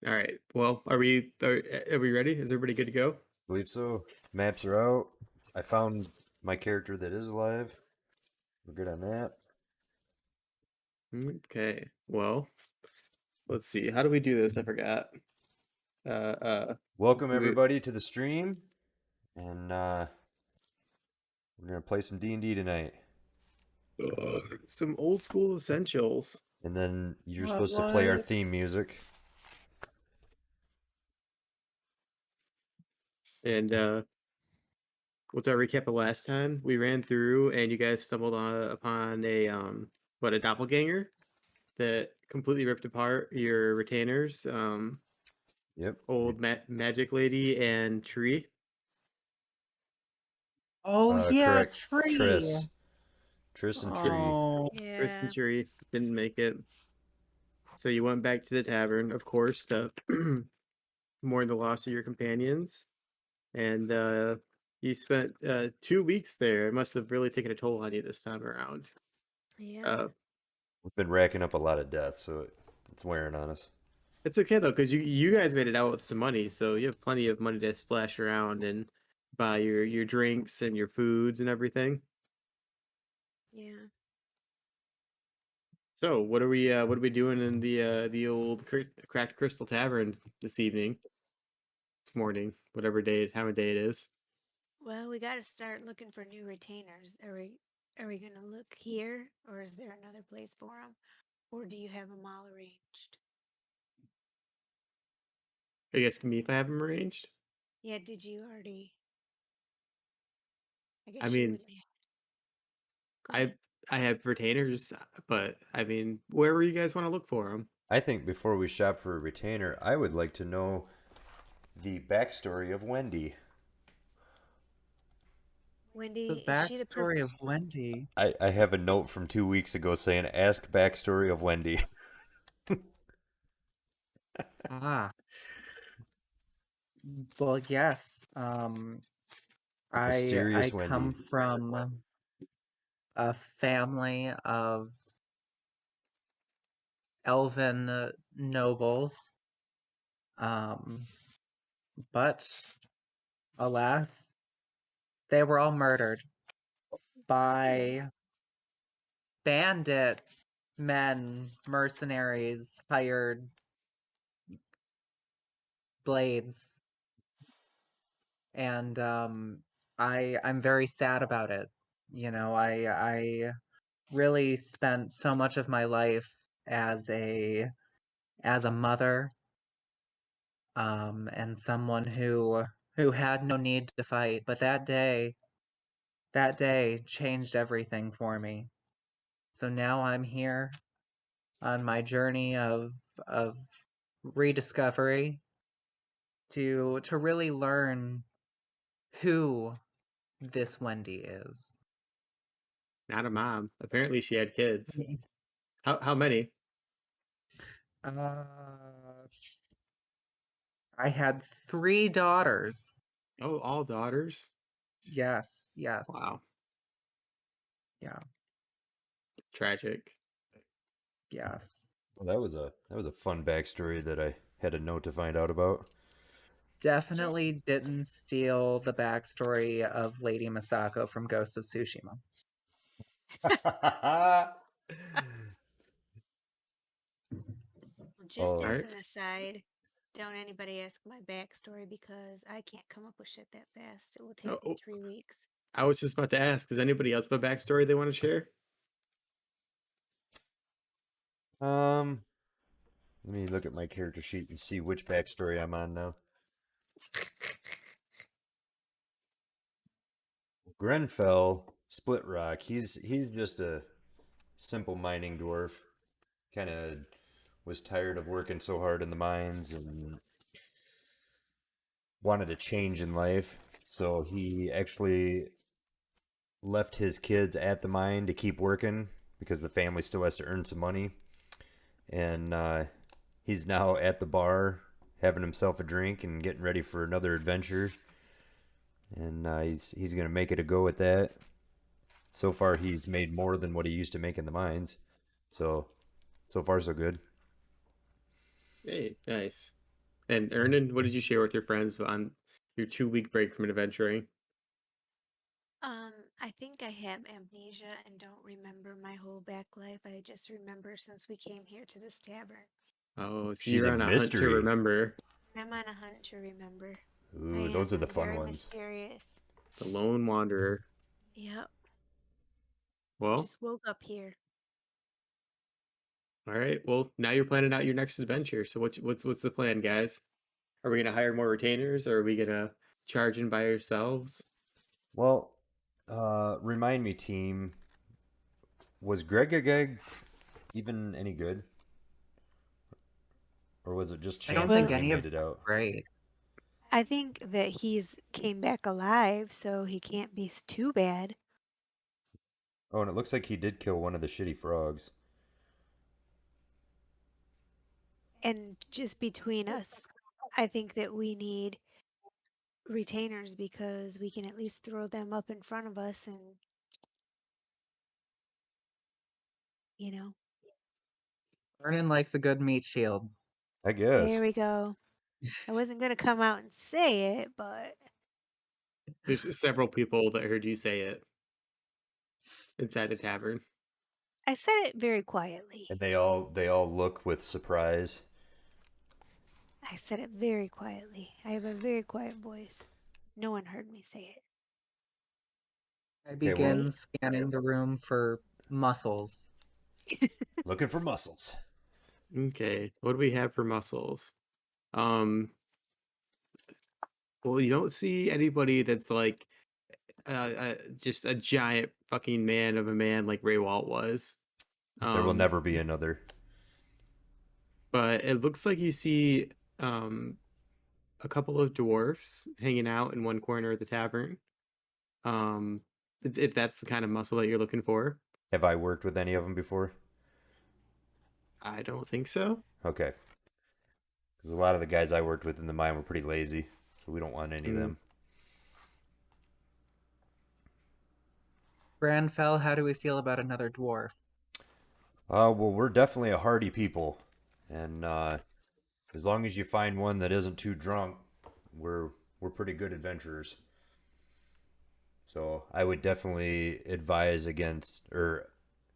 All right. Well, are we ready? Is everybody good to go? Believe so. Maps are out. I found my character that is alive. We're good on that. Okay. Well, let's see. How do we do this? I forgot. Uh, Welcome do everybody to the stream, and we're gonna play some D&D tonight. some old school essentials. And then you're What, supposed to play our what? theme music. And what's our recap of last time? We ran through, and you guys stumbled upon a doppelganger that completely ripped apart your retainers. Yep. Old magic lady and tree. Oh yeah, Correct. tree. Triss and Tree. Oh, Chris and Yeah. tree didn't make it. So you went back to the tavern, of course, to mourn the loss of your companions. And you spent 2 weeks there. It must have really taken a toll on you this time around. Yeah. Uh, We've been racking up a lot of deaths, so it's wearing on us. it's okay though, because you guys made it out with some money, so you have plenty of money to splash around and buy your drinks and your foods and everything. Yeah. So what are we doing in the old cracked crystal tavern this evening, this morning, whatever time of day it is? Well, we got to start looking for new retainers. Are we going to look here, or is there another place for them? Or do you have them all arranged? Are you asking me if I have them arranged? Yeah, did you already? I I guess you mean, wouldn't have. Go I ahead. I have retainers, but I mean, wherever you guys want to look for them. I think before we shop for a retainer, I would like to know the backstory of Wendy. the Wendy, is she the backstory of Wendy. I have a note from 2 weeks ago saying, ask backstory of Wendy. Ah, well, yes. I Mysterious come Wendy. from a family of elven nobles. Um, but alas, they were all murdered by bandit men, mercenaries, hired blades, and I'm very sad about it. I really spent so much of my life as a mother, and someone who had no need to fight, but that day changed everything for me. So now I'm here on my journey of rediscovery to really learn who this Wendy is. Not a mom. Apparently, she had kids. How many? Uh, I had 3 daughters. Oh, all daughters. Yes, yes, Wow, yeah, tragic. yes. Well, that was a fun backstory that I had a note to find out about. just Definitely didn't steal the backstory of Lady Masako from Ghost of Tsushima. just All Oh, as right. an aside, don't anybody ask my backstory because I can't come up with shit that fast. It will take me Oh, 3 weeks. I was just about to ask. Does anybody else have a backstory they want to share? um, let me look at my character sheet and see which backstory I'm on now. Grenfell, Split Rock. He's just a simple mining dwarf. Kind of was tired of working so hard in the mines and wanted a change in life. So he actually left his kids at the mine to keep working because the family still has to earn some money. And he's now at the bar having himself a drink and getting ready for another adventure. And he's gonna make it a go at that. So far, he's made more than what he used to make in the mines. So far so good. Hey, nice. And Ernan, what did you share with your friends on your 2-week break from adventuring? I think I have amnesia and don't remember my whole back life. I just remember since we came here to this tavern. Oh, so She's you're a on a hunt to mystery. remember. I'm on a hunt to remember. I Ooh, those am. are the I'm fun very ones. mysterious. The lone wanderer. Yep. Well, Just woke up here. all right. Well, now you're planning out your next adventure. So what's the plan, guys? Are we gonna hire more retainers, or are we gonna charge in by ourselves? Well, remind me, team, was Gregageg even any good? Or was it just I don't chance think that Well, he any of made them it are out? great. I think that he's came back alive, so he can't be too bad. Oh, and it looks like he did kill one of the shitty frogs. And just between us, I think that we need retainers because we can at least throw them up in front of us and, you know, Vernon likes a good meat shield. I there guess. we go. I wasn't going to come out and say it, but There's several people that heard you say it inside the tavern. I said it very quietly. And they all look with surprise. I said it very quietly. I have a very quiet voice. No one heard me say I Okay, well, begin scanning the room for muscles. it. looking for muscles. Okay, what do we have for muscles? Um, well, you don't see anybody that's like just a giant fucking man of a man like Ray Walt was. There will Um, never be another. but it looks like you see um a couple of dwarfs hanging out in one corner of the tavern. Um, if that's the kind of muscle that you're looking for, Have I worked with any of them before? I don't think so. Okay. Because a lot of the guys I worked with in the mine were pretty lazy, so we don't want any of Mm, them. Granfell, how do we feel about another dwarf? Well, we're definitely a hardy people, and as long as you find one that isn't too drunk, we're pretty good adventurers. So I would definitely advise against or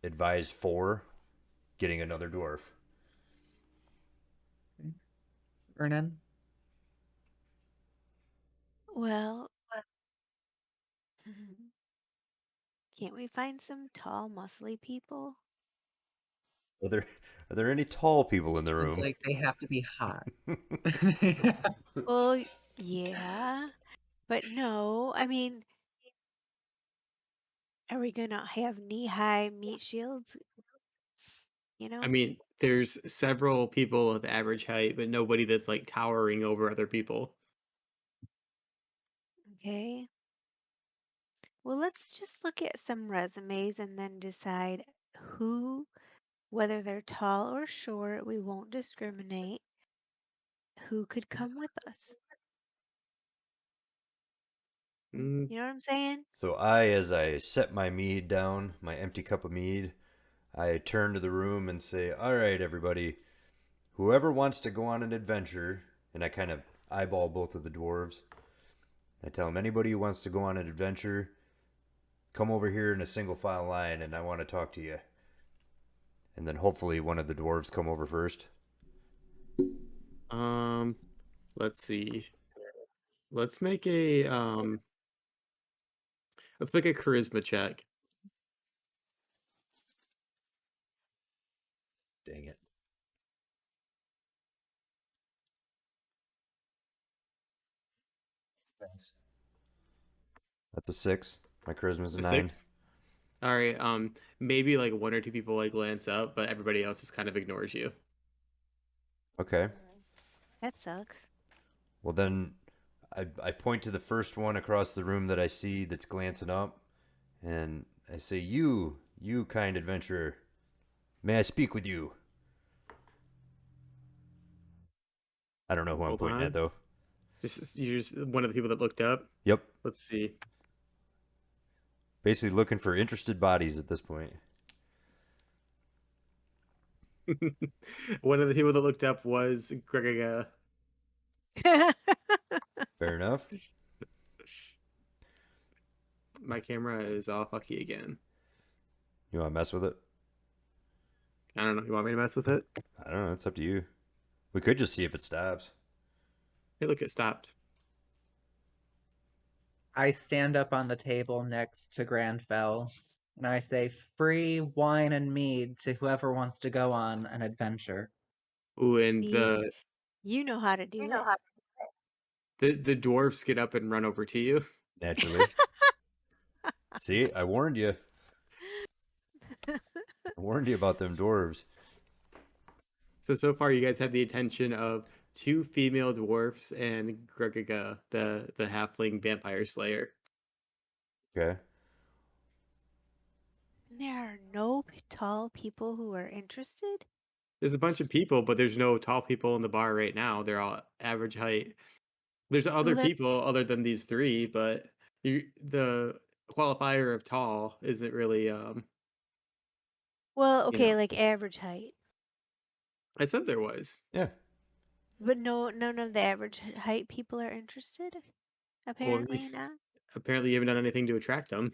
advise for getting another dwarf. Vernon? Well, can't we find some tall, muscly people? Are there are there any tall people in the It's room? like they have to be hot. Well, yeah, but no. I mean, are we gonna have knee-high meat shields? You I know? mean, there's several people of average height, but nobody that's like towering over other people. Okay. Well, let's just look at some resumes and then decide who, whether they're tall or short, we won't discriminate, who could come with us. Mm, You know what I'm saying? So as I set my mead down, my empty cup of mead, I turn to the room and say, "All right, everybody, whoever wants to go on an adventure," and I kind of eyeball both of the dwarves. I tell them, "Anybody who wants to go on an adventure, come over here in a single file line, and I want to talk to you." And then hopefully one of the dwarves come over first. um, let's see. Let's make a let's make a charisma check. Dang it. Thanks. That's a 6. My charisma's a A 9. 6. All right. Maybe like one or two people like glance up, but everybody else just kind of ignores you. Okay. That sucks. Well, then I point to the first one across the room that I see that's glancing up, and I say, you kind adventurer, may I speak with you?" I don't know who I'm Hold pointing at, on. though. You're just one of the people that looked up. Yep. Let's see. Basically looking for interested bodies at this point. One of the people that looked up was Gregaga. Fair enough. My camera is all fucky again. You want to mess with it? I don't know. You want me to mess with it? I don't know. It's up to you. We could just see if it stops. Hey, look, it stopped. I stand up on the table next to Grandfell and I say, "Free wine and mead to whoever wants to go on an adventure." Ooh, and you, you know how to do it. the dwarfs get up and run over to you. Naturally. See, I warned you. I warned you about them dwarves. So far, you guys have the attention of two female dwarfs and Gregiga, the halfling vampire slayer. Okay. There are no tall people who are interested. There's a bunch of people, but there's no tall people in the bar right now. They're all average height. There's Well, other that people other than these three, but the qualifier of tall isn't really well, you okay, know. like average height, I said there was. Yeah. but no, none of the average height people are interested. Well, Apparently not. apparently you haven't done anything to attract them.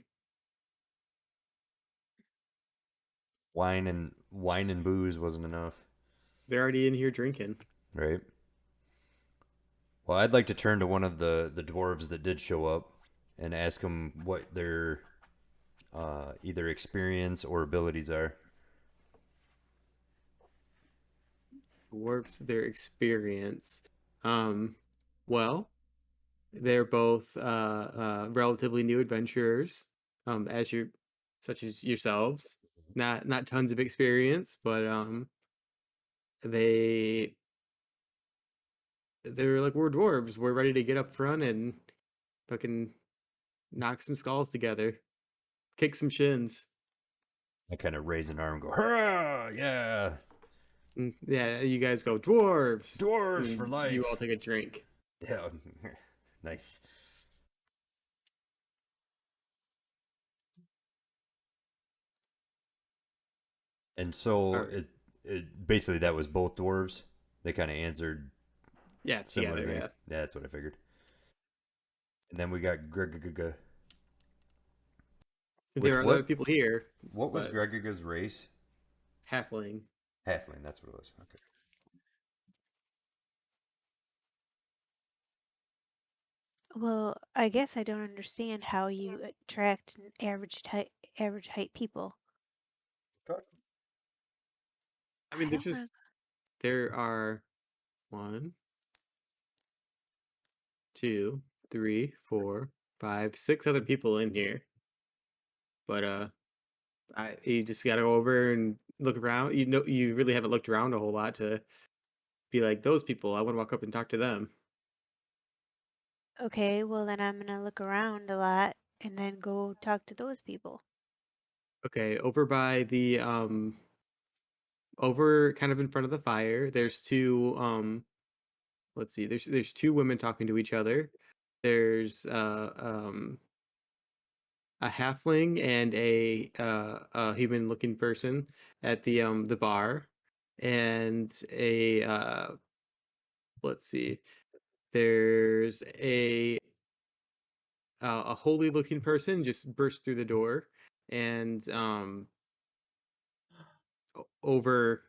Wine and booze wasn't enough, They're already in here drinking. right? Well, I'd like to turn to one of the dwarves that did show up and ask them what their either experience or abilities are. Dwarfs their experience. Um, well, they're both relatively new adventurers, as you, such as yourselves. Not tons of experience, but they they're like, we're dwarves. We're ready to get up front and fucking knock some skulls together, kick some shins. I kind of raise an arm and go, hurrah! Yeah! Yeah, you guys go dwarves. Dwarves for And you all life! take a drink. Yeah. Nice. And All so right. basically that was both dwarves. They kind of answered Yeah, similar together. things. Yeah. Yeah, that's what I figured. And then we got Gregiga. There Which are other what people here, what was but Gregiga's race? halfling. Halfling. That's what it was. Okay. Well, I guess I don't understand how you attract an average height people. I I mean, don't know. there are one, two, three, four, five, six other people in here. But you just gotta go over and look around. You know, you really haven't looked around a whole lot to be like those people. I want to walk up and talk to them. Okay, well then I'm gonna look around a lot and then go talk to those people. Okay, over by the over kind of in front of the fire. There's two let's see. There's two women talking to each other. There's a halfling and a human looking person at the bar, and a let's see. There's a holy looking person just burst through the door, and over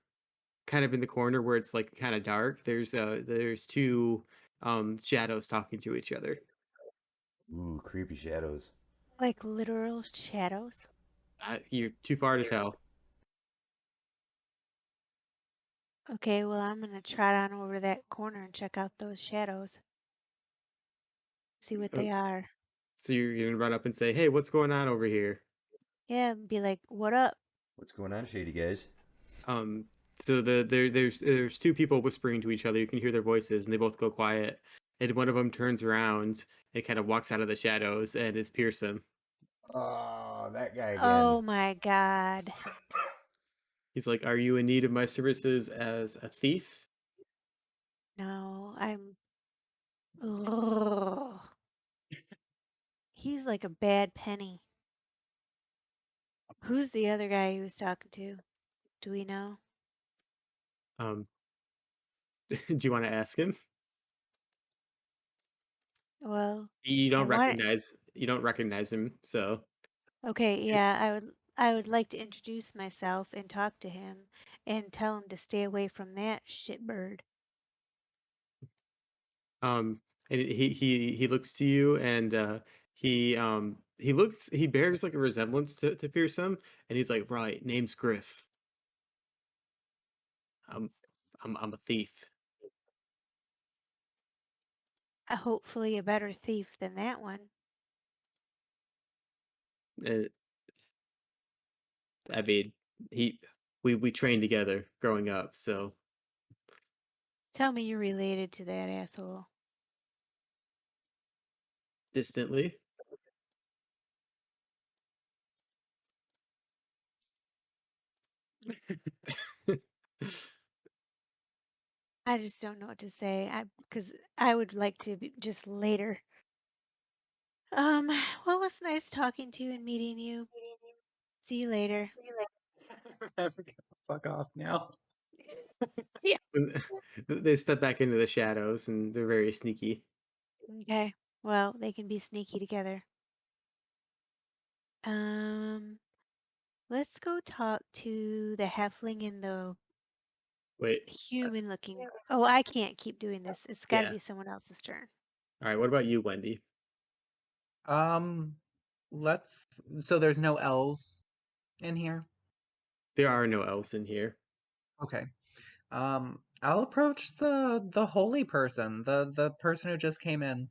kind of in the corner where it's like kind of dark. There's two shadows talking to each other. Ooh, creepy shadows. Like literal shadows. You're too far to tell. Okay, well I'm gonna trot on over that corner and check out those shadows. See what Uh, they are. So you're gonna run up and say, "Hey, what's going on over here?" Yeah, and be like, what up? What's going on, shady guys? Um, so there's two people whispering to each other. You can hear their voices, and they both go quiet. And one of them turns around and kind of walks out of the shadows, and it's Pearson. Oh, that guy again. Oh my god. He's like, "Are you in need of my services as a thief?" No, I'm. Ugh. He's like a bad penny. Who's the other guy he was talking to? Do we know? Um, do you want to ask him? Well, You I don't want recognize him, so Okay, yeah, I would like to introduce myself and talk to him and tell him to stay away from that shitbird. um and he looks to you and he bears like a resemblance to Fearsome, and he's like, right, name's Griff. I'm I'm a thief. Hopefully a better thief than that one. Uh, I mean, he we trained together growing up, so Tell me you're related to that asshole. distantly. I just don't know what to say. Because I would like to be just later. Well, it was nice talking to you and meeting you. See you later. Fuck off now. Yeah. They step back into the shadows, and they're very sneaky. Okay. Well, they can be sneaky together. Um, let's go talk to the halfling and the Wait, human looking. Oh, I can't keep doing this. It's got to yeah. be someone else's turn. All right. What about you, Wendy? Um, let's. So there's no elves in here. There are no elves in here. Okay. I'll approach the holy person, the person who just came in.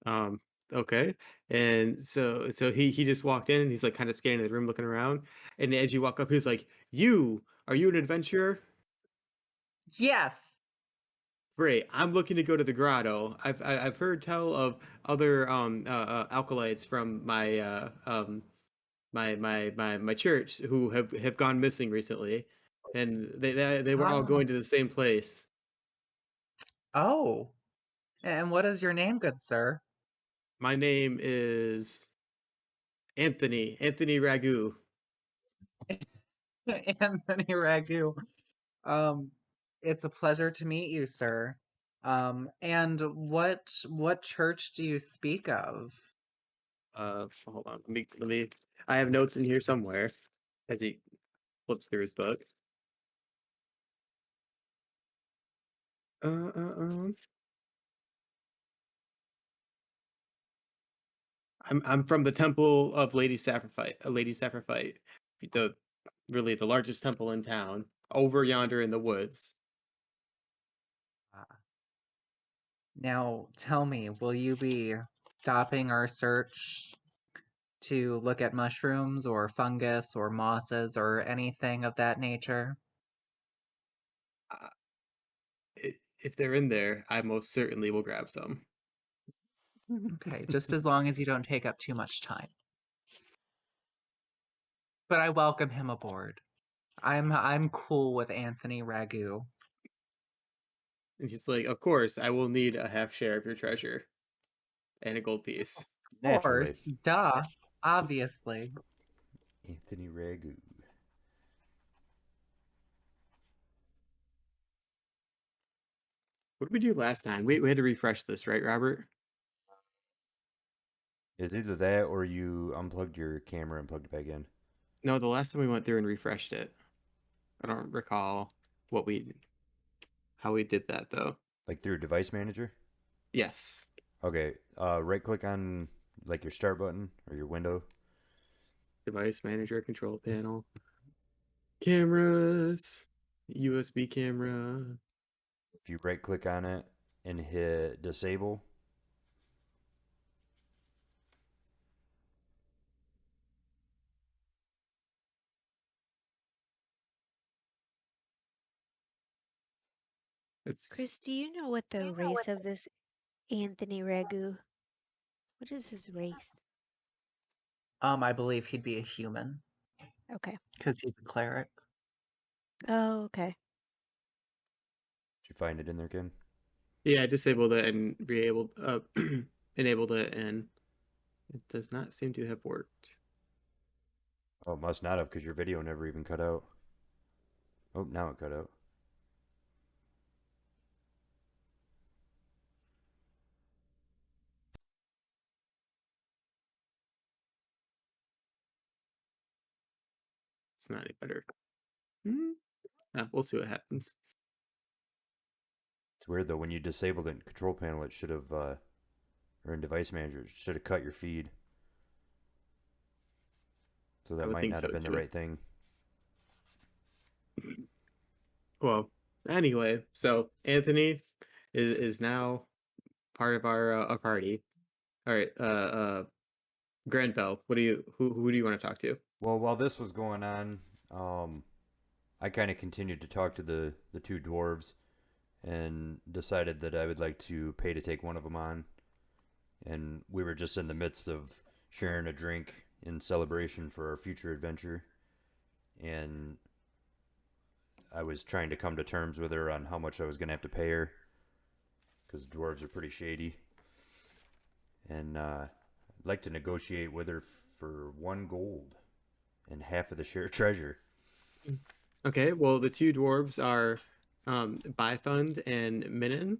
Um, okay. And so he just walked in, and he's like kind of scanning the room, looking around. And as you walk up, he's like, are you an adventurer? Yes. Great. I'm looking to go to the grotto. I've heard tell of other alkalites from my church who have gone missing recently, and they were all Ah. going to the same place. Oh. And what is your name, good sir? My name is Anthony Ragu. Anthony Ragu. Um, it's a pleasure to meet you, sir. And what church do you speak of? Hold on. Let me. I have notes in here somewhere as he flips through his book. Uh, uh, um, I'm from the Temple of Lady Sacrifice. Lady Sacrifice, the really the largest temple in town, over yonder in the woods. Ah. Now, tell me, will you be stopping our search to look at mushrooms or fungus or mosses or anything of that nature? Uh, if they're in there, I most certainly will grab some. Okay, just as long as you don't take up too much time. But I welcome him aboard. I'm cool with Anthony Ragu. And he's like, "Of course, I will need a half share of your treasure and a gold piece." Of Naturally. course, duh, obviously. Anthony Ragu. What did we do last time? We had to refresh this, right, Robert? Is either that or you unplugged your camera and plugged it back in. No, the last time we went through and refreshed it. I don't recall what we how we did that though. Like through device manager? Yes. Okay. Right click on like your start button or your window. Device manager, control panel, cameras, USB camera. If you right click on it and hit disable, It's Chris, do you know what the race of this Anthony Ragu? What is his race? I believe he'd be a human Okay. because he's a cleric. Oh, okay. did you find it in there, Ken? yeah, I disabled it and enabled it, and it does not seem to have worked. Oh, it must not have because your video never even cut out. Oh, now it cut out. It's not any better. We'll see what happens. It's weird though. When you disabled it in control panel, it should have, or in device manager, it should have cut your feed. So I that would might think not so have been the too. right thing. Well, anyway, so Anthony is now part of our party. All right, Granville, who do you want to talk to? Well, while this was going on, I kind of continued to talk to the two dwarves and decided that I would like to pay to take one of them on. And we were just in the midst of sharing a drink in celebration for our future adventure. And I was trying to come to terms with her on how much I was going to have to pay her because dwarves are pretty shady. And I'd like to negotiate with her for 1 gold and half of the shared treasure. Okay, well, the two dwarves are Bifund and Minin.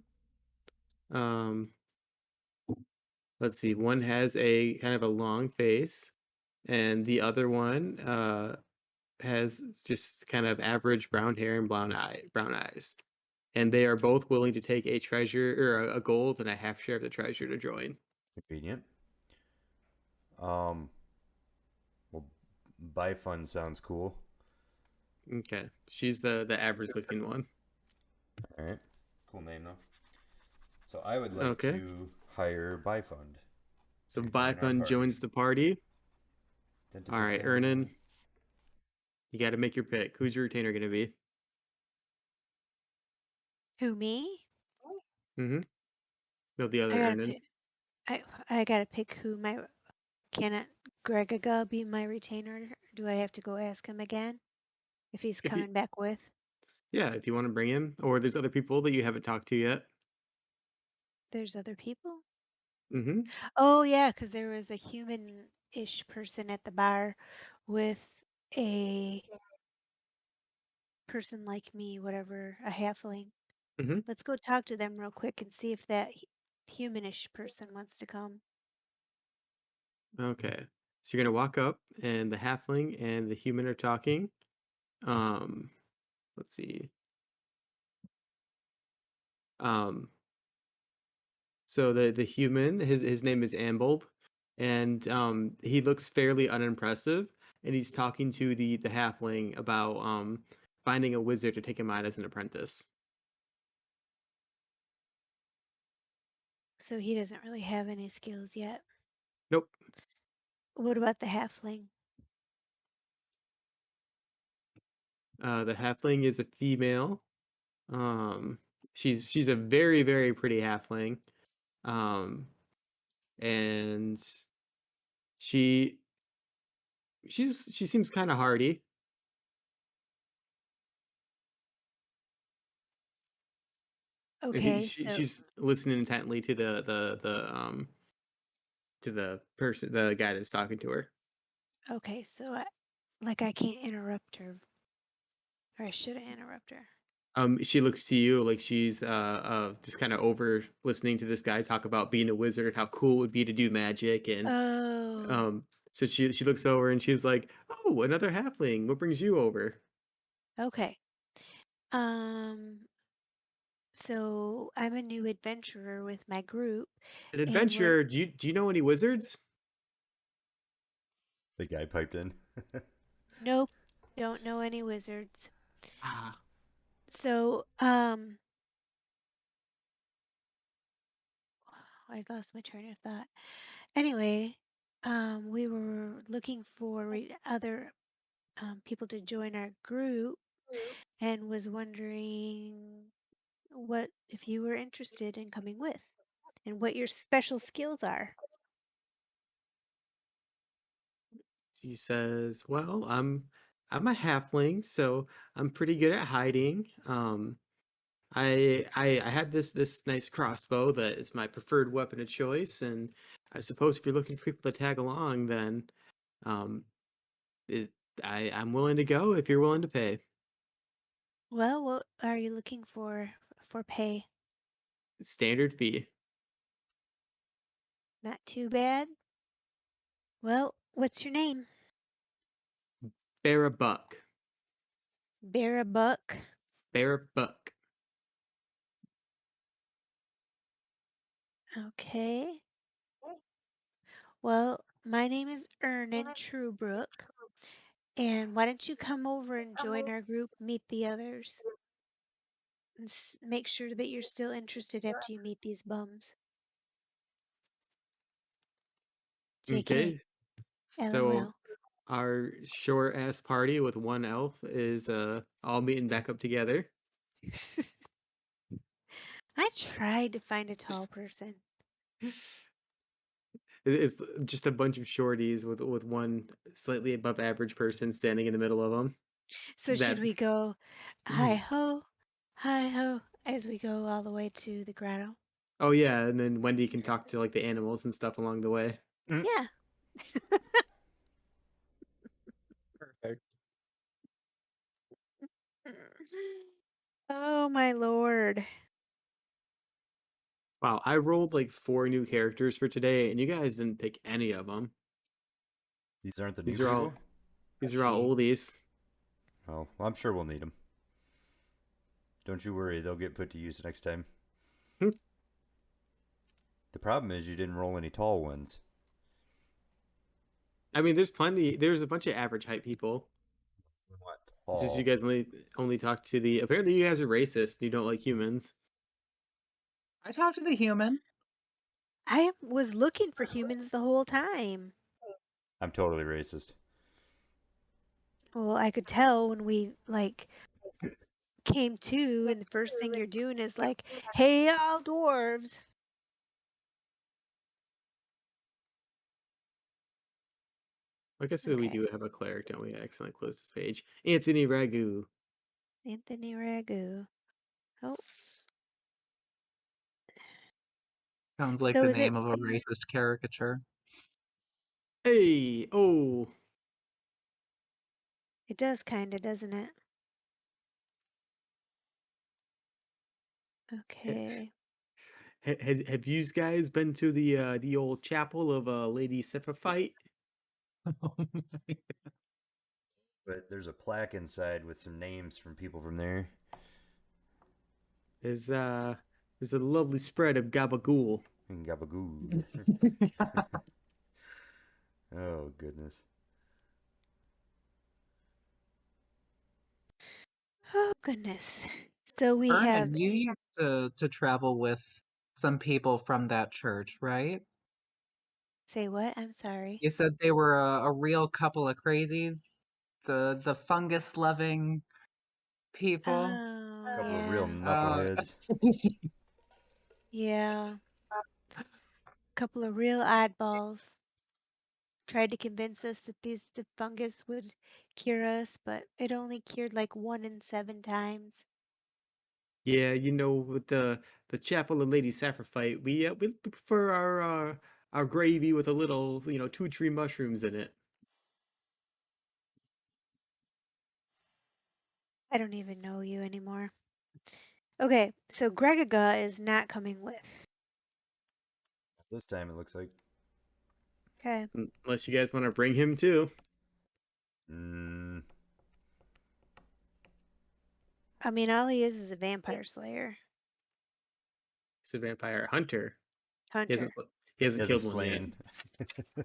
Let's see, one has a kind of a long face, and the other one has just kind of average brown hair and brown eyes. And they are both willing to take a treasure or a gold and a half share of the treasure to join. Convenient. Um, well, buy fun sounds cool. Okay, she's the average looking one. All right, cool name though. So I would like Okay, to hire Bifund so to join our Bifund party. joins the party. Dun, dun, All dun, right, dun. Ernan, you got to make your pick. Who's your retainer going to be? Who, me? Mm-hmm. No, the I other gotta Ernan. pick. I gotta pick who my. Can it Gregaga be my retainer? Do I have to go ask him again if he's If you, coming back with? yeah, if you want to bring him, or there's other people that you haven't talked to yet. There's other people. Mm-hmm. Oh yeah, because there was a human-ish person at the bar with a person like me, whatever, a halfling. Mm-hmm. Let's go talk to them real quick and see if that humanish person wants to come. Okay. So you're gonna walk up, and the halfling and the human are talking. Um, let's see. Um, so the human, his name is Ambold, and he looks fairly unimpressive, and he's talking to the halfling about finding a wizard to take him on as an apprentice. So he doesn't really have any skills yet. Nope. What about the halfling? The halfling is a female. Um, she's a very very pretty halfling. Um, and she she seems kind of hardy. And Okay, so she's listening intently to the person, the guy that's talking to her. like I can't interrupt her, or I shouldn't interrupt her. She looks to you like she's just kind of over listening to this guy talk about being a wizard, how cool it would be to do magic, and Oh, so she looks over and she's like, "Oh, another halfling. What brings you over?" okay. Um, so I'm a new adventurer with my group, An and we're adventurer. Do you know any wizards? The guy piped in. nope, don't know any wizards. Ah, So, I lost my train of thought. Anyway, we were looking for other people to join our group and was wondering what if you were interested in coming with and what your special skills are. she says, "Well, I'm a halfling, so I'm pretty good at hiding. I had this nice crossbow that is my preferred weapon of choice, and I suppose if you're looking for people to tag along, then um, it, I'm willing to go if you're willing to pay. Well, what are you looking for pay? Standard fee. Not too bad. Well, what's your name? Bear a buck. Bear a buck. Bear a buck. Okay. Well, my name is Ernan Truebrook. And why don't you come over and join our group, meet the others, and make sure that you're still interested after you meet these bums. Okay, JK. so LOL. our short ass party with one elf is all meeting back up together. I tried to find a tall person. It's just a bunch of shorties with one slightly above average person standing in the middle of them. So should That we go hi ho, as we go all the way to the grotto? oh yeah, and then Wendy can talk to like the animals and stuff along the way. Yeah. Perfect. Oh my lord. Wow, I rolled like 4 new characters for today, and you guys didn't pick any of them. These aren't the new These are all people? these are all Jeez. oldies. Oh, well, I'm sure we'll need them. Don't you worry, they'll get put to use next time. Hmm. The problem is you didn't roll any tall ones. I mean, there's plenty. There's a bunch of average height people. What It's just you tall? guys only talk to the. Apparently, you guys are racist. You don't like humans. I talked to the human. I was looking for humans the whole time. I'm totally racist. Well, I could tell when we came to, and the first thing you're doing is like, "Hey, all dwarves." I guess we Okay, do have a cleric, don't we? Excellent. Close this page. Anthony Ragu. Anthony Ragu. Oh, Sounds like so the is it? name of a racist caricature. Hey, oh, It does kinda, doesn't it? Okay. have you guys been to the old chapel of Lady Sephiroth? But there's a plaque inside with some names from people from there. There's a lovely spread of gabagool. And Gabagool. Oh, goodness. Oh goodness. So we have. Vernon, you used to travel with some people from that church, right? Say what? I'm sorry. You said they were a real couple of crazies, the fungus loving people. Oh Couple of real yeah, Uh, knuckleheads. yeah. Couple of real oddballs. Tried to convince us that the fungus would cure us, but it only cured like 1 in 7 times. Yeah, with the chapel of Lady Sapphire, we prefer our gravy with a little, 2 tree mushrooms in it. I don't even know you anymore. Okay, so Gregaga is not coming with. This time it looks like. Okay. Unless you guys want to bring him too. Mm, I mean, all he is a vampire slayer. He's a vampire hunter. He Hunter. hasn't he he hasn't hasn't killed one yet. slain.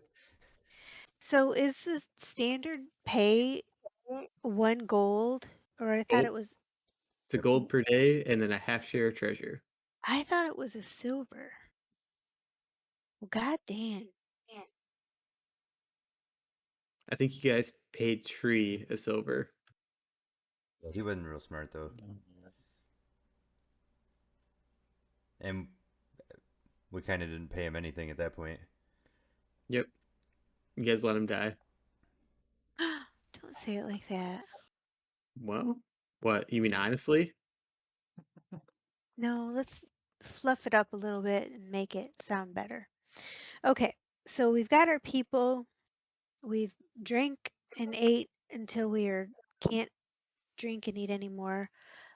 So is the standard pay 1 gold? Or I thought Gold. it was. It's a gold per day and then a half share of treasure. I thought it was a silver. Well, god damn. I think you guys paid Tree a silver. He wasn't real smart, though. And we kind of didn't pay him anything at that point. Yep. You guys let him die. Don't say it like that. Well, what? You mean honestly? No, let's fluff it up a little bit and make it sound better. Okay, so we've got our people. We've drank and ate until can't drink and eat anymore.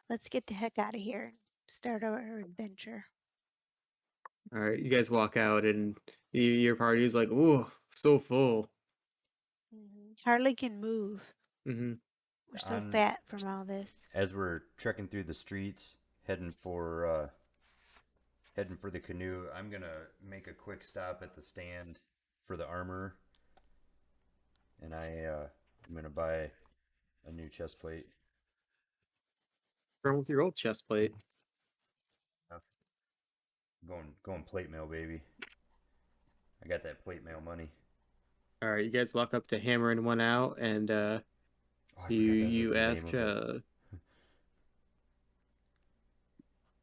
Let's get the heck out of here and start our adventure. All right, you guys walk out and your party's like, ooh, so full. Hardly can move. Mm-hmm. We're so On fat from all this. as we're trekking through the streets, heading for the canoe, I'm gonna make a quick stop at the stand for the armor, and I'm gonna buy a new chest plate. Wrong with your old chest plate? Going plate mail, baby. I got that plate mail money. All right, you guys walk up to hammering one out, and Oh, I you forgot that's you the name ask of it.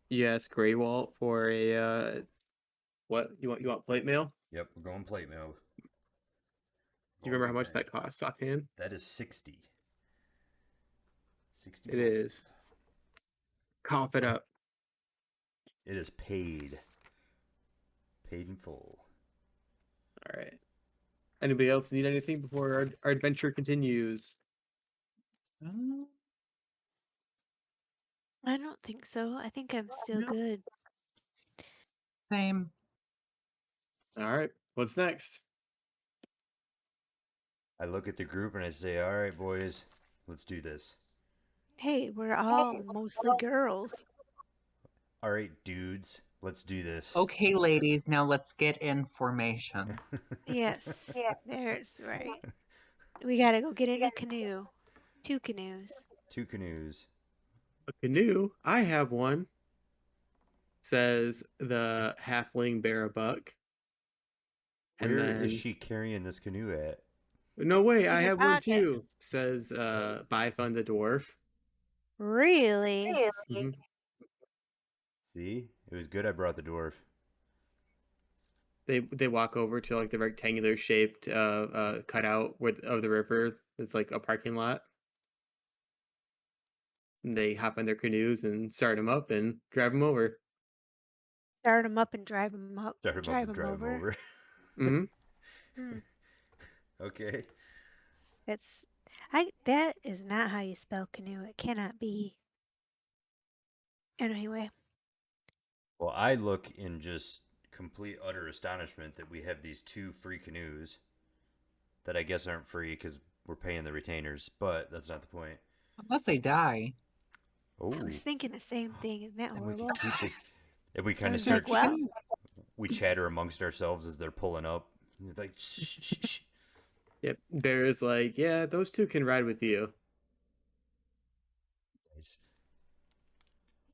you ask Greywalt for a what you want? You want plate mail? Yep, we're going plate mail. Do you Going remember how big much time. that costs offhand? That is 60. 60 It gold. is. Cough it up. It is paid. Paid in full. All right. Anybody else need anything before our adventure continues? Mm, I don't think so. I think I'm still no, good. same. All right. What's next? I look at the group and I say, all right, boys, let's do this. Hey, we're all mostly girls. All right, dudes, let's do this. Okay, ladies, now let's get in formation. Yes, there's right. We gotta go get in a canoe. 2 canoes. 2 canoes. A canoe? I have one. Says the halfling bear a buck. And Where is then she carrying this canoe at? no way, In I her have one pocket. too. Says Bifun the dwarf. Really? Hmm. See? It was good I brought the dwarf. They walk over to like the rectangular shaped cutout of the river. It's like a parking lot. And they hop in their canoes and start them up and drive them over. Start 'em up and drive 'em up. Start him up Drive and 'em drive him over. over. Hmm. Hmm. Okay. That is not how you spell canoe. It cannot be. Anyway, Well, I look in just complete utter astonishment that we have these 2 free canoes that I guess aren't free because we're paying the retainers, but that's not the point. Unless they die. Oh, I was thinking the same thing. Isn't that then we horrible? can keep the. And we I kind of was like, start. Keep well, it. We chatter amongst ourselves as they're pulling up. They're like, shh, shh, shh. Yep. Bear is like, yeah, those two can ride with you. Nice.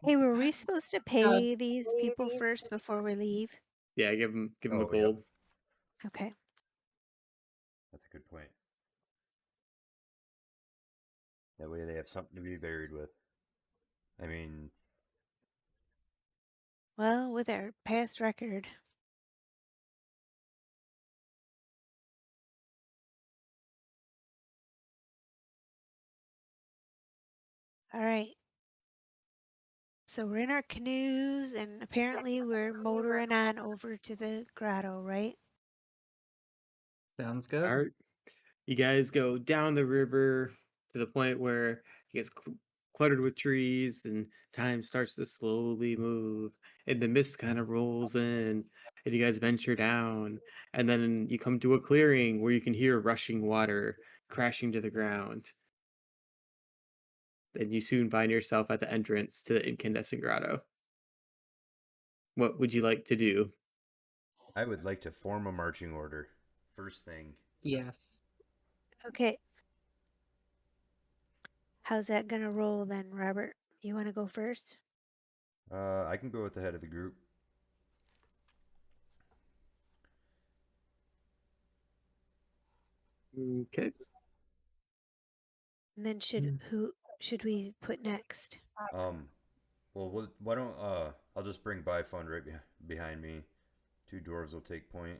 hey, were we supposed to God. pay these people first before we leave? Yeah, give him a Oh, yep. gold. Okay. That's a good point. That way they have something to be buried with. I mean, Well, with our past record. All right. So we're in our canoes, and apparently we're motoring on over to the grotto, right? Sounds All good. right. You guys go down the river to the point where it gets cluttered with trees and time starts to slowly move and the mist kind of rolls in and you guys venture down and then you come to a clearing where you can hear rushing water crashing to the ground. And you soon find yourself at the entrance to the incandescent grotto. What would you like to do? I would like to form a marching order. First thing. Yes. Okay. How's that gonna roll then, Robert? You want to go first? I can go with the head of the group. Okay. And then who should we put next? Um, well, why don't I'll just bring Bifund right behind me. 2 dwarves will take point.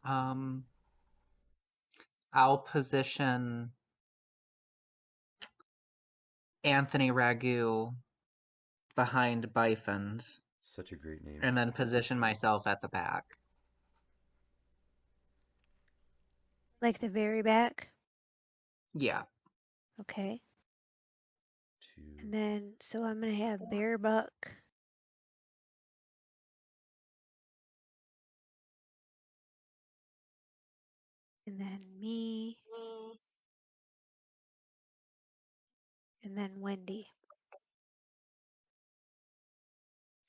Um, I'll position Anthony Ragu behind Bifund, Such a great name. and then position myself at the back. Like the very back? Yeah. Okay. 2. And then, so I'm gonna have Bear Buck. And then me. And then Wendy.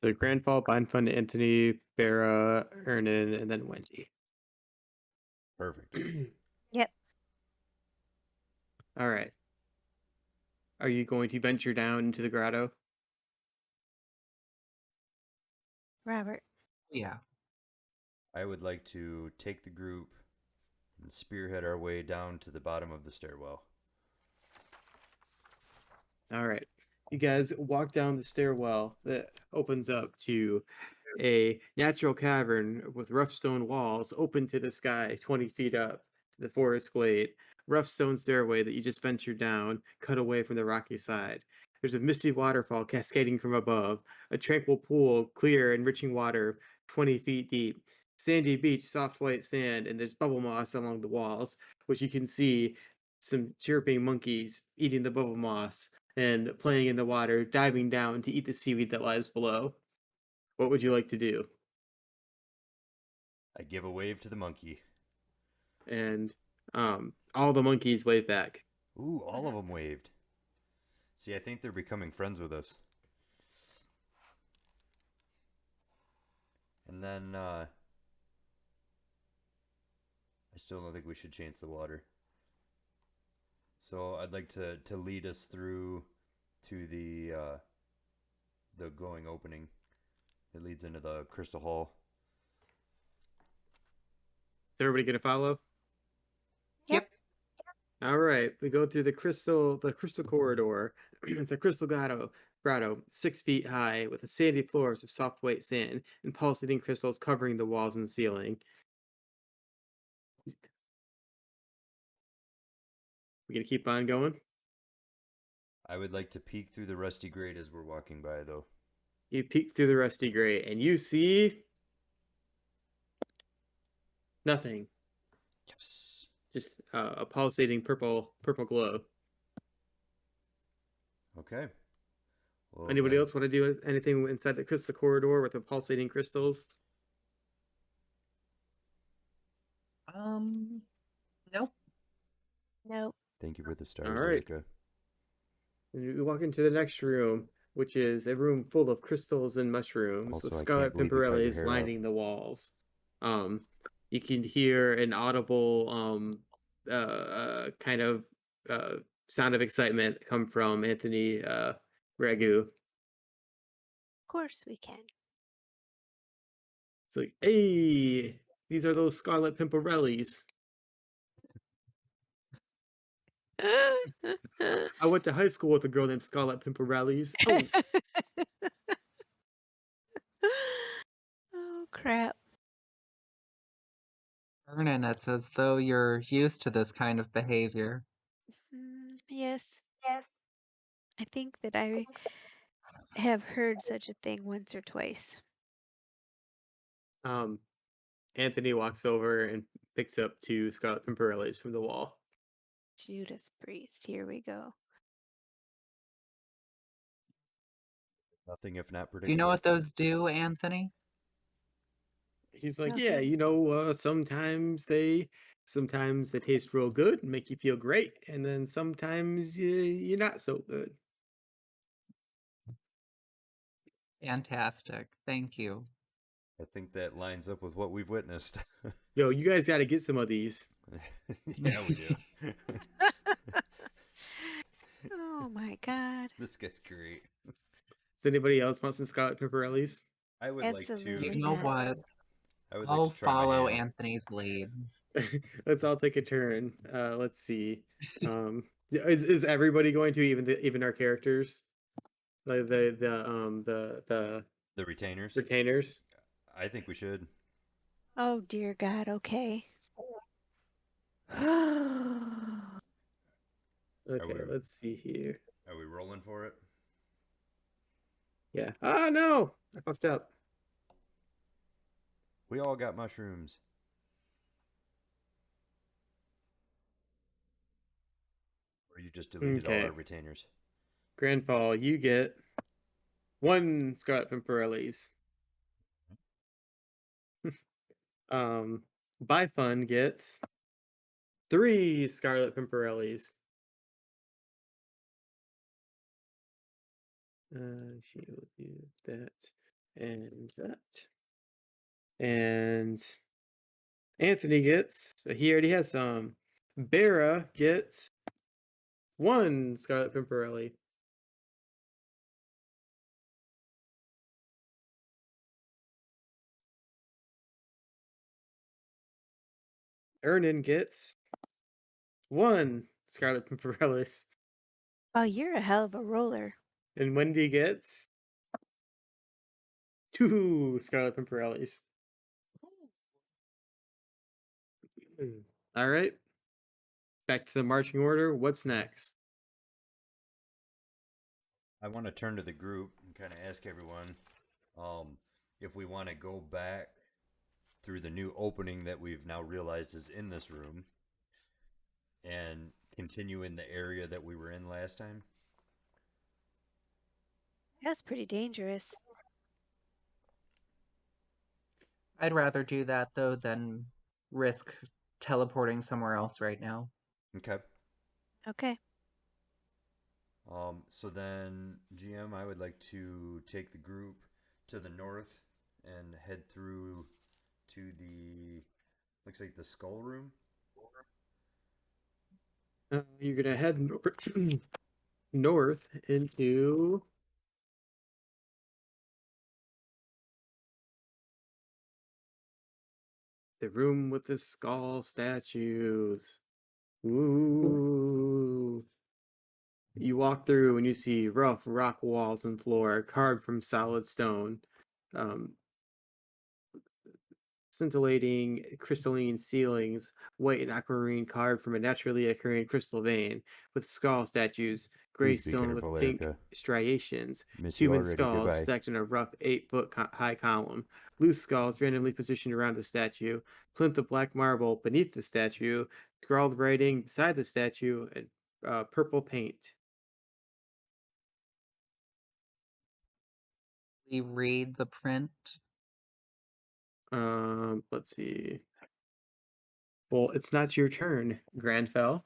So Grandfall, Bind Fun, Anthony, Farah, Ernan, and then Wendy. Perfect. Yep. All right. Are you going to venture down into the grotto? Robert. Yeah. I would like to take the group and spearhead our way down to the bottom of the stairwell. All right. You guys walk down the stairwell that opens up to a natural cavern with rough stone walls open to the sky 20 feet up to the forest glade. Rough stone stairway that you just ventured down, cut away from the rocky side. There's a misty waterfall cascading from above, a tranquil pool, clear, enriching water 20 feet deep. Sandy beach, soft white sand, and there's bubble moss along the walls, which you can see some chirping monkeys eating the bubble moss and playing in the water, diving down to eat the seaweed that lies below. What would you like to do? I give a wave to the monkey. And all the monkeys wave back. Ooh, all of them waved. See, I think they're becoming friends with us. And then, I still don't think we should change the water. So I'd like to lead us through to the glowing opening that leads into the crystal hall. Is everybody gonna follow? Yep. All right, we go through the crystal corridor. It's a crystal grotto 6 feet high with sandy floors of soft white sand and pulsating crystals covering the walls and ceiling. We gonna keep on going? I would like to peek through the rusty grate as we're walking by, though. You peek through the rusty grate and you see nothing. Yes. Just a pulsating purple glow. Okay. Well, Anybody then else want to do anything inside the crystal corridor with the pulsating crystals? Nope. Nope. thank you for the All stars, right. Erica. And we walk into the next room, which is a room full of crystals and mushrooms with Also, I scarlet can't believe you cut your pimpirelles hair off. lining the walls. You can hear an audible kind of sound of excitement come from Anthony Ragu. Of course we can. It's like, hey, these are those scarlet pimpirelles. I went to high school with a girl named Scarlet Pimpirelles. Oh, Oh, crap. Vernon, it's as though you're used to this kind of behavior. Yes. I think that I have heard such a thing once or twice. Anthony walks over and picks up two Scarlet Pimpirelles from the wall. Judas Priest. Here we go. Nothing if not Do you know predictable. what those do, Anthony? He's like, yeah, Nothing. sometimes they taste real good and make you feel great, and then sometimes you're not so good. Fantastic. Thank you. I think that lines up with what we've witnessed. Yo, you guys got to get some of these. Yeah, we do. Oh my God. This guy's great. Does anybody else want some Scarlet Pimpirelles? I would like to. You Absolutely know not. what? I would like I'll to try my follow hand. Anthony's lead. Let's all take a turn. Let's see. Is everybody going to even our characters? Like the The retainers. retainers? I think we should. Oh dear God. Okay. Okay, we- let's see here. Are we rolling for it? Yeah. Oh no! I fucked up. We all got mushrooms. Or you just deleted all Okay. our retainers. Grandfall, you get one Scarlet Pimpirelles. Um Byfun gets 3 Scarlet Pimpernellis. She will do that and that. And Anthony gets, he already has some. Bera gets 1 Scarlet Pimpernelli. Ernan gets 1 Scarlet Pimpernellis. Oh, you're a hell of a roller. And Wendy gets 2 Scarlet Pimpernellis. All right. Back to the marching order. What's next? I want to turn to the group and kind of ask everyone if we want to go back through the new opening that we've now realized is in this room and continue in the area that we were in last time. That's pretty dangerous. I'd rather do that though than risk teleporting somewhere else right now. Okay. Okay. So then, GM, I would like to take the group to the north and head through to the, looks like the skull room. You're gonna head north into the room with the skull statues. Ooh. You walk through and you see rough rock walls and floor carved from solid stone. Scintillating crystalline ceilings, white and aquamarine carved from a naturally occurring crystal vein, with skull statues, gray Please be stone with careful, pink Erica. striations, Miss you human already. skulls Goodbye. stacked in a rough 8-foot high column, loose skulls randomly positioned around the statue, plinth of black marble beneath the statue, scrawled writing beside the statue, and purple paint. We read the print. Let's see. Well, it's not your turn, Grandfell.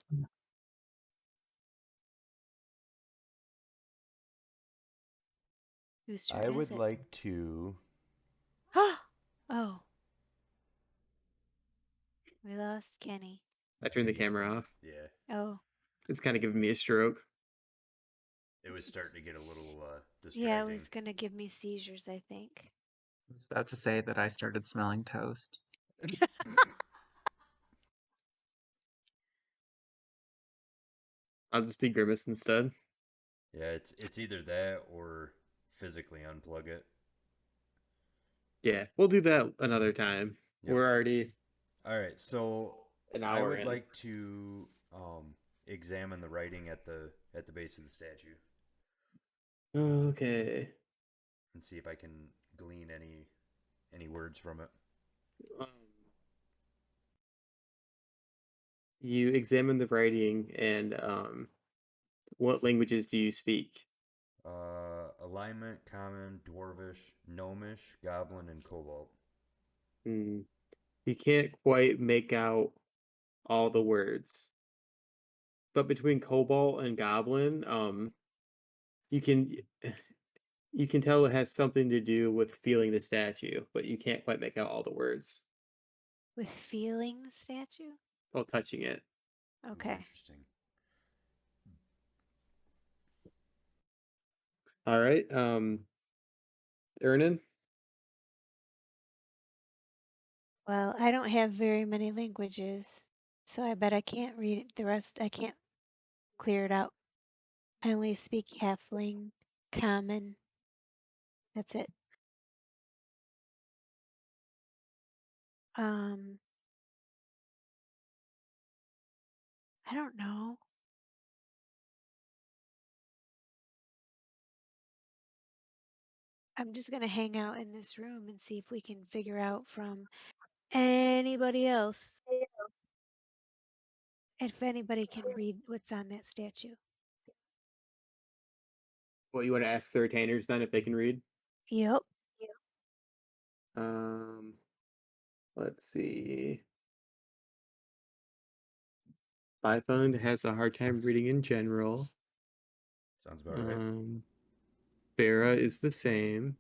Whose turn I is would it? like to. Oh. We lost Kenny. I turned the camera off. Yeah, Oh. It's kind of giving me a stroke. it was starting to get a little Yeah, it distracting. was gonna give me seizures, I think. I was about to say that I started smelling toast. I'll just be Grimace instead. Yeah, it's either that or physically unplug it. Yeah, we'll do that another time. Yep. We're already All right, so an I hour would in. like to examine the writing at the base of the statue Okay. and see if I can glean any words from it. Um, you examine the writing and what languages do you speak? Alignment, common, dwarvish, gnomish, goblin, and cobalt. Hmm. You can't quite make out all the words. But between Cobalt and Goblin, you can you can tell it has something to do with feeling the statue, but you can't quite make out all the words With feeling the statue? while touching it. Ooh, Okay. interesting. All right. Ernan? Well, I don't have very many languages, so I bet I can't read it. The rest I can't clear it out. I only speak Halfling, Common. That's it. Um, I don't know. I'm just gonna hang out in this room and see if we can figure out from anybody else if anybody can read what's on that statue. Well, you want to ask the retainers then if they can read? Yep. Um, let's see. Python has a hard time reading in general. Sounds about right. Bera is the same.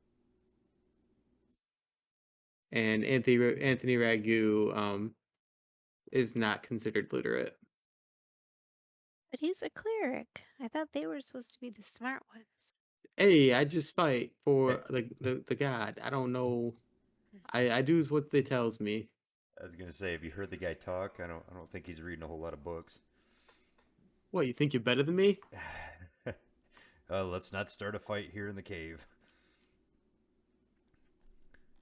And Anthony Ragu is not considered literate. But he's a cleric. I thought they were supposed to be the smart ones. Hey, I just fight for the god. I don't know. I do what they tells me. I was gonna say, if you heard the guy talk, I don't think he's reading a whole lot of books. What, you think you're better than me? Let's not start a fight here in the cave.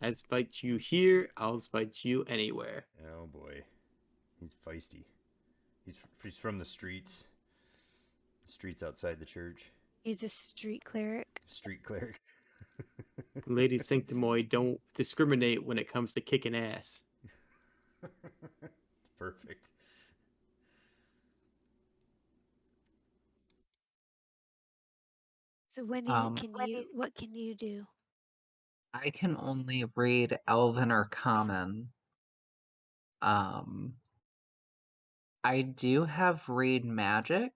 I fight you here, I'll fight you anywhere. Oh boy, he's feisty. He's from the streets outside the church. He's a street cleric. Street cleric. Lady Sanctomoy don't discriminate when it comes to kicking ass. Perfect. So Wendy, what can you do? I can only read Elven or Common. I do have read magic,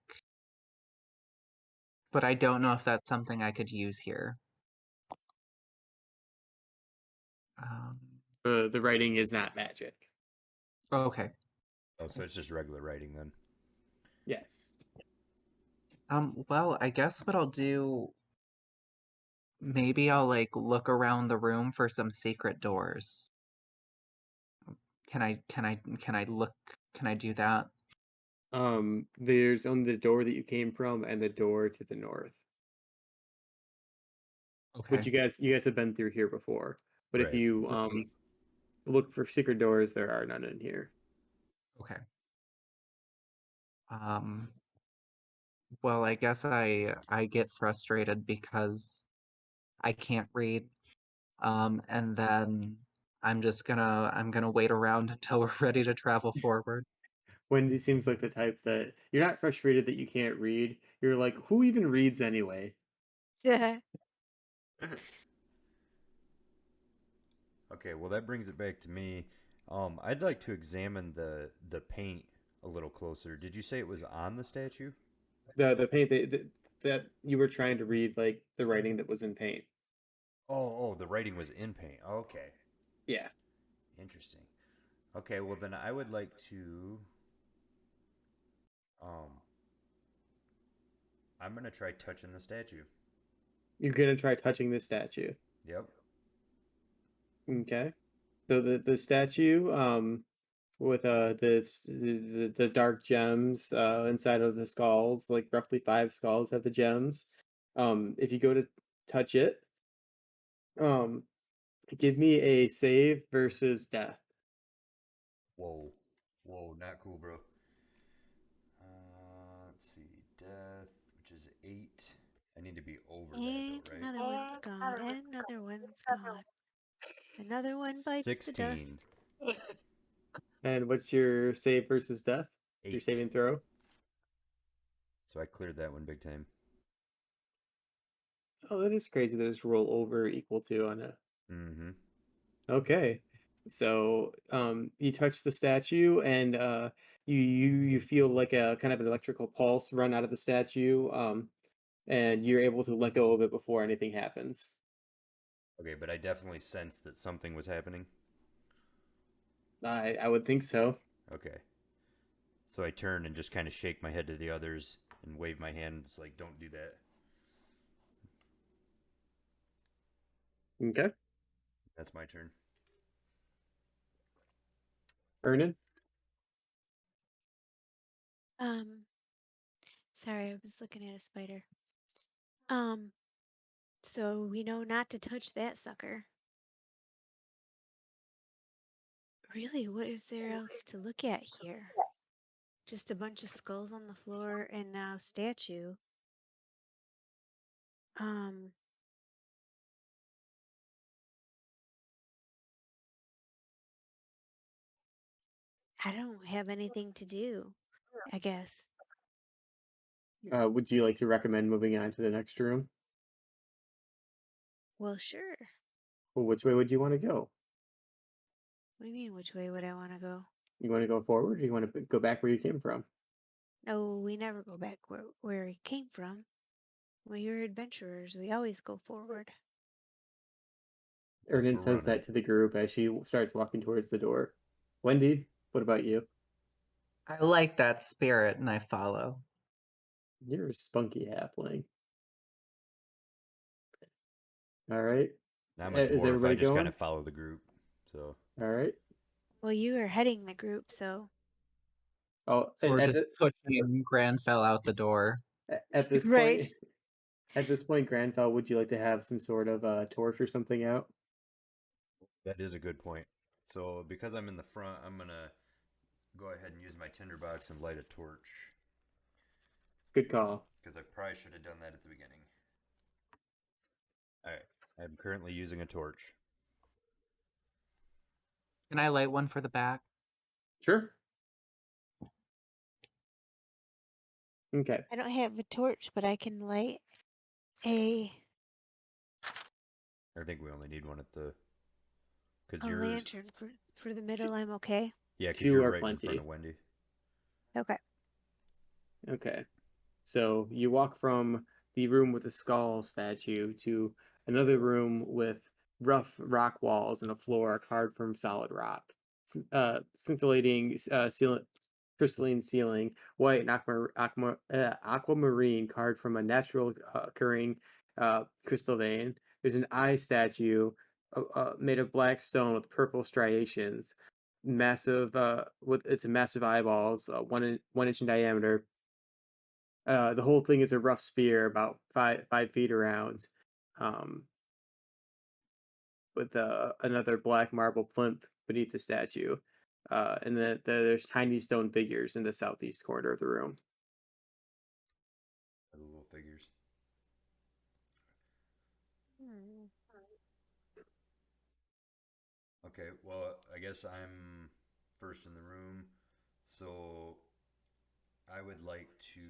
but I don't know if that's something I could use here. The writing is not magic. Okay. Oh, so it's just regular writing then. Yes. Well, I guess what I'll do, maybe I'll like look around the room for some secret doors. Can I look, can I do that? There's only the door that you came from and the door to the north. Which Okay. you guys have been through here before. But if Right. you look for secret doors, there are none in here. Okay. Well, I guess I get frustrated because I can't read. And then I'm gonna wait around until we're ready to travel forward. Wendy seems like the type that you're not frustrated that you can't read. You're like, who even reads anyway? Okay, well that brings it back to me. I'd like to examine the paint a little closer. Did you say it was on the statue? The paint that you were trying to read, like the writing that was in paint. Oh, the writing was in paint. Okay, Yeah. interesting. Okay, well then I would like to. Um, I'm gonna try touching the statue. You're gonna try touching this statue. Yep. Okay. So the statue, with the dark gems inside of the skulls, like roughly 5 skulls have the gems. If you go to touch it, um, give me a save versus death. Whoa, whoa, not cool, bro. Let's see, death, which is 8. I need to be over that And though, right? another one's gone. And another one's gone. Another one bites the 16. dust. And what's your save versus death? Your 8. saving throw? So I cleared that one big time. Oh, that is crazy. There's roll over equal to on it. Mm-hmm. Okay. So, you touch the statue and you feel like a kind of an electrical pulse run out of the statue, and you're able to let go of it before anything happens. Okay, but I definitely sensed that something was happening. I would think so. Okay. So I turn and just kind of shake my head to the others and wave my hands like, don't do that. Okay. That's my turn. Ernan? Um, sorry, I was looking at a spider. Um, so we know not to touch that sucker. Really, what is there else to look at here? Just a bunch of skulls on the floor and now statue. Um, I don't have anything to do, I guess. Would you like to recommend moving on to the next room? Well, sure. Well, which way would you want to go? What do you mean, which way would I want to go? You want to go forward or you want to go back where you came from? No, we never go back where we came from. We're adventurers. We always go forward. Guess Ernan we're says running. that to the group as she starts walking towards the door. Wendy, what about you? I like that spirit and I follow. You're a spunky halfling. All right. I'm a Is dwarf. I everybody just kind going? of follow the group. So All right. Well, you are heading the group, so Oh, So and we're just pushing Granfell out the door. at this right. point, at this point, Granfell, would you like to have some sort of torch or something out? that is a good point. So because I'm in the front, I'm gonna go ahead and use my tinderbox and light a torch. Good call. Because I probably should have done that at the beginning. Alright. I'm currently using a torch. Can I light one for the back? Sure. Okay. I don't have a torch, but I can light a I think we only need one at the. Because a yours. lantern for the middle. I'm okay. Yeah, because 2 you're are right in front plenty. of Wendy. Okay. Okay. So you walk from the room with the skull statue to another room with rough rock walls and a floor carved from solid rock. Scintillating crystalline ceiling, white and aquamarine carved from a natural occurring crystal vein. There's an eye statue made of black stone with purple striations, massive with its massive eyeballs, 1 inch in diameter. The whole thing is a rough spear, about 5 feet around, um, with another black marble plinth beneath the statue. And then there's tiny stone figures in the southeast corner of the room. The little figures. Hmm. Okay, well, I guess I'm first in the room. So I would like to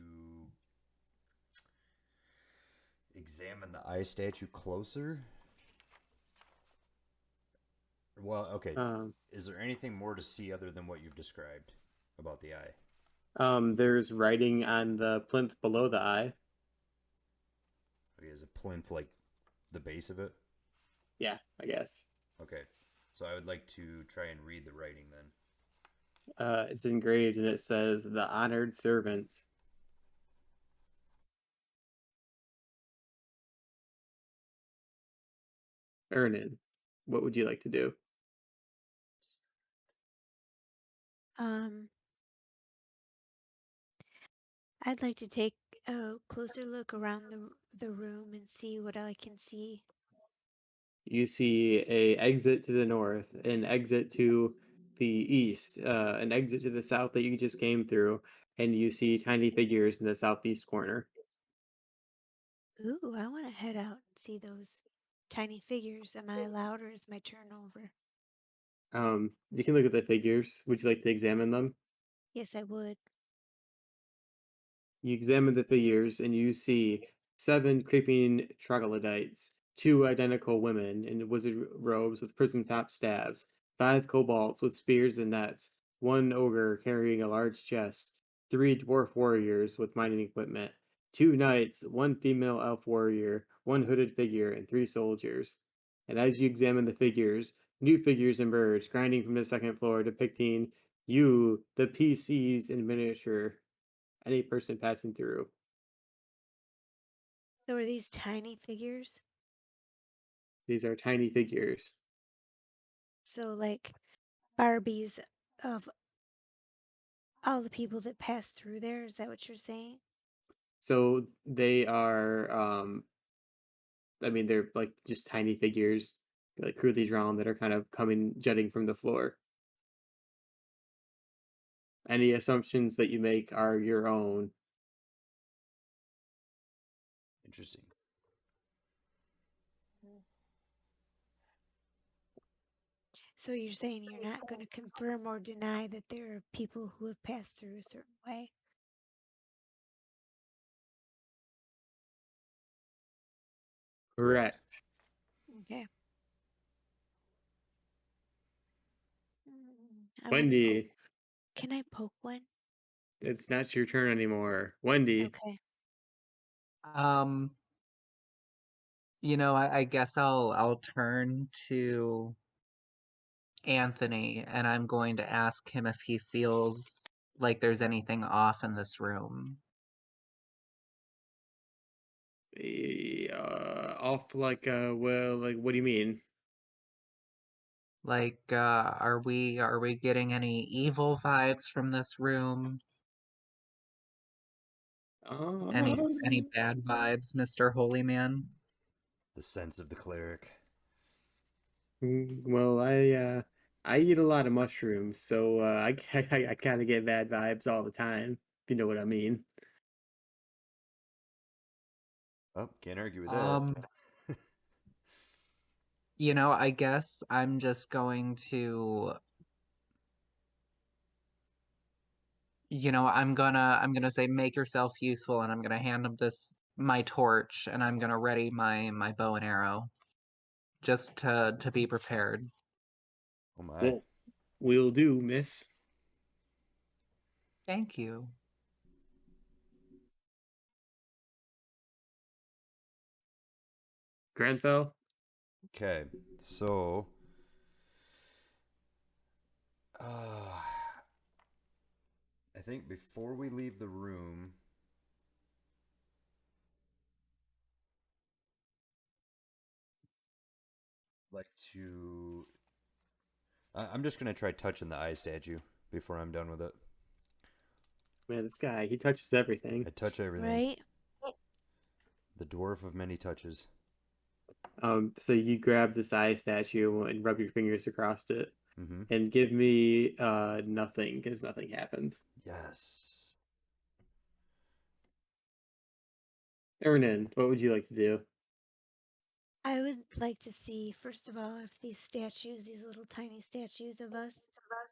examine the eye statue closer. Well, okay. Um, Is there anything more to see other than what you've described about the eye? there's writing on the plinth below the eye. Okay, is a plinth like the base of it? Yeah, I guess. Okay, so I would like to try and read the writing then. It's engraved and it says, "The honored servant." Ernan, what would you like to do? Um, I'd like to take a closer look around the room and see what I can see. You see a exit to the north, an exit to the east, an exit to the south that you just came through, and you see tiny figures in the southeast corner. Ooh, I want to head out and see those tiny figures. Am I allowed, or is my turn over? You can look at the figures. Would you like to examine them? Yes, I would. You examine the figures and you see 7 creeping troglodytes, 2 identical women in wizard robes with prism top staves, 5 kobolds with spears and nets, 1 ogre carrying a large chest, 3 dwarf warriors with mining equipment, 2 knights, 1 female elf warrior, 1 hooded figure, and 3 soldiers. And as you examine the figures, new figures emerge, grinding from the second floor, depicting you, the PCs in miniature, any person passing through. So are these tiny figures? These are tiny figures. So like Barbies of all the people that pass through there? Is that what you're saying? So they are, I mean, they're like just tiny figures, like crudely drawn, that are kind of coming, jutting from the floor. Any assumptions that you make are your own. Interesting. So you're saying you're not going to confirm or deny that there are people who have passed through a certain way? Correct. Correct. Okay. I'm gonna poke. Wendy, Can I poke one? It's not your turn anymore. Wendy. Okay. Um, I guess I'll turn to Anthony and I'm going to ask him if he feels like there's anything off in this room. Off like well, like what do you mean? Like, are we getting any evil vibes from this room? Any Um, bad vibes, Mr. Holy Man? The sense of the cleric. well, I eat a lot of mushrooms, so I kind of get bad vibes all the time, if you know what I mean. Oh, can't argue with that. Um, I guess I'm just going to, I'm gonna say make yourself useful and I'm gonna hand him my torch and I'm gonna ready my bow and arrow just to be prepared. Oh my. Well, will do, miss. Thank you. Grenfell? Okay, so uh, I think before we leave the room, like to. I'm just gonna try touching the eye statue before I'm done with it. Man, this guy, he touches everything. I touch everything. Right? The dwarf of many touches. So you grab this eye statue and rub your fingers across it Mm-hmm. and give me nothing because nothing happened. Yes. Ernan, what would you like to do? I would like to see, first of all, if these statues, these little tiny statues of us,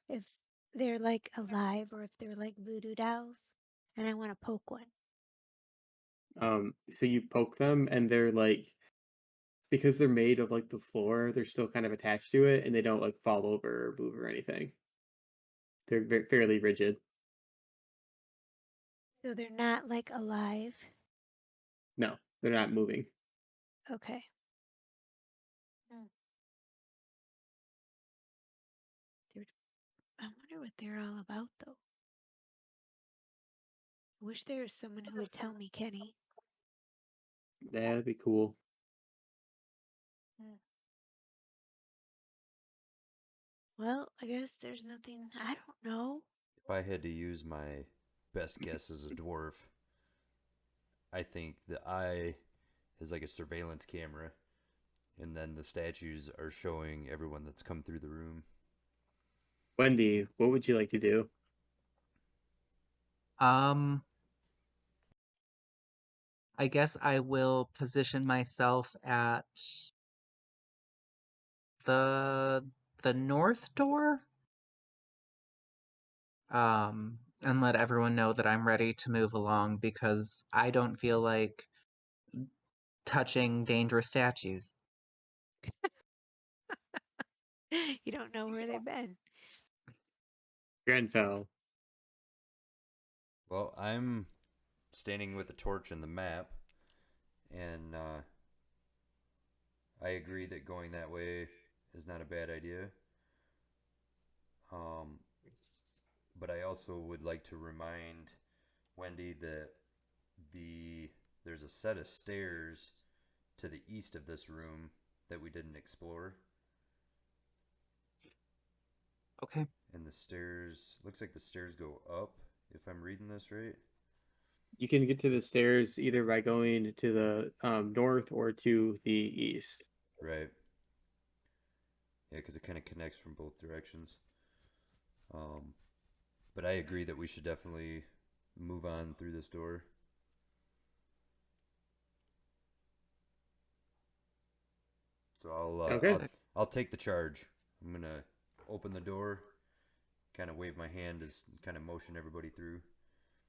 if they're like alive or if they're like voodoo dolls. And I want to poke one. So you poke them and they're like because they're made of like the floor, they're still kind of attached to it and they don't like fall over or move or anything. They're fairly rigid. So they're not like alive. No, they're not moving. Okay. Hmm. They're, I wonder what they're all about, though. I wish there was someone who would tell me, Kenny. That'd be cool. Hmm. Well, I guess there's nothing. I don't know. If I had to use my best guess as a dwarf, I think the eye is like a surveillance camera, and then the statues are showing everyone that's come through the room. Wendy, what would you like to do? Um, I guess I will position myself at the the north door. And let everyone know that I'm ready to move along because I don't feel like touching dangerous statues. You don't know where they've been. Grenfell. Well, I'm standing with the torch and the map, and I agree that going that way is not a bad idea. Um, but I also would like to remind Wendy that the there's a set of stairs to the east of this room that we didn't explore. Okay. And the stairs looks like the stairs go up, if I'm reading this right. You can get to the stairs either by going to the north or to the east. Right. Yeah, because it kind of connects from both directions. Um, but I agree that we should definitely move on through this door. So Okay. I'll take the charge. I'm gonna open the door, kind of wave my hand as kind of motion everybody through.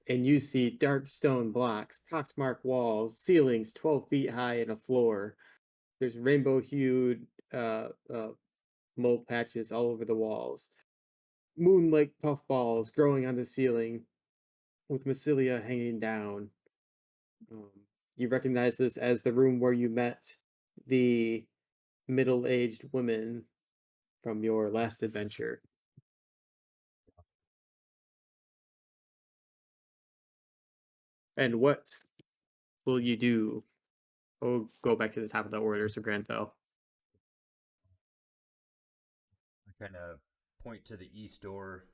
And you see dark stone blocks, pockmarked walls, ceilings 12 feet high, and a floor. There's rainbow hued mold patches all over the walls. Moon-like puffballs growing on the ceiling. with Massilia hanging down. You recognize this as the room where you met the middle-aged woman from your last adventure. And what will you do? We'll go back to the top of the order, so Granville. I kind of point to the east door,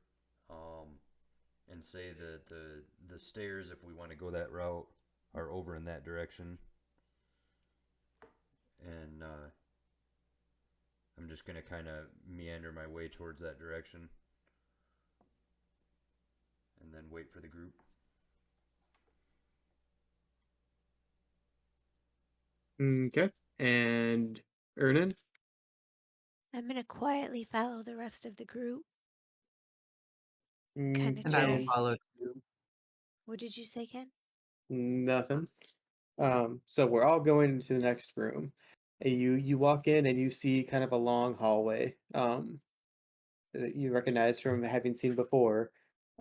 and say that the stairs, if we want to go that route, are over in that direction. And I'm just gonna kind of meander my way towards that direction, and then wait for the group. Okay. And Ernan? I'm gonna quietly follow the rest of the group. Kind of And I will Okay. try. follow too. What did you say, Ken? Nothing. So we're all going into the next room. And you walk in and you see kind of a long hallway. That you recognize from having seen before,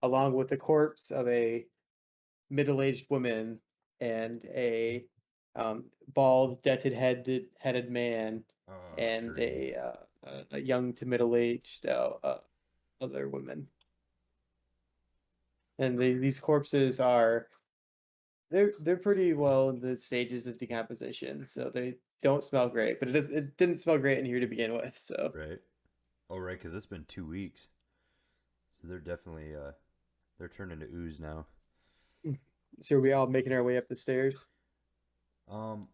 along with the corpse of a middle-aged woman and a bald, headed man and Tree. a young to middle-aged other woman. And these corpses are they're pretty well in the stages of decomposition, so they don't smell great. But it didn't smell great in here to begin with, so. Right. Oh, right, because it's been 2 weeks, so they're definitely they're turning to ooze now. So are we all making our way up the stairs? Um,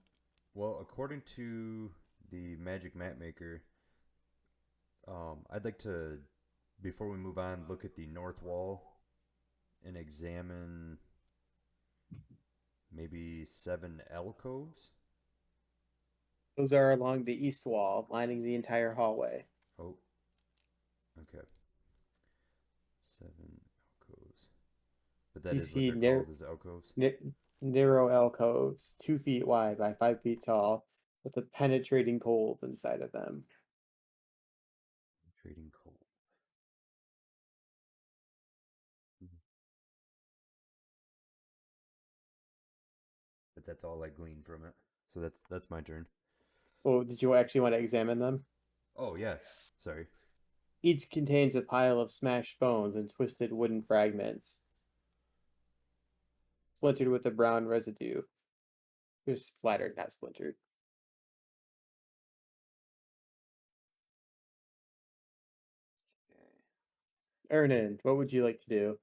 well, according to the magic map maker, I'd like to, before we move on, look at the north wall and examine maybe 7 alcoves. Those are along the east wall, lining the entire hallway. Oh, okay. 7 alcoves. But that You is what see they're called, is alcoves? narrow alcoves, 2 feet wide by 5 feet tall, with a penetrating cold inside of them. Trading coal. Mhm. But that's all I glean from it. So that's my turn. Well, did you actually want to examine them? Oh yeah, sorry. Each contains a pile of smashed bones and twisted wooden fragments, splintered with a brown residue. Just splattered, not splintered. Ernan, what would you like to do?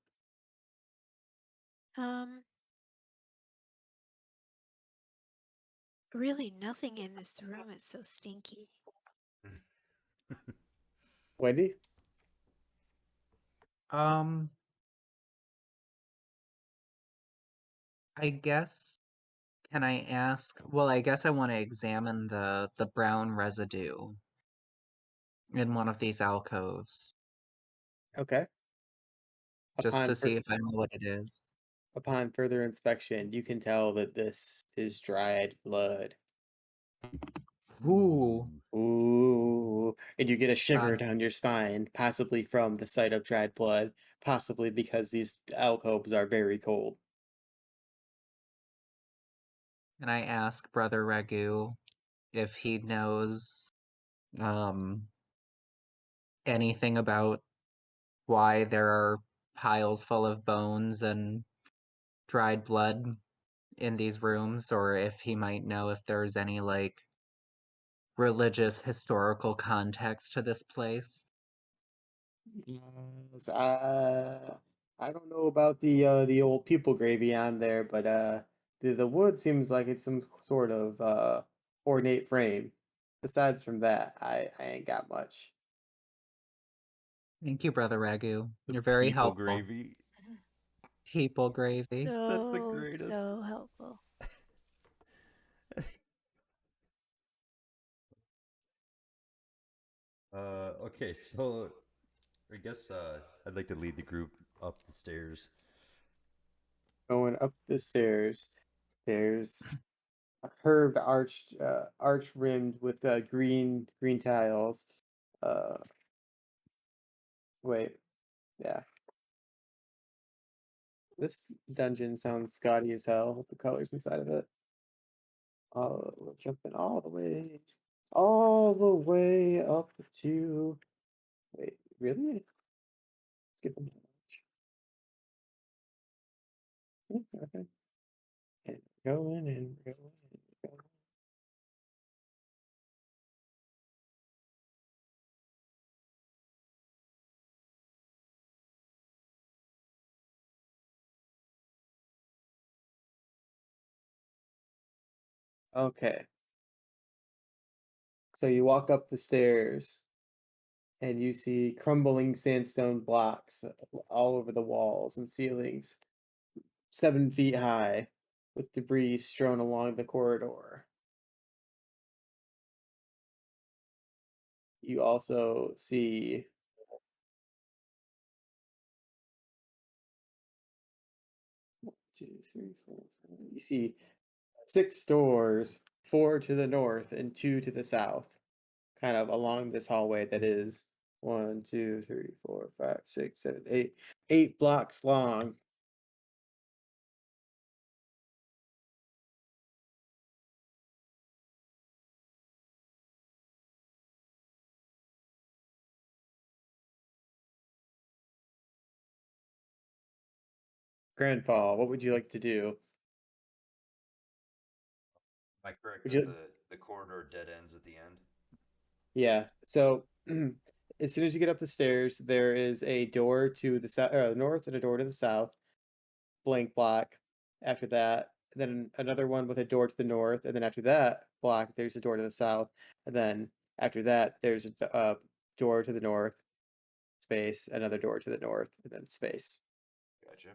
Um, Really nothing in this room is so stinky. Wendy? Um, I guess, can I ask? Well, I guess I want to examine the brown residue in one of these alcoves Okay. just Upon to fur see if I know what it is. upon further inspection, you can tell that this is dried blood. Ooh, Ooh, and you get a got shiver it. down your spine, possibly from the sight of dried blood, possibly because these alcoves are very cold. And I ask Brother Ragu if he knows um anything about why there are piles full of bones and dried blood in these rooms, or if he might know if there's any like religious historical context to this place. Yes, I don't know about the old people gravy on there, but the wood seems like it's some sort of ornate frame. Besides from that, I ain't got much. Thank you, Brother Ragu. The You're very people helpful. gravy. People gravy. That's the So, greatest. so helpful. Okay, so I guess I'd like to lead the group up the stairs. Going up the stairs, there's a curved arch rimmed with green tiles. Uh, wait, yeah. This dungeon sounds gaudy as hell with the colors inside of it. We're jumping all the way up to. Wait, really? Skipping. Okay. And going and going and going. Okay. So you walk up the stairs and you see crumbling sandstone blocks all over the walls and ceilings, 7 feet high, with debris strewn along the corridor. You also see 2, 3, 4, 5. You see 6 doors, 4 to the north and 2 to the south, kind of along this hallway that is 1, 2, 3, 4, 5, 6, 7, 8, 8 blocks long. Grandpa, what would you like to do? Am I correct Would that you? the corridor dead ends at the end? Yeah. So as soon as you get up the stairs, there is a door to the south, north, and a door to the south. Blank block. After that, then another one with a door to the north, and then after that block, there's a door to the south, and then after that, there's a door to the north, space, another door to the north, and then space. Gotcha.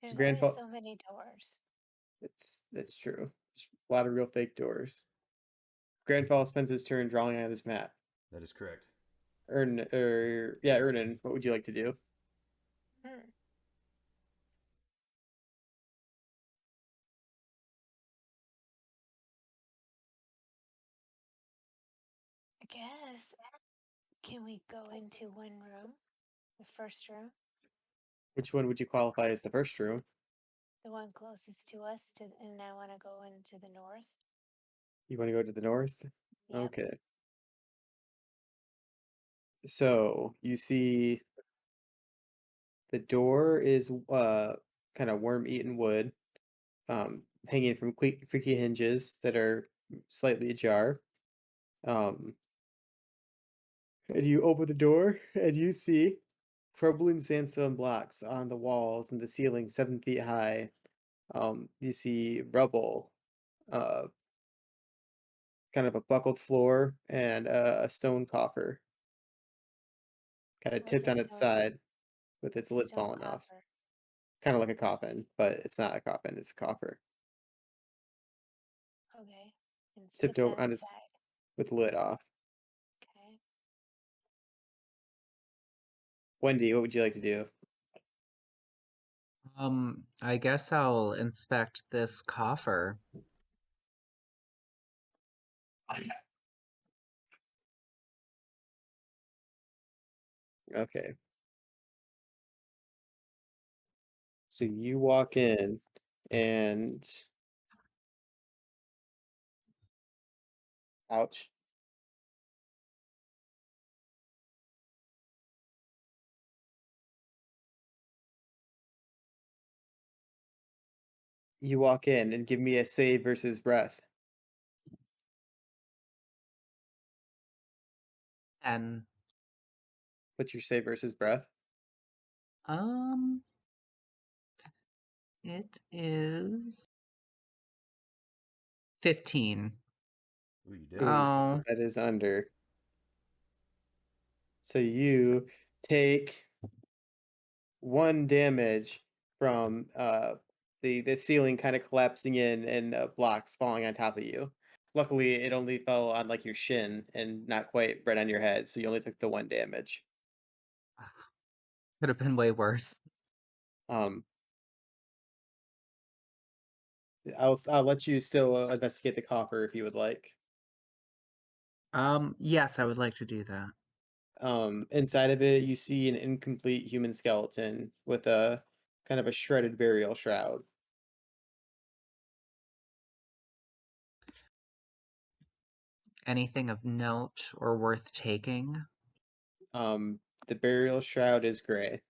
There's always Grandpa, so many doors. it's true. There's a lot of real fake doors. Grandpa spends his turn drawing on his map. That is correct. Ernan, what would you like to do? Hmm. I guess. Can we go into one room? The first room? Which one would you qualify as the first room? The one closest to us, and I want to go into the north. You want to go to the north? Yep. Okay. So you see the door is kind of worm-eaten wood, hanging from creaky hinges that are slightly ajar. And you open the door and you see crumbling sandstone blocks on the walls and the ceiling 7 feet high. You see rubble, uh, kind of a buckled floor, and a stone coffer, kind of What's tipped a on its stone? side with its What's a lid stone falling off. coffer? Kind of like a coffin, but it's not a coffin, it's a coffer. Okay. And it's Tipped tipped over on on its its side. with the lid off. Okay. Wendy, what would you like to do? I guess I'll inspect this coffer. Okay. So you walk in and ouch. You walk in and give me a save versus breath. And What's your save versus breath? um it is 15. Ooh, you did. Ooh, Oh, that is under. So you take 1 damage from the ceiling kind of collapsing in and blocks falling on top of you. Luckily, it only fell on like your shin and not quite right on your head, so you only took the 1 damage. could have been way worse. Um, I'll let you still investigate the coffer if you would like. Yes, I would like to do that. Inside of it, you see an incomplete human skeleton with a kind of a shredded burial shroud. Anything of note or worth taking? The burial shroud is gray.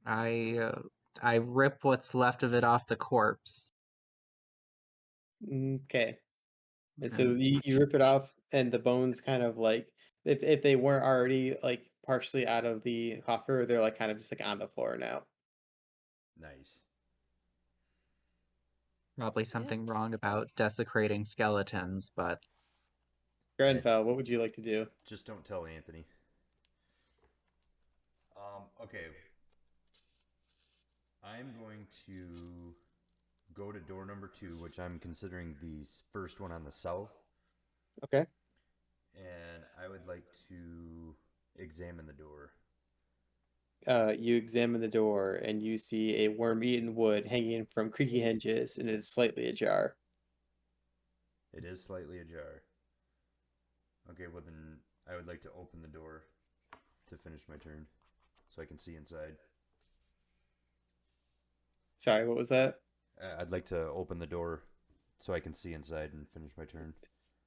I rip what's left of it off the corpse. Okay. And so And you rip it off, and the bones kind of like, if they weren't already like partially out of the coffer, they're like kind of just like on the floor now. Nice. probably something Oops. wrong about desecrating skeletons, but Grenfell, what would you like to do? Just don't tell Anthony. Okay. I'm going to go to door number 2, which I'm considering the first one on the south, Okay. and I would like to examine the door. You examine the door and you see a worm-eaten wood hanging from creaky hinges, and it is slightly ajar. It is slightly ajar. Okay, well then I would like to open the door to finish my turn so I can see inside. Sorry, what was that? I'd like to open the door so I can see inside and finish my turn.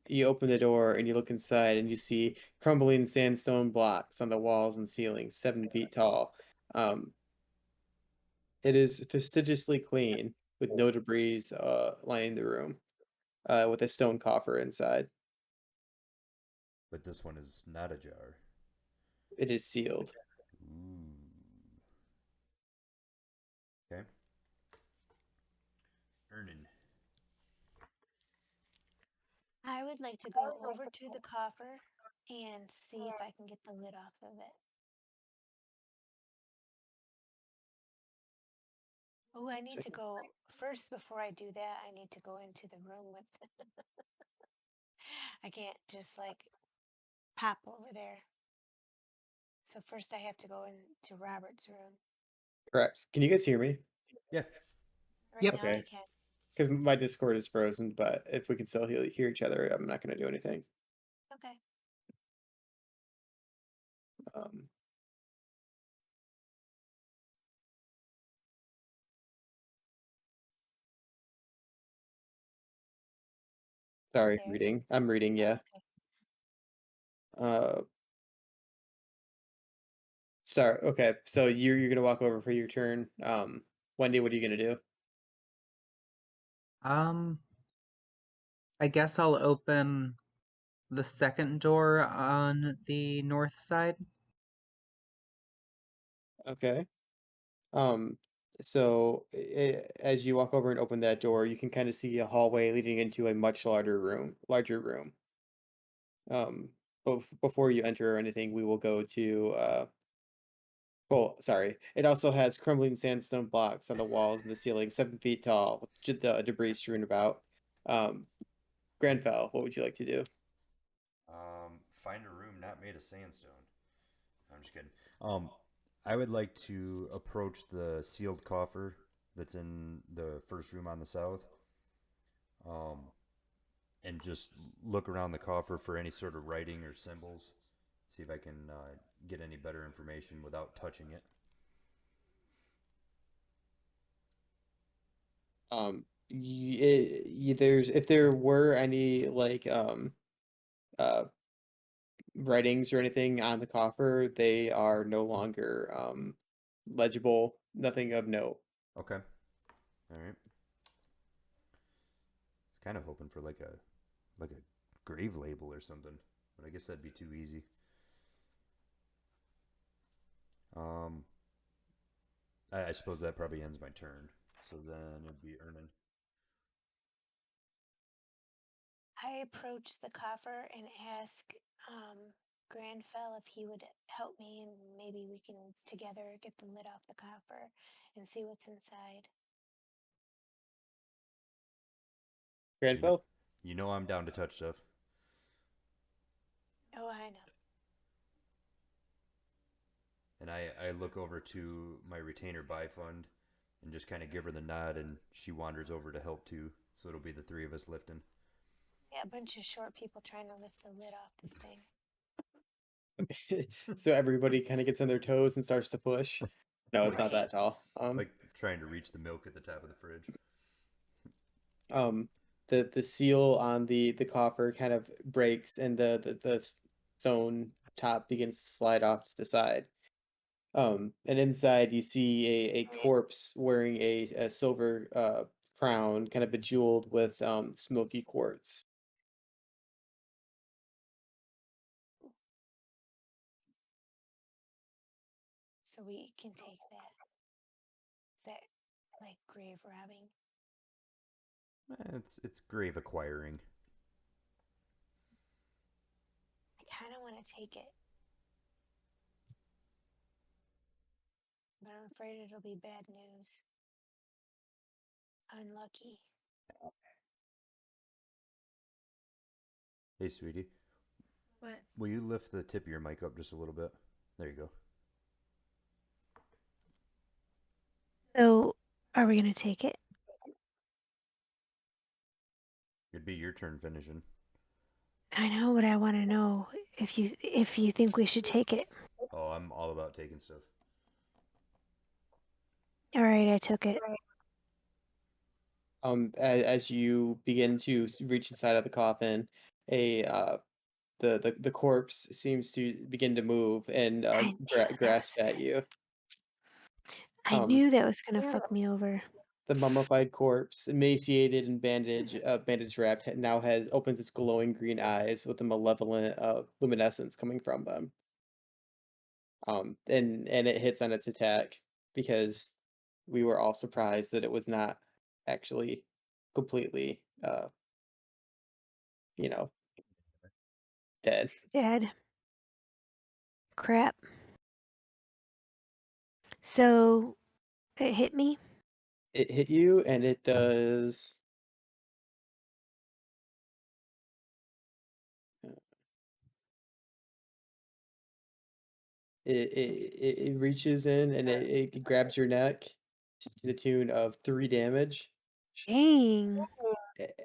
You open the door and you look inside and you see crumbling sandstone blocks on the walls and ceiling, 7 feet tall. Um, it is fastidiously clean with no debris lining the room, with a stone coffer inside. But this one is not ajar. It is sealed. Ooh. Okay. Ernan. I would like to go over to the coffer and see if I can get the lid off of it. Oh, I need to go first before I do that. I need to go into the room with. I can't just like pop over there. So first I have to go into Robert's room. Correct. Can you guys hear me? Yeah. Right Yep. now I Okay. can. Because my Discord is frozen, but if we can still hear each other, I'm not going to do anything. Okay. Um, sorry, There. reading. I'm reading, Oh, yeah. okay. Uh, sorry. Okay, so you're gonna walk over for your turn. Wendy, what are you gonna do? Um, I guess I'll open the second door on the north side. Okay. Um, so as you walk over and open that door, you can kind of see a hallway leading into a much larger room. Larger room. But before you enter or anything, we will go to well, sorry. It also has crumbling sandstone blocks on the walls and the ceiling, 7 feet tall, with the debris strewn about. Um, Grenfell, what would you like to do? Find a room not made of sandstone. I'm just kidding. Um, I would like to approach the sealed coffer that's in the first room on the south. Um, and just look around the coffer for any sort of writing or symbols. See if I can get any better information without touching it. There's if there were any like uh writings or anything on the coffer, they are no longer legible. Nothing of note. Okay. All right. I was kind of hoping for like a grave label or something, but I guess that'd be too easy. Um, I suppose that probably ends my turn. So then it'd be Ernan. I approach the coffer and ask Granfell if he would help me and maybe we can together get the lid off the coffer and see what's inside. You know, Grenfell? you know I'm down to touch stuff. Oh, I know. And I look over to my retainer buy fund and just kind of give her the nod, and she wanders over to help too. So it'll be the three of us lifting. Yeah, a bunch of short people trying to lift the lid off this thing. So everybody kind of gets on their toes and starts to push. No, it's not Right. that tall. Like trying to reach the milk at the top of the fridge. Um, the seal on the coffer kind of breaks, and the stone top begins to slide off to the side. And inside you see a corpse wearing a silver crown, kind of bejeweled with smoky quartz. So we can take that. Is that like grave robbing? It's grave acquiring. I kind of want to take it, but I'm afraid it'll be bad news. Unlucky. Hey, sweetie, What? will you lift the tip of your mic up just a little bit? There you go. So, are we gonna take it? It'd be your turn finishing. I know, but I want to know if you think we should take it. Oh, I'm all about taking stuff. All right, I took it. As you begin to reach inside of the coffin, a the corpse seems to begin to move and I knew that grasp was. at you. I Um, knew that was gonna fuck me over. the mummified corpse, emaciated and bandage wrapped, now has opens its glowing green eyes with a malevolent luminescence coming from them. And it hits on its attack because we were all surprised that it was not actually completely, you know, dead. Dead. Crap. So it hit me. It hit you, and it does. It reaches in and it grabs your neck to the tune of 3 damage, Dang.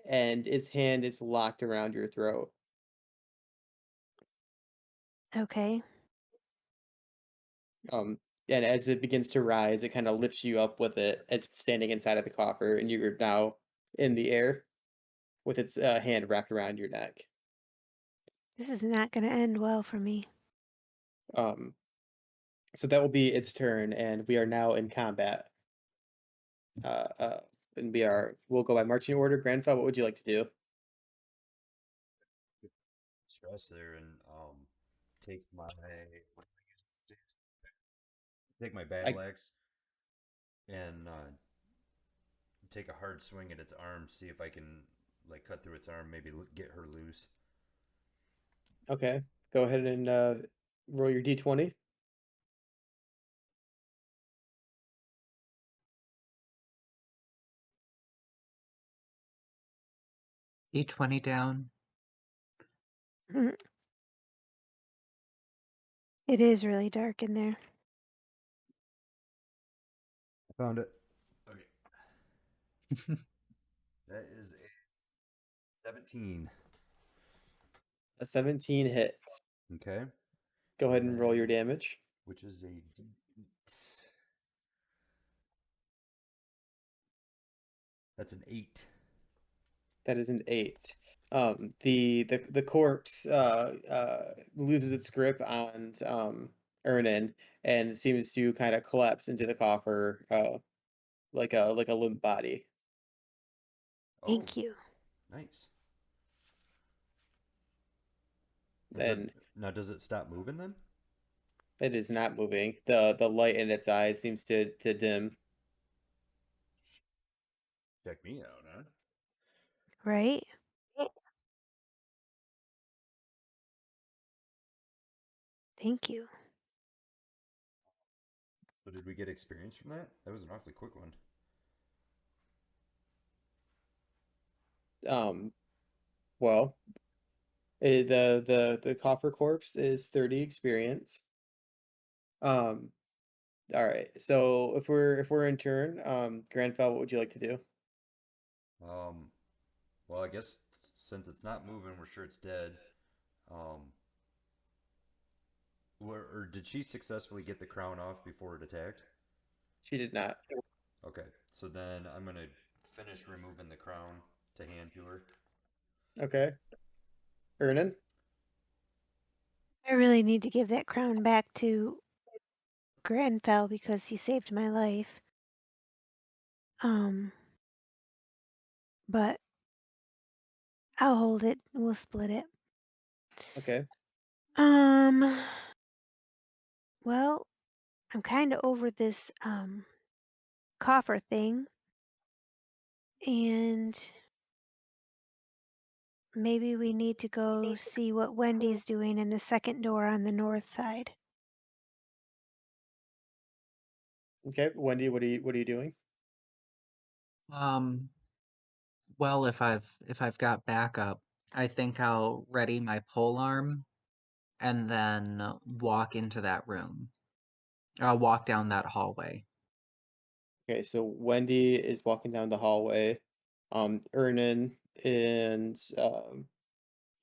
and its hand is locked around your throat. Okay. Um, and as it begins to rise, it kind of lifts you up with it as it's standing inside of the coffer, and you're now in the air with its hand wrapped around your neck. This is not gonna end well for me. Um, so that will be its turn, and we are now in combat. Uh, uh, and we'll go by marching order. Grandpa, what would you like to do? Stress there and take my take my battle I axe and take a hard swing at its arm. See if I can like cut through its arm. Maybe get her loose. Okay, go ahead and roll your d20. D20 down. It is really dark in there. I found it. Okay. That is a 17. A 17 hits. Okay. Go ahead And and roll your then, damage. which is a D8. That's an 8. That is an 8. The corpse loses its grip on Ernan and seems to kind of collapse into the coffer like a limp body. Oh, Thank you. nice. Is it And now? Does it stop moving then? it is not moving. The light in its eyes seems to dim. Check me out, huh? Right? Thank you. So did we get experience from that? That was an awfully quick one. Um, well, the coffer corpse is 30 experience. Um, all right. So if we're in turn, Grandfell, what would you like to do? Well, I guess since it's not moving, we're sure it's dead. Or did she successfully get the crown off before it attacked? She did not. Okay, so then I'm gonna finish removing the crown to hand to her. Okay. Ernan? I really need to give that crown back to Grenfell because he saved my life. But I'll hold it. We'll split it. Okay. Well, I'm kind of over this coffer thing, and maybe we need to go see what Wendy's doing in the second door on the north side. Okay. Wendy, what are you doing? Well, if I've got backup, I think I'll ready my pole arm and then walk into that room. I'll walk down that hallway. Okay, so Wendy is walking down the hallway. Ernan and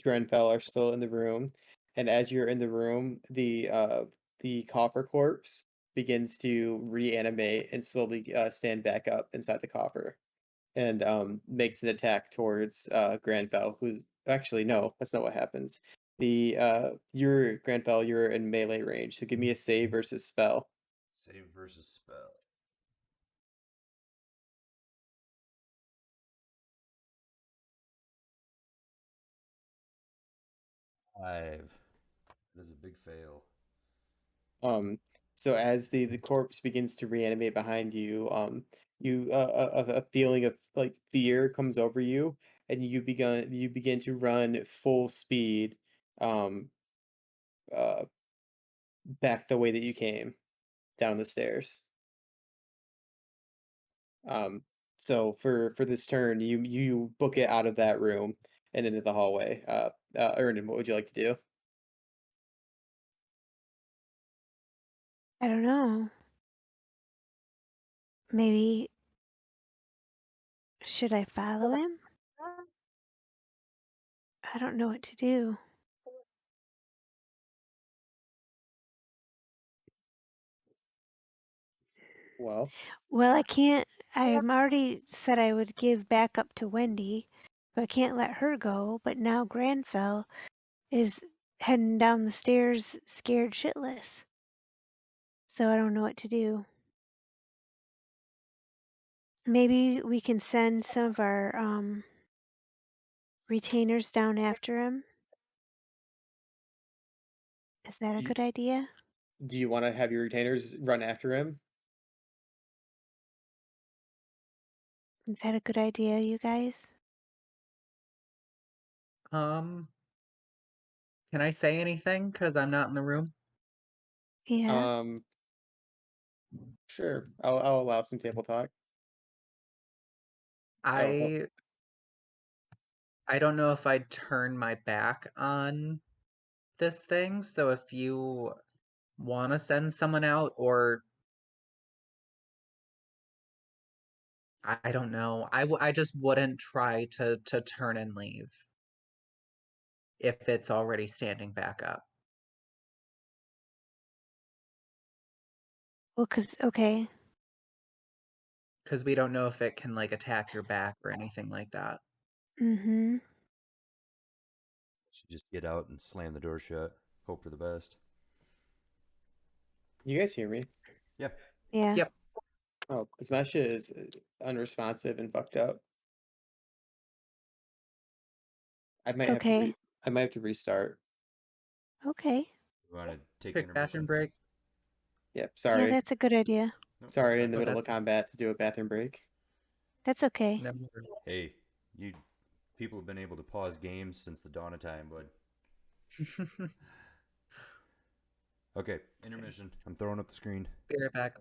Grenfell are still in the room, and as you're in the room, the coffer corpse begins to reanimate and slowly stand back up inside the coffer, and makes an attack towards Grenfell, who's actually no, that's not what happens. You're Grenfell, you're in melee range, so give me a save versus spell. Save versus spell. 5. That is a big fail. Um, so as the corpse begins to reanimate behind you, a feeling of like fear comes over you, and you begin to run full speed, um, uh, back the way that you came down the stairs. Um, so for this turn, you book it out of that room and into the hallway. Ernan, what would you like to do? I don't know. Maybe should I follow him? I don't know what to do. Well, Well, I can't. I'm already said I would give backup to Wendy, but I can't let her go. But now Granfell is heading down the stairs scared shitless. So I don't know what to do. Maybe we can send some of our retainers down after him. Is that a you, good idea? do you want to have your retainers run after him? Is that a good idea, you guys? Can I say anything? Because I'm not in the room. Yeah. Sure. I'll allow some table talk. Oh, I don't know if I'd turn my back on this thing, so if you want to send someone out, or I don't know, I just wouldn't try to turn and leave if it's already standing back up. Well, okay. Because we don't know if it can like attack your back or anything like that. Mm-hmm. Should just get out and slam the door shut. Hope for the best. you guys hear me? Yeah. Yeah. Yep. Oh, because my shit is unresponsive and fucked up. I might have to Okay. I might have to restart. Okay. You want to take Quick bathroom intermission? break. Yep, Yeah, sorry. that's a good idea. Nope, that's Sorry, in fine. the Okay. middle of combat to do a bathroom break. That's okay. No. Hey, you people have been able to pause games since the dawn of time, bud. Okay, intermission. I'm throwing up the screen. Be right back.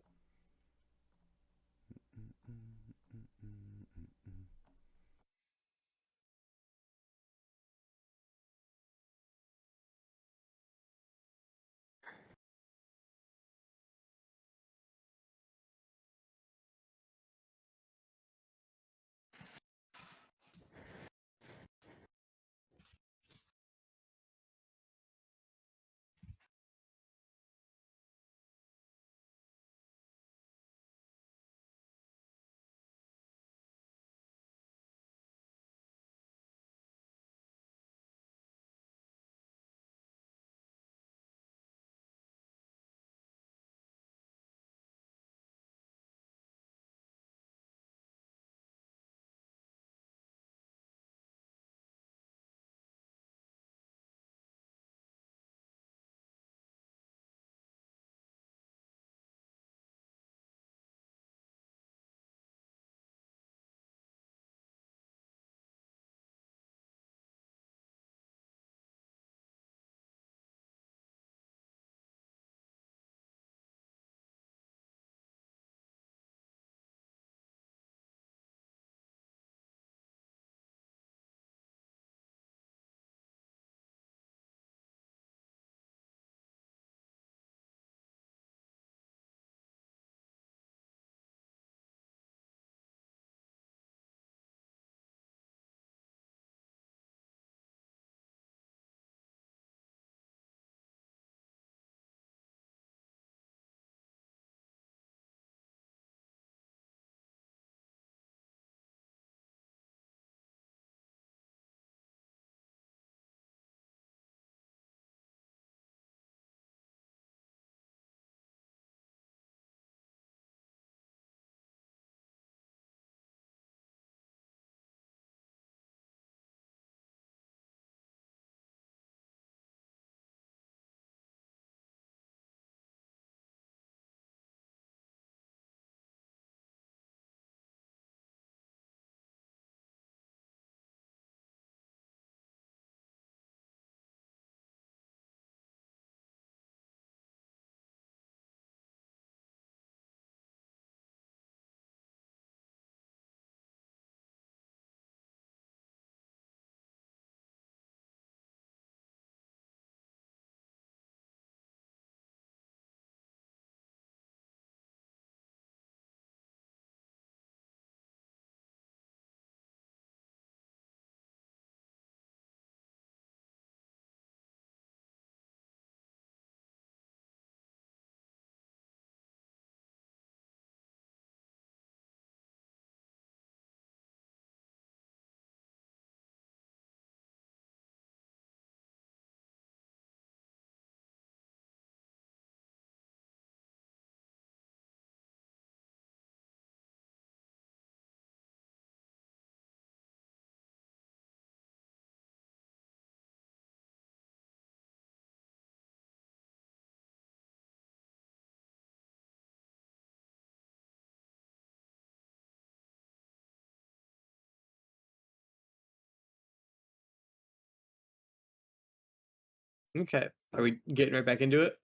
Okay. Are we getting right back into it?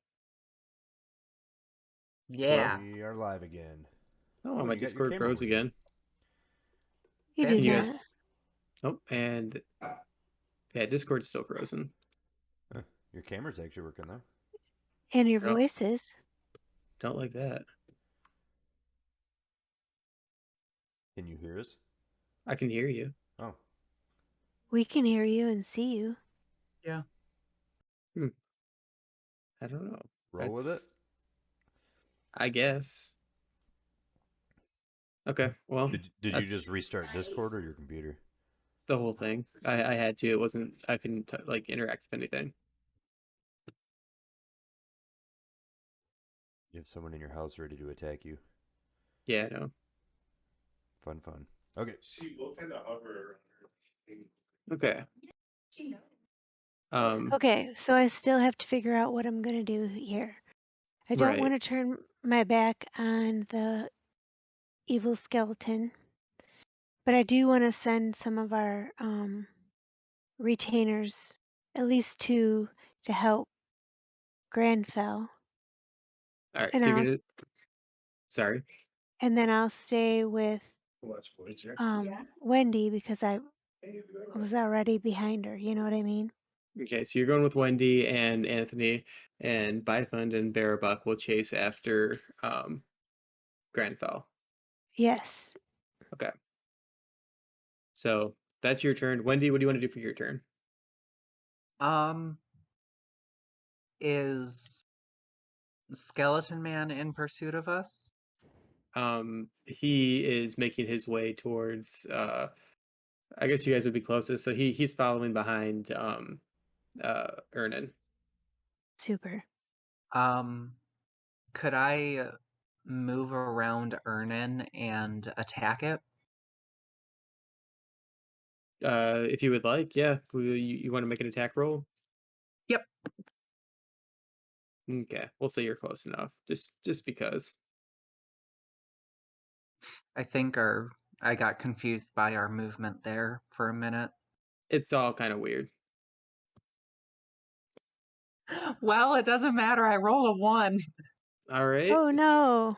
Yeah. We are live again. Oh, Oh, my you got your Discord camera froze working. again. You That's did Can you not. guys? Oh, and yeah, Discord's still frozen. Huh, your camera's actually working though. And your Oh. voices. Don't like that. Can you hear us? I can hear you. Oh, We can hear you and see you. Yeah. I don't know. roll with it. I guess. Okay. Well, Did you just that's restart Discord or your computer? the whole thing. I had to. It wasn't. I couldn't like interact with anything. You have someone in your house ready to attack you. Yeah. No. Fun. Okay. She will kind of hover around her. Okay. Okay, so I still have to figure out what I'm gonna do here. I don't Right. want to turn my back on the evil skeleton, but I do want to send some of our retainers, at least two, to help Granfell, All right. and So you're I'll gonna. Sorry. and then I'll stay with Watch Voyager. Wendy because I was already behind her. You know what I mean? Okay. So you're going with Wendy and Anthony, and Byfund and Barabuck will chase after Granthal. Yes. Okay. So that's your turn. Wendy, what do you want to do for your turn? Is Skeleton Man in pursuit of us? He is making his way towards I guess you guys would be closest, so he's following behind Ernan. Super. Could I move around Ernan and attack it? If you would like, yeah. You want to make an attack roll? Yep. Okay, we'll say you're close enough. Just because. I think I got confused by our movement there for a minute. It's all kind of weird. Well, it doesn't matter. I roll a 1. All right. Oh no.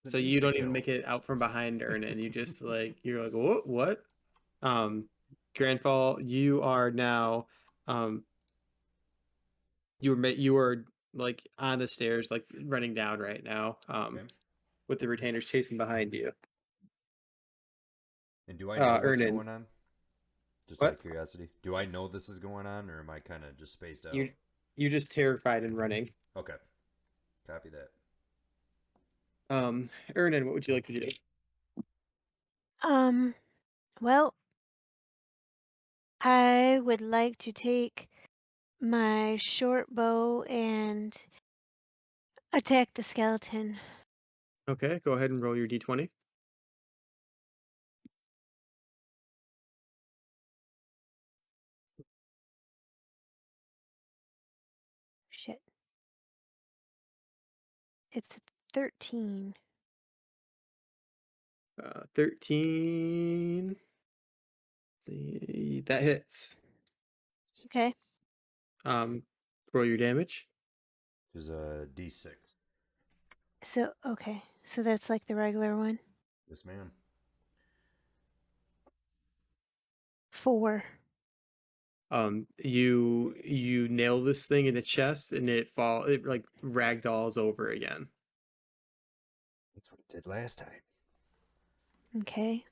So you don't even make it out from behind Ernan. You just you're like, what? Grandfall, you are now you are like on the stairs, like running down right now. Okay. With the retainers chasing behind you. And do I know what's Ernan. going on? Just What? out of curiosity. Do I know this is going on, or am I kind of just spaced out? You're just terrified and running. Okay. Copy that. Ernan, what would you like to do? Well, I would like to take my short bow and attack the skeleton. Okay, go ahead and roll your d20. Shit. It's 13. 13. See, that hits. Okay. Roll your damage. Is a D6. So, okay. So that's like the regular one. Yes, ma'am. 4. You nail this thing in the chest and it like ragdolls over again. That's what it did last time. Okay.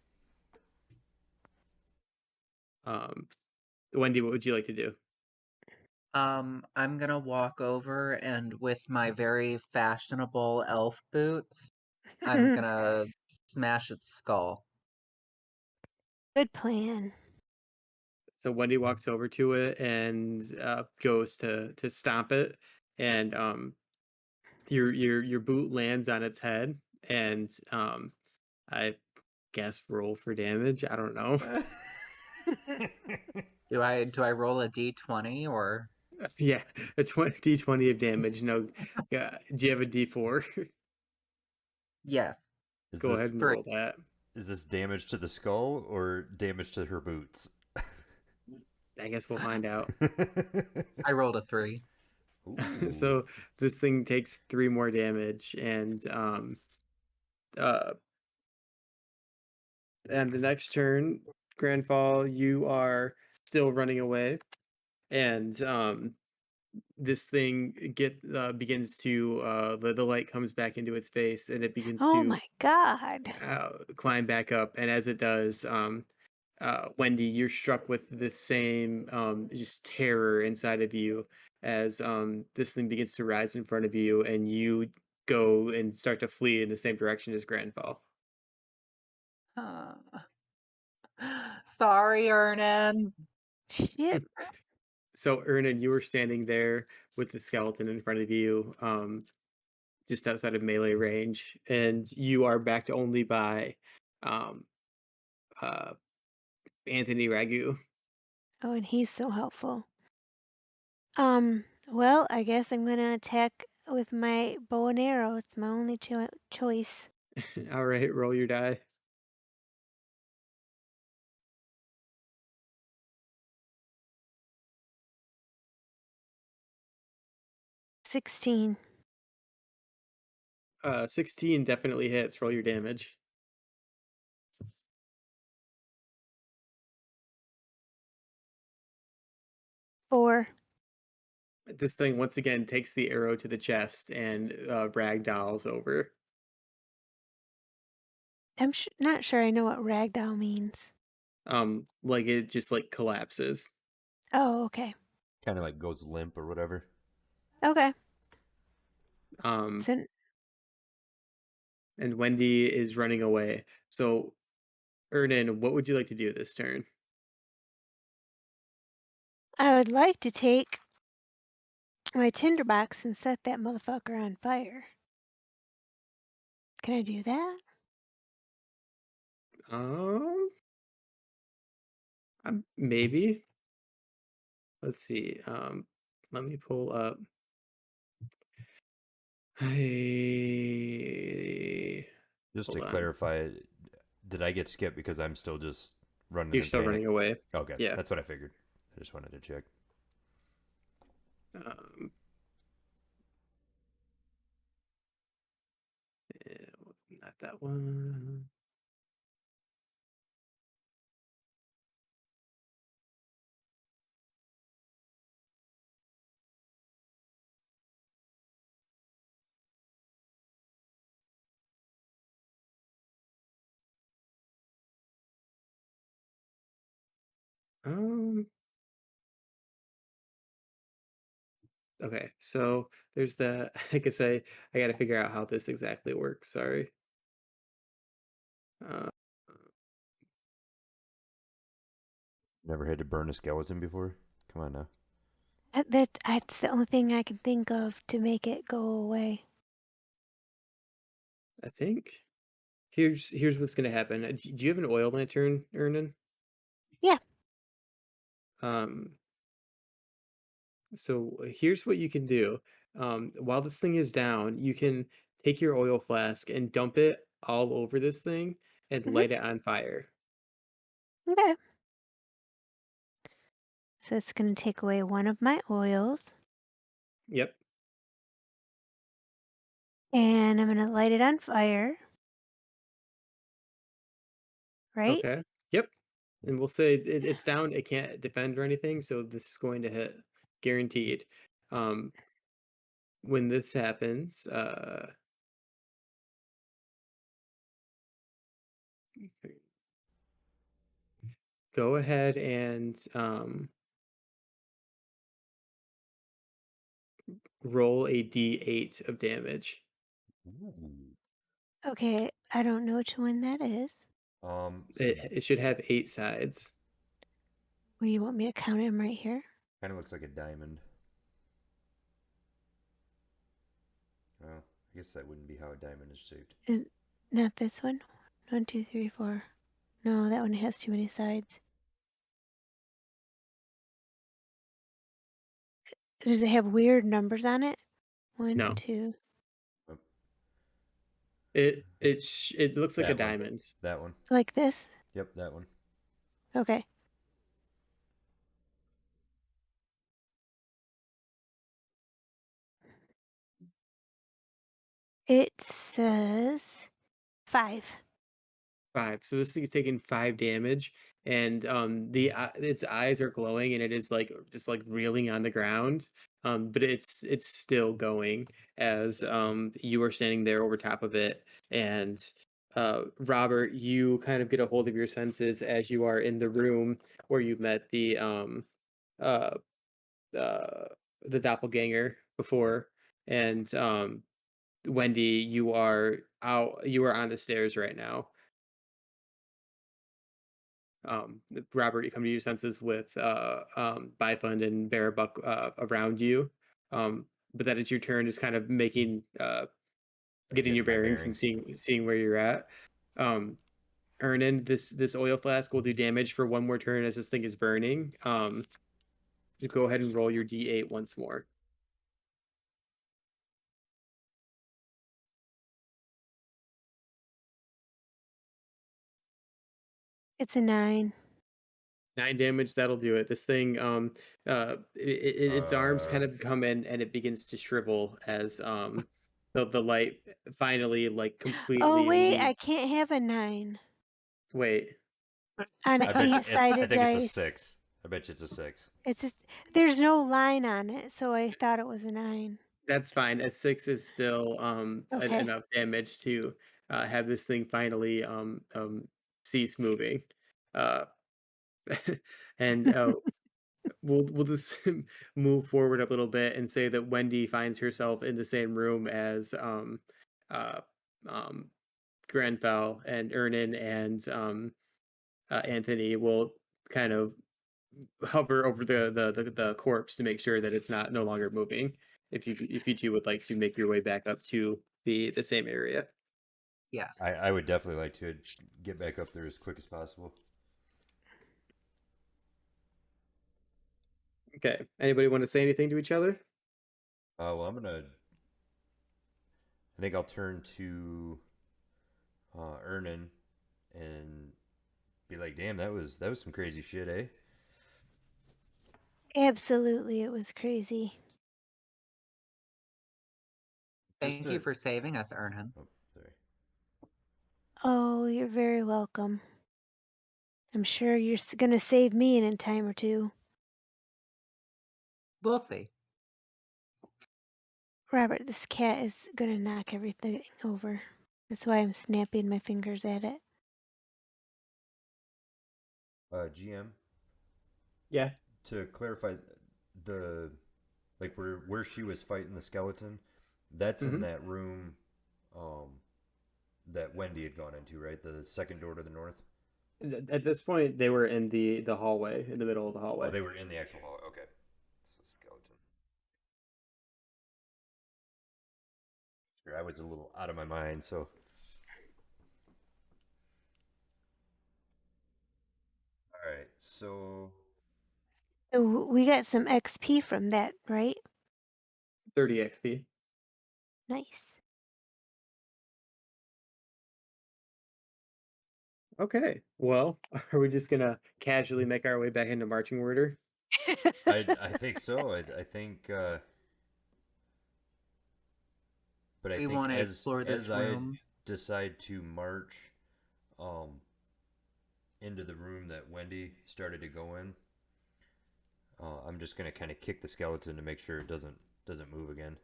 Wendy, what would you like to do? I'm gonna walk over and with my very fashionable elf boots, I'm gonna smash its skull. Good plan. So Wendy walks over to it and goes to stomp it, and your boot lands on its head, and I guess roll for damage. I don't know. Do I roll a d20 or? Yeah, a d20 of damage. No, yeah. Do you have a d4? Yes. Is Go ahead this and Three. roll that. is this damage to the skull or damage to her boots? I guess we'll find out. I rolled a 3. Ooh. So this thing takes 3 more damage, uh, and the next turn, Grandfall, you are still running away, and this thing begins to the light comes back into its face, and it begins Oh to my god. climb back up. And as it does, Wendy, you're struck with the same just terror inside of you as this thing begins to rise in front of you, and you go and start to flee in the same direction as Grandfall. Sorry, Ernan. Shit. So, Ernan, you were standing there with the skeleton in front of you, just outside of melee range, and you are backed only by um, uh, Anthony Ragu. Oh, and he's so helpful. Well, I guess I'm gonna attack with my bow and arrow. It's my only choice. All right, roll your die. 16. 16 definitely hits. Roll your damage. 4. This thing once again takes the arrow to the chest and ragdolls over. I'm not sure I know what ragdoll means. Like it just like collapses. Oh, okay. Kind of like goes limp or whatever. Okay. Um, So and Wendy is running away. So, Ernan, what would you like to do this turn? I would like to take my tinderbox and set that motherfucker on fire. Can I do that? Um, maybe. Let's see. Let me pull up. Hey, Just to hold on. clarify, did I get skipped because I'm still just running You're in still panic? running away. Okay, Yeah. that's what I figured. I just wanted to check. Um, eh, not that one. Um, okay, so there's the, like I say, I gotta figure out how this exactly works. Sorry. Uh, Never had to burn a skeleton before? Come on now. That's the only thing I can think of to make it go away. I think here's what's gonna happen. Do you have an oil lantern, Ernan? Yeah. Um, so here's what you can do. While this thing is down, you can take your oil flask and dump it all over this thing and Hmm. light it on fire. Okay. So it's gonna take away one of my oils, Yep. and I'm gonna light it on fire. Right? Okay. Yep. And we'll say it's down. It can't defend or anything, so this is going to hit, guaranteed. Um, when this happens, go ahead and roll a d8 of damage. Ooh. Okay. I don't know which one that is. So It should have 8 sides. Well, you want me to count them right here? kind of looks like a diamond. Well, I guess that wouldn't be how a diamond is shaped. Is not this one? 1, 2, 3, 4. No, that one has too many sides. Does it have weird numbers on it? 1, No, 2. Oh, it looks like a that one. diamond. That one. Like this? Yep, that one. Okay. It says 5. 5. So this thing's taking 5 damage, and its eyes are glowing, and it is like just like reeling on the ground. But it's still going as you are standing there over top of it, and Robert, you kind of get a hold of your senses as you are in the room where you met uh uh the doppelganger before, and Wendy, you are on the stairs right now. Robert, you come to your senses with Byfund and Barabuck around you. But that it's your turn, just kind of making getting your Getting my bearings and bearings. seeing where you're at. Um, Ernan, this oil flask will do damage for one more turn as this thing is burning. You go ahead and roll your D8 once more. It's a 9. 9 damage, that'll do it. This thing, its arms kind of come in and it begins to shrivel as the light finally like Oh, completely wait, I leaves. can't have a 9 Wait, on I an bet you it's. I 8-sided think it's a dice. 6. I bet you it's a 6. There's no line on it, so I thought it was a 9. that's fine. A 6 is still Okay. enough damage to have this thing finally cease moving. Uh, and we'll just move forward a little bit and say that Wendy finds herself in the same room as uh, um, Grenfell, and Ernan and Anthony will kind of hover over the corpse to make sure that it's not no longer moving. If you two would like to make your way back up to the same area. Yes. I would definitely like to get back up there as quick as possible. Okay. Anybody want to say anything to each other? Well, I'm gonna. I think I'll turn to Ernan and be like, "Damn, that was some crazy shit, eh?" Absolutely, it was crazy. Just Thank you to. for saving us, Ernan. Oh, sorry. Oh, you're very welcome. I'm sure you're going to save me in a time or two. We'll see. Robert, this cat is going to knock everything over. That's why I'm snapping my fingers at it. GM, Yeah. to clarify, the like where she was fighting the skeleton, that's in hmm that room, um, that Wendy had gone into, right? The second door to the north. At this point, they were in the hallway, in the middle of the Oh, hallway. they were in the actual hall. Okay, so skeleton. Sure, I was a little out of my mind. So, all right. So, So we got some XP from that, right? 30 XP. Nice. Okay. Well, are we just gonna casually make our way back into marching order? I think so. I think, but I We think want to explore as this I room. decide to march, um, into the room that Wendy started to go in, I'm just gonna kind of kick the skeleton to make sure it doesn't move again.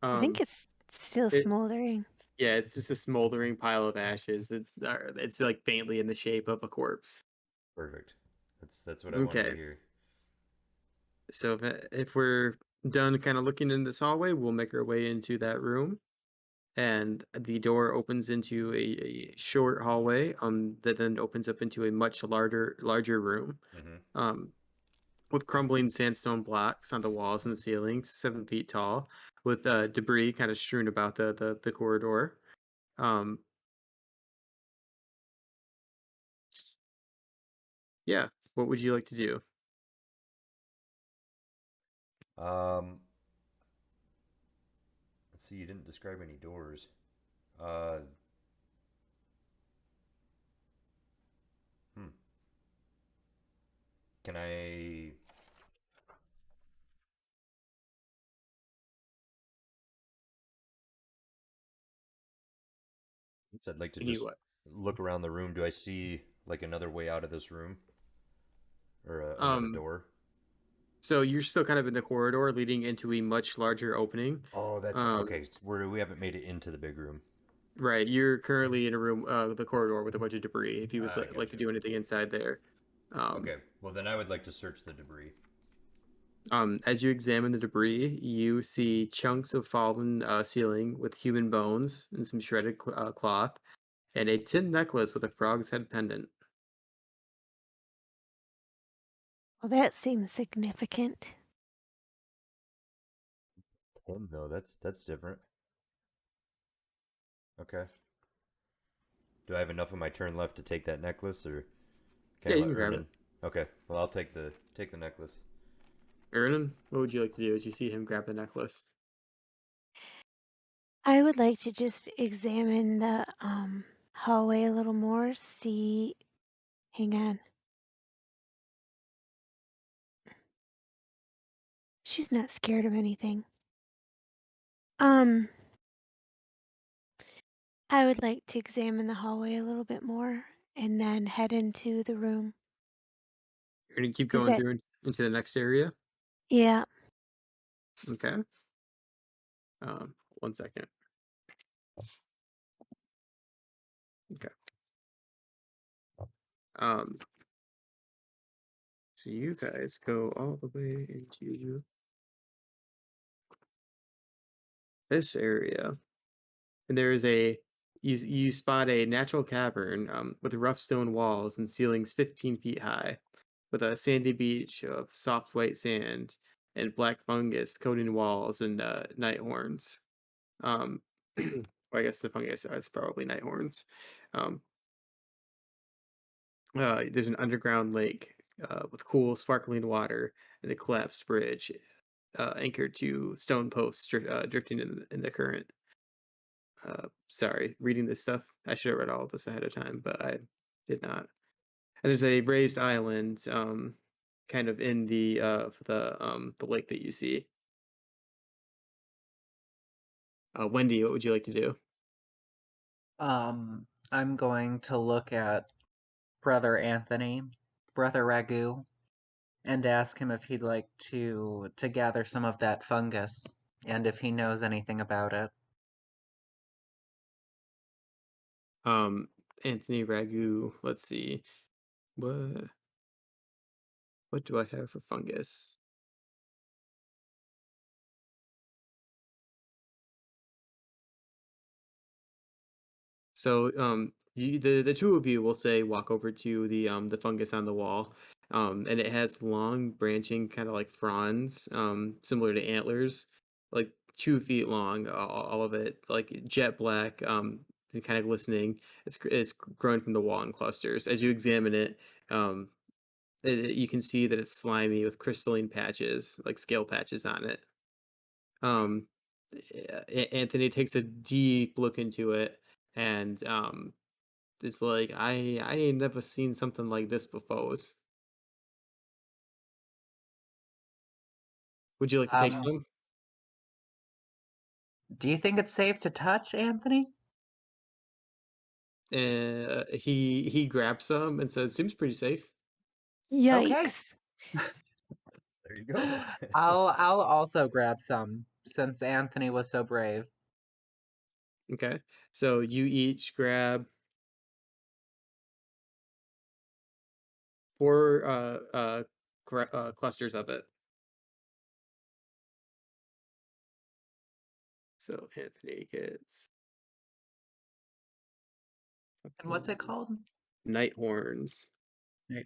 I think Um, it's still it smoldering. Yeah, it's just a smoldering pile of ashes that it's like faintly in the shape of a corpse. Perfect. That's what I wanted to Okay. hear. So if we're done kind of looking in this hallway, we'll make our way into that room. And the door opens into a short hallway that then opens up into a much larger room. Mm-hmm. Um, with crumbling sandstone blocks on the walls and the ceilings, 7 feet tall, with debris kind of strewn about the corridor. Um, yeah, what would you like to do? Um, let's see. You didn't describe any doors. Uh, hmm. Can I? So I'd like to And you just what? look around the room. Do I see like another way out of this room or another Um, door? so you're still kind of in the corridor leading into a much larger opening. Oh, that's Um, okay. We haven't made it into the big room. right. You're currently in a room, the corridor with a bunch of debris. If you would I like to gotcha. do anything inside there. Um, Okay. Well, then I would like to search the debris. as you examine the debris, you see chunks of fallen ceiling with human bones and some shredded cloth, and a tin necklace with a frog's head pendant. Well, that seems significant. No, that's different. Okay. Do I have enough of my turn left to take that necklace, or can Yeah, I you let can grab it. Ernan? Okay. Well, I'll take the necklace. Ernan, what would you like to do as you see him grab the necklace? I would like to just examine the hallway a little more, see. Hang on. She's not scared of anything. Um, I would like to examine the hallway a little bit more and then head into the room. You're gonna keep Is going that, through into the next area. yeah. Okay. 1 second. Okay. Um, so you guys go all the way into this area, and there is you spot a natural cavern with rough stone walls and ceilings 15 feet high, with a sandy beach of soft white sand and black fungus coating walls and night horns. Um, well, I guess the fungus is probably night horns. Um, there's an underground lake with cool, sparkling water and a collapsed bridge anchored to stone posts drifting in the current. Sorry, reading this stuff. I should have read all of this ahead of time, but I did not. And there's a raised island, kind of in the lake that you see. Wendy, what would you like to do? I'm going to look at Brother Anthony, Brother Ragu, and ask him if he'd like to gather some of that fungus and if he knows anything about it. Um, Anthony Ragu. Let's see. What what do I have for fungus? So, the two of you will say walk over to the fungus on the wall, and it has long branching kind of like fronds, similar to antlers, like 2 feet long, all of it, like jet black, and kind of glistening. It's growing from the wall in clusters. As you examine it, um, you can see that it's slimy with crystalline patches, like scale patches on it. Um, Anthony takes a deep look into it and it's like I ain't never seen something like this before. Would you like to take Um, some? do you think it's safe to touch, Anthony? He grabs some and says, "Seems pretty safe." Okay. Yikes. There you go. I'll also grab some since Anthony was so brave. Okay, so you each grab four clusters of it. So Anthony gets And what's it called? night horns. Right.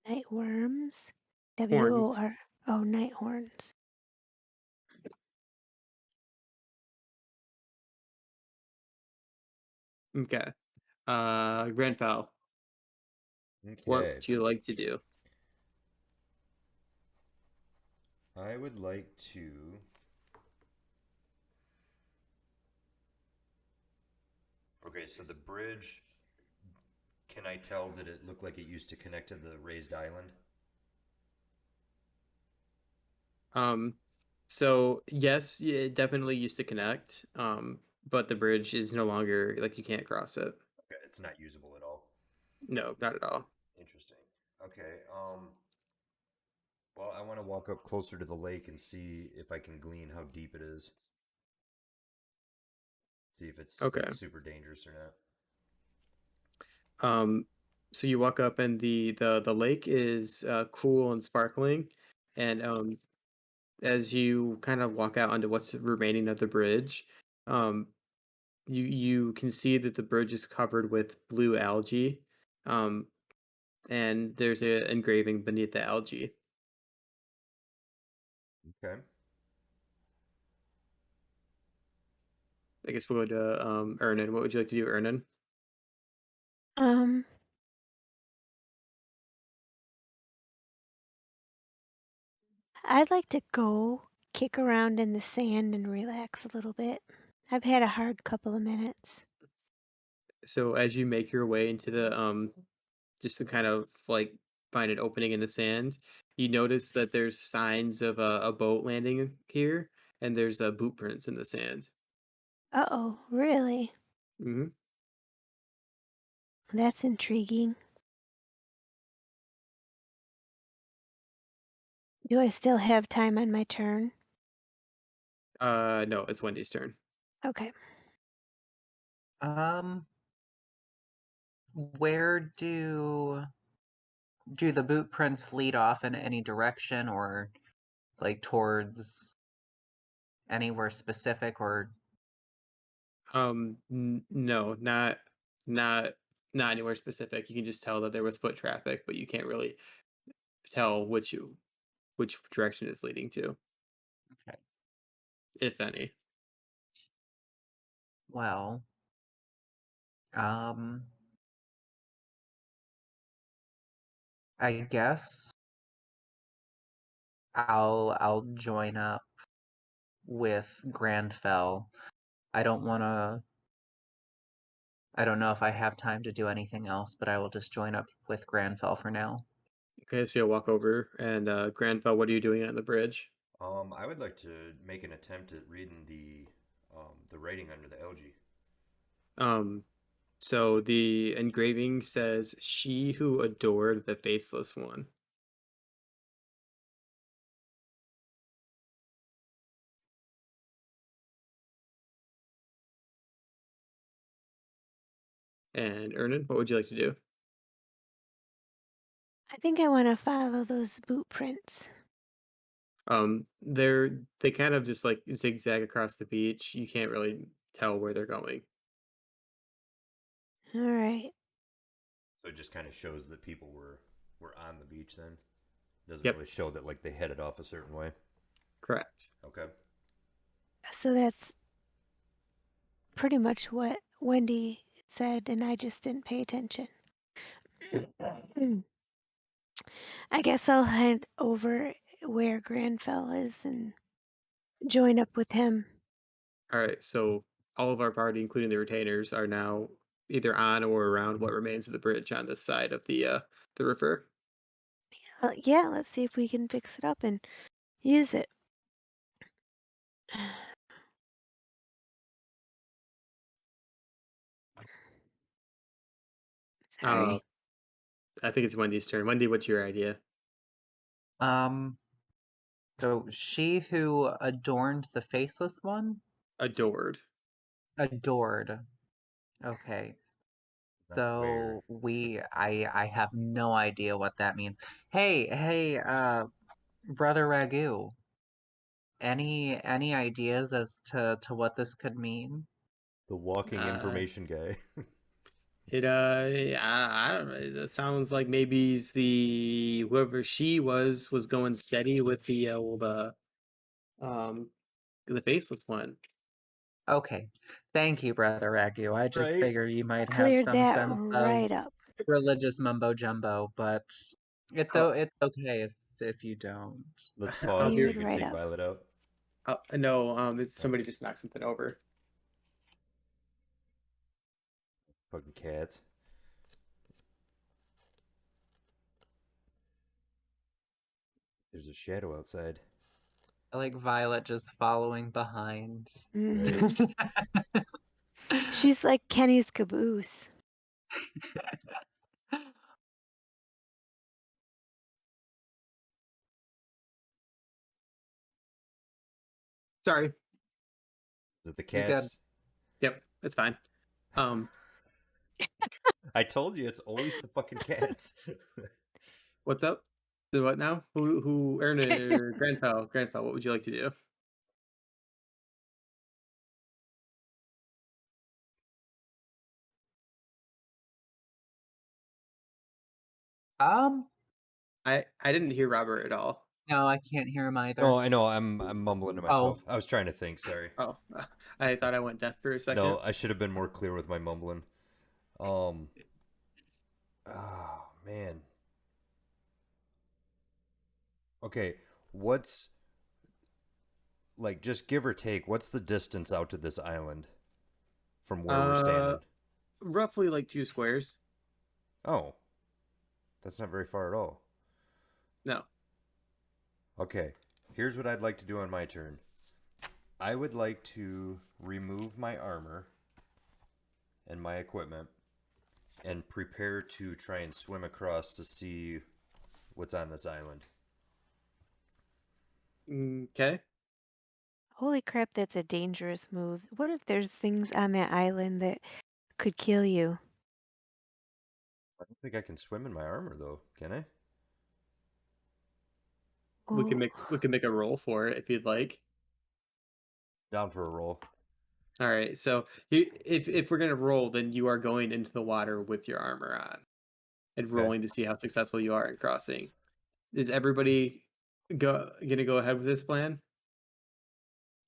Night worms. Horns. W-O-R. Oh, night horns. Okay. Grenfell, what Okay. would you like to do? I would like to. Okay, so the bridge. Can I tell, did it look like it used to connect to the raised island? Um, so yes, it definitely used to connect. but the bridge is no longer like you can't cross it. Okay, it's not usable at all. No, not at all. Interesting. Okay. Well, I want to walk up closer to the lake and see if I can glean how deep it is. See if it's Okay. like super dangerous or not. So you walk up and the lake is cool and sparkling, and as you kind of walk out onto what's remaining of the bridge, um, you can see that the bridge is covered with blue algae, um, and there's an engraving beneath the algae. Okay. I guess we'll go to Ernan. What would you like to do, Ernan? Um, I'd like to go kick around in the sand and relax a little bit. I've had a hard couple of minutes. So as you make your way into the just to kind of like find an opening in the sand, you notice that there's signs of a boat landing here, and there's boot prints in the sand. Uh-oh, really? Hmm. That's intriguing. Do I still have time on my turn? No, it's Wendy's turn. Okay. Where do the boot prints lead off in any direction, or like towards anywhere specific, or No, not not anywhere specific. You can just tell that there was foot traffic, but you can't really tell which direction it's leading to, okay. if any. Well, um, I guess I'll join up with Grandfell. I don't wanna I don't know if I have time to do anything else, but I will just join up with Grandfell for now. Okay, so you'll walk over, and Granfell, what are you doing on the bridge? I would like to make an attempt at reading the writing under the algae. Um, so the engraving says, "She who adored the faceless one." And Ernan, what would you like to do? I think I want to follow those boot prints. They kind of just like zigzag across the beach. You can't really tell where they're going. All right. So it just kind of shows that people were on the beach then. Doesn't Yep, really show that like they headed off a certain way. correct. Okay. So that's pretty much what Wendy said, and I just didn't pay attention. I guess I'll head over where Granfell is and join up with him. All right, so all of our party, including the retainers, are now either on or around what remains of the bridge on this side of the river. Yeah, let's see if we can fix it up and use it. Uh, Sorry. I think it's Wendy's turn. Wendy, what's your idea? Um, so she who adorned the faceless one? Adored. Adored. Okay. Not where. So I have no idea what that means. Hey, Brother Ragu, any ideas as to what this could mean? The walking Uh, information guy. I don't know. That sounds like maybe he's the whoever she was going steady with um the faceless one. Okay. Thank you, Brother Ragu. I just Right? figured you might have Cleared some that sense of right up. religious mumbo jumbo, but I'll, it's okay if you don't. Let's I'll pause so be you Cleared can right take up. Violet out. no. It's Oh, somebody just knocked something over. fucking cats. There's a shadow outside. I like Violet just following behind. Mhm. She's like Kenny's caboose. Sorry. Is it the You're good. cats? Yep, it's fine. I told you it's always the fucking cats. What's up? So what now? Who Erna or Grandpa? Grandpa, what would you like to do? Um, I didn't hear Robert at all. no, I can't hear him either. No, I know. I'm mumbling to myself. Oh. I was trying to think. Sorry. Oh, I thought I went deaf for a second. No, I should have been more clear with my mumbling. Oh man. Okay, what's like just give or take? What's the distance out to this island from where we're standing? Roughly like 2 squares. Oh, that's not very far at all. No. Okay, here's what I'd like to do on my turn. I would like to remove my armor and my equipment and prepare to try and swim across to see what's on this island. Okay. Holy crap, that's a dangerous move. What if there's things on that island that could kill you? I don't think I can swim in my armor though, can I? We can Oh, make a roll for it if you'd like. Down for a roll. All right. So if we're gonna roll, then you are going into the water with your armor on and Okay. rolling to see how successful you are in crossing. Is everybody gonna go ahead with this plan,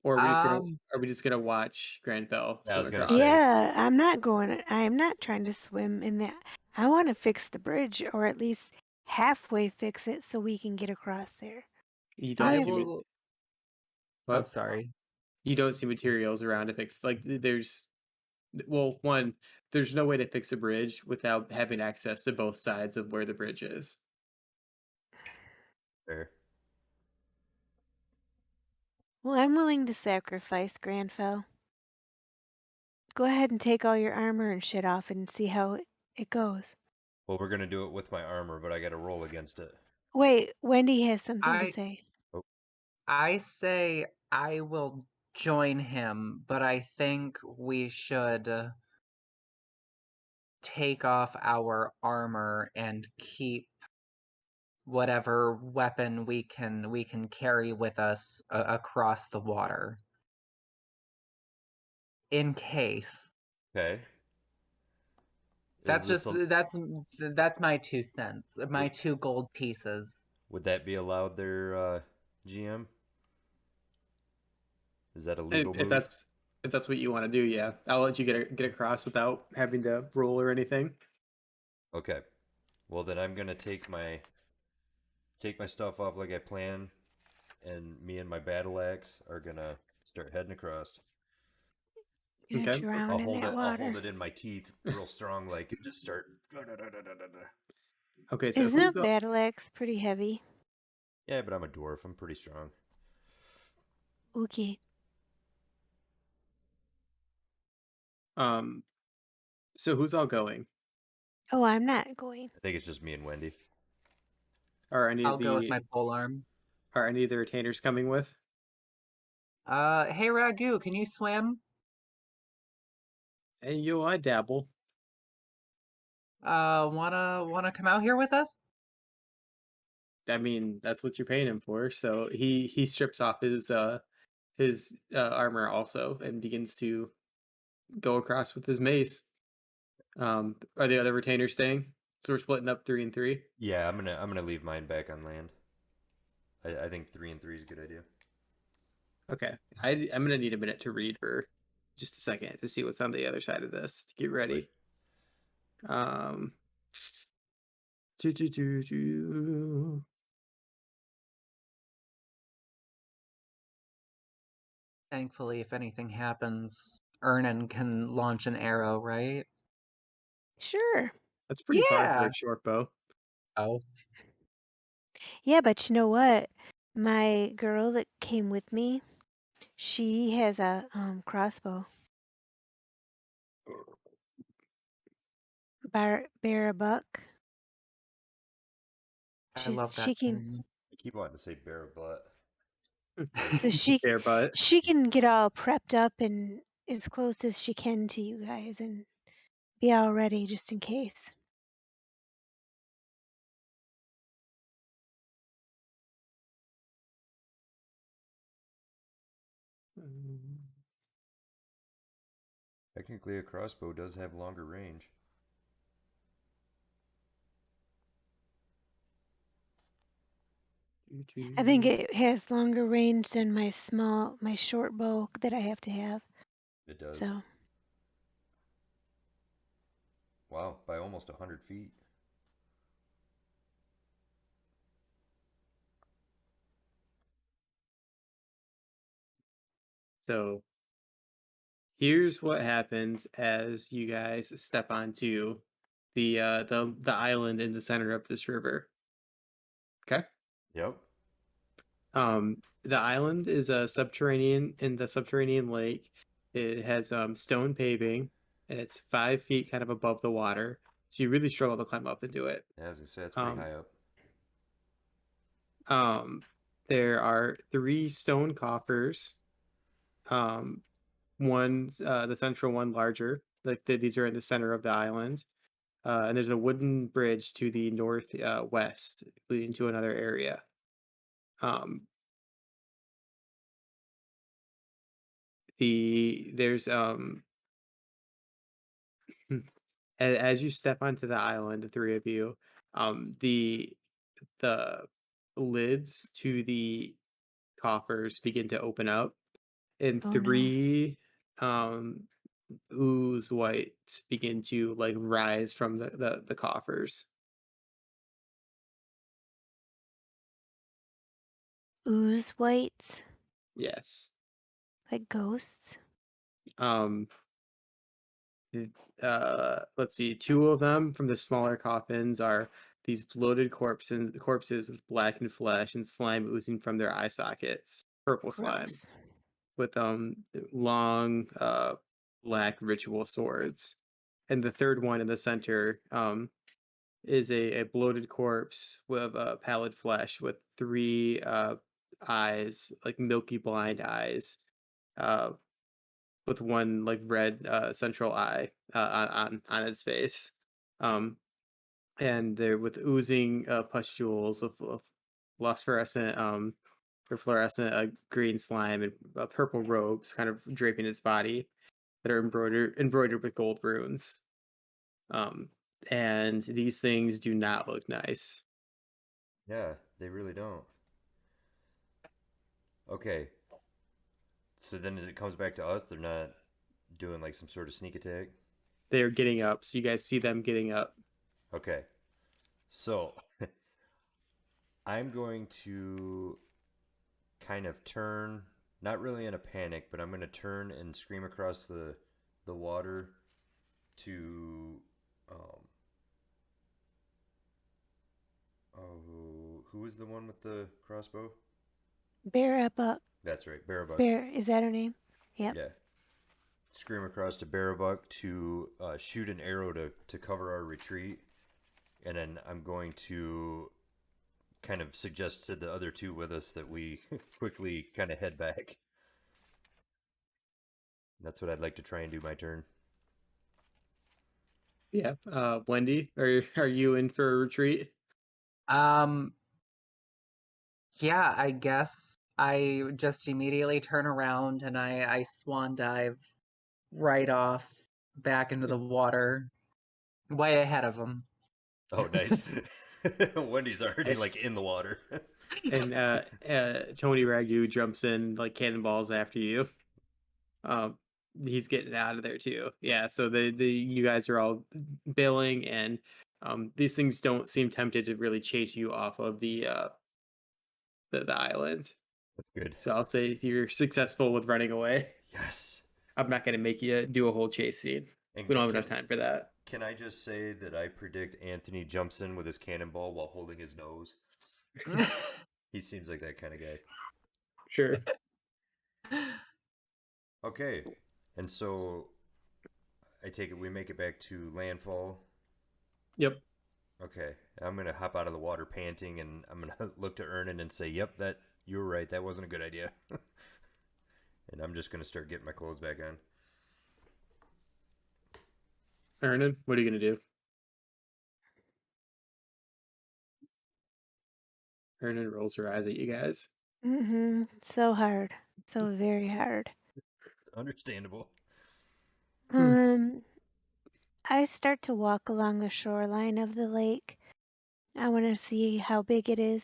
or Um, are we just gonna watch Granfell Yeah, I swim was gonna across? say. yeah, I am not trying to swim in that. I want to fix the bridge or at least halfway fix it so we can get across there. You don't I see it. will. Oh, What? sorry. You don't see materials around to fix. Like there's, well, one, there's no way to fix a bridge without having access to both sides of where the bridge is. Fair. Well, I'm willing to sacrifice, Granfell. Go ahead and take all your armor and shit off and see how it goes. Well, we're gonna do it with my armor, but I got to roll against it. Wait, Wendy has something to I say. Oh, I say I will join him, but I think we should take off our armor and keep whatever weapon we can carry with us across the water in case. okay. Is That's this just a that's my 2 cents, my would 2 gold pieces. would that be allowed there, GM? Is that a And legal move? if that's what you want to do, yeah, I'll let you get across without having to roll or anything. Okay. Well, then I'm gonna take my stuff off like I planned, and me and my battle axe are gonna start heading across. You're gonna Okay. drown in that I'll hold water. it in my teeth real strong, like, and just start. Okay. So Isn't a battle axe pretty heavy? Yeah, but I'm a dwarf. I'm pretty strong. Okay. um? So who's all going? Oh, I'm not going. I think it's just me and Wendy. Are any I'll of go with my the polearm. retainers coming with? Hey Ragu, can you swim? Hey, yo, I dabble. Wanna come out here with us? I mean, that's what you're paying him for. So he strips off his armor also and begins to go across with his mace. Are the other retainers staying? So we're splitting up 3 and 3. Yeah, I'm gonna leave mine back on land. I think 3 and 3 is a good idea. Okay, I'm gonna need a minute to read for just a second to see what's on the other side of this to get ready. Um, do, do, do, do. Thankfully, if anything happens, Ernan can launch an arrow, right? Sure. That's pretty far for Yeah. a short bow. Oh. Yeah, but you know what? My girl that came with me, she has a crossbow. Bear a buck. I love that She can term. I keep wanting to say bare butt. so Bare butt. she can get all prepped up and as close as she can to you guys and be all ready just in case. Technically, a crossbow does have longer range. I think it has longer range than my short bow that I have to have. It does. So Wow, by almost 100 feet. So here's what happens as you guys step onto the island in the center of this river. Okay. Yep. The island is a subterranean in the subterranean lake. It has stone paving, and it's 5 feet kind of above the water. So you really struggle to climb up into it. As I said, it's pretty Um, high up. there are 3 stone coffers. One's the central one larger. These are in the center of the island. And there's a wooden bridge to the north west leading to another area. There's as you step onto the island, the 3 of you, the lids to the coffers begin to open up, and oh no. 3 ooze whites begin to like rise from the coffers. Ooze whites, Yes. like ghosts. Um let's see, 2 of them from the smaller coffins are these bloated corpses with blackened flesh and slime oozing from their eye sockets, purple slime, Gross. with long black ritual swords. And the third one in the center is a bloated corpse with pallid flesh with 3 eyes, like milky blind eyes, uh with one like red central eye on its face, um, and they're with oozing pustules of phosphorescent or fluorescent green slime and purple robes, kind of draping its body that are embroidered with gold runes. Um, and these things do not look nice. Yeah, they really don't. Okay, so then as it comes back to us, they're not doing like some sort of sneak attack? They are getting up, so you guys see them getting up. Okay, so I'm going to kind of turn, not really in a panic, but I'm going to turn and scream across the water to um who was the one with the crossbow? Bear a buck. That's right, Barabuck. Bear, is that her name? Yep. Yeah. Scream across to Barabuck to shoot an arrow to cover our retreat. And then I'm going to kind of suggest to the other 2 with us that we quickly kind of head back. That's what I'd like to try and do my turn. Yeah, Wendy, are you in for a retreat? Um, yeah, I guess I just immediately turn around and I swan dive right off back into the water, way ahead of him. Oh, nice. Wendy's already like in the water. And Tony Ragu jumps in like cannonballs after you. Um, he's getting out of there too. Yeah, so the you guys are all bailing, and these things don't seem tempted to really chase you off of the island. That's good. So I'll say you're successful with running away. Yes. I'm not gonna make you do a whole chase scene. And We don't have enough time for that. can I just say that I predict Anthony jumps in with his cannonball while holding his nose? He seems like that kind of guy. Sure. Okay, and so I take it we make it back to landfall. Yep. Okay, I'm gonna hop out of the water panting, and I'm gonna look to Ernan and say, "Yep, that you were right. That wasn't a good idea." And I'm just gonna start getting my clothes back on. Ernan, what are you gonna do? Ernan rolls her eyes at you guys. So hard. So very hard. It's understandable. Um, I start to walk along the shoreline of the lake. I want to see how big it is.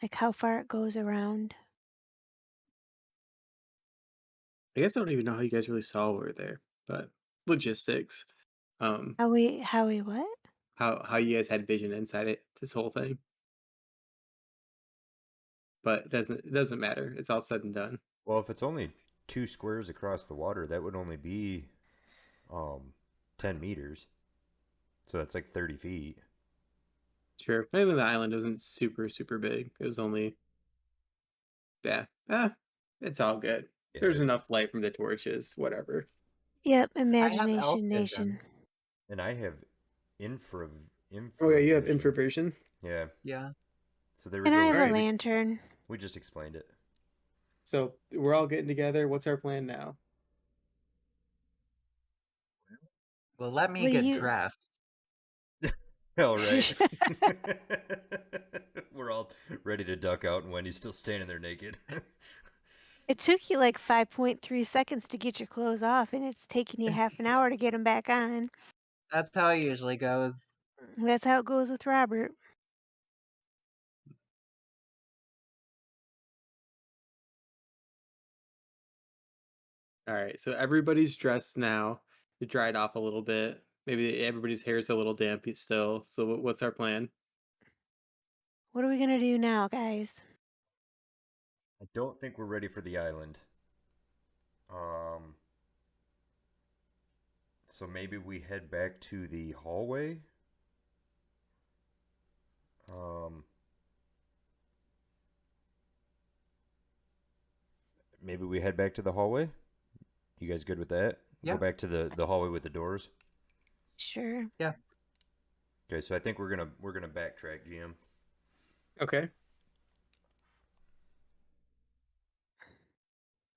Like how far it goes around. I guess I don't even know how you guys really saw over there, but logistics. How we what? How you guys had vision inside it, this whole thing. But it doesn't matter. It's all said and done. Well, if it's only 2 squares across the water, that would only be um 10 meters. So that's like 30 feet. Sure. Maybe the island wasn't super, super big. It was only yeah. It's all good. Yeah. There's enough light from the torches, whatever. Yep, I have elf Imagination vision. Nation. And I have infra Oh yeah, you have vision. infravision. Yeah. Yeah. So there we And I go. have a Alright. lantern. We just explained it. So we're all getting together. What's our plan now? Well, let me What do get you dressed. All right. We're all ready to duck out, and Wendy's still standing there naked. It took you like 5.3 seconds to get your clothes off, and it's taking you half an hour to get them back on. That's how it usually goes. That's how it goes with Robert. All right, so everybody's dressed now. You dried off a little bit. Maybe everybody's hair is a little damp still. So what's our plan? What are we gonna do now, guys? I don't think we're ready for the island. Um, so maybe we head back to the hallway. Um, maybe we head back to the hallway. You guys good with that? Yeah. Go back to the hallway with the doors. Sure. Yeah. Okay, so I think we're gonna backtrack, GM. Okay.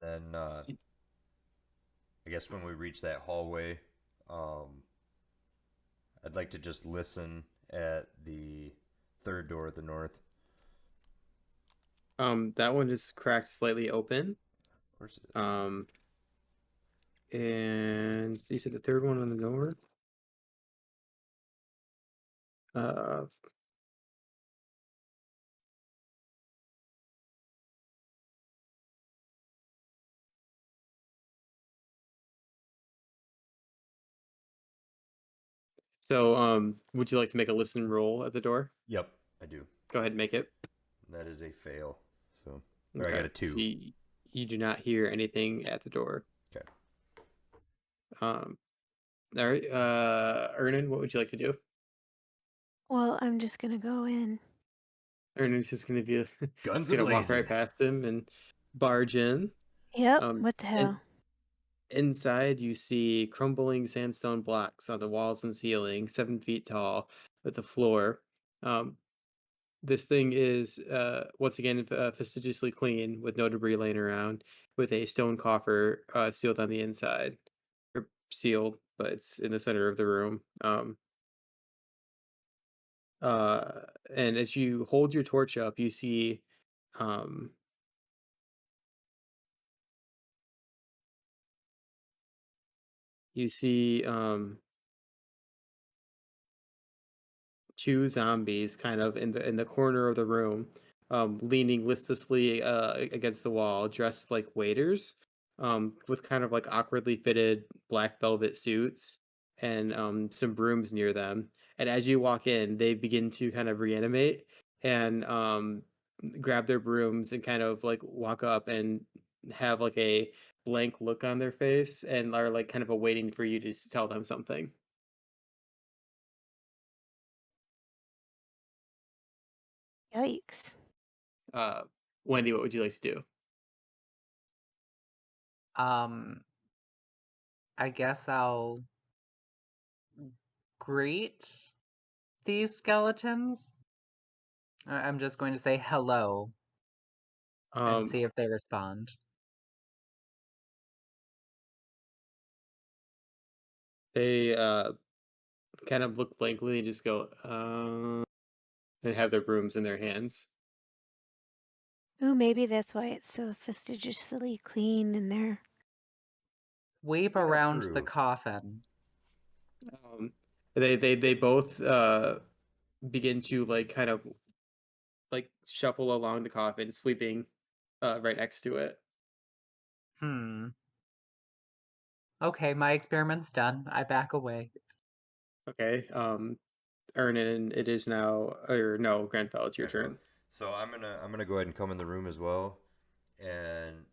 Then I guess when we reach that hallway, um, I'd like to just listen at the third door at the north. That one is cracked slightly open. Of course it is. And you said the third one on the north. Uh, so would you like to make a listen roll at the door? Yep, I do. Go ahead and make it. That is a fail. So or I Okay. got a 2. So you do not hear anything at the door. Okay. All right. Ernan, what would you like to do? Well, I'm just gonna go in. Ernan's just gonna be Guns just gonna walk a-blazing. right past him and barge in. Yep. Um, What the in, hell? inside you see crumbling sandstone blocks on the walls and ceiling, 7 feet tall, with the floor. This thing is once again fastidiously clean with no debris laying around, with a stone coffer sealed on the inside, or sealed, but it's in the center of the room. And as you hold your torch up, you see um, you see 2 zombies kind of in the corner of the room, leaning listlessly against the wall, dressed like waiters, with kind of like awkwardly fitted black velvet suits and some brooms near them. And as you walk in, they begin to kind of reanimate and grab their brooms and kind of like walk up and have like a blank look on their face and are like kind of awaiting for you to tell them something. Yikes. Wendy, what would you like to do? I guess I'll greet these skeletons. I'm just going to say hello and Um, see if they respond. they kind of look blankly and just go, and have their brooms in their hands. Ooh, maybe that's why it's so fastidiously clean in there. Weep What up, around the crew? coffin. Um, they both begin to like kind of like shuffle along the coffin, sweeping right next to it. Hmm. Okay, my experiment's done. I back away. Okay. Ernan, it is now, or no, Grenfell, it's your Grandpa. turn. So I'm gonna go ahead and come in the room as well, and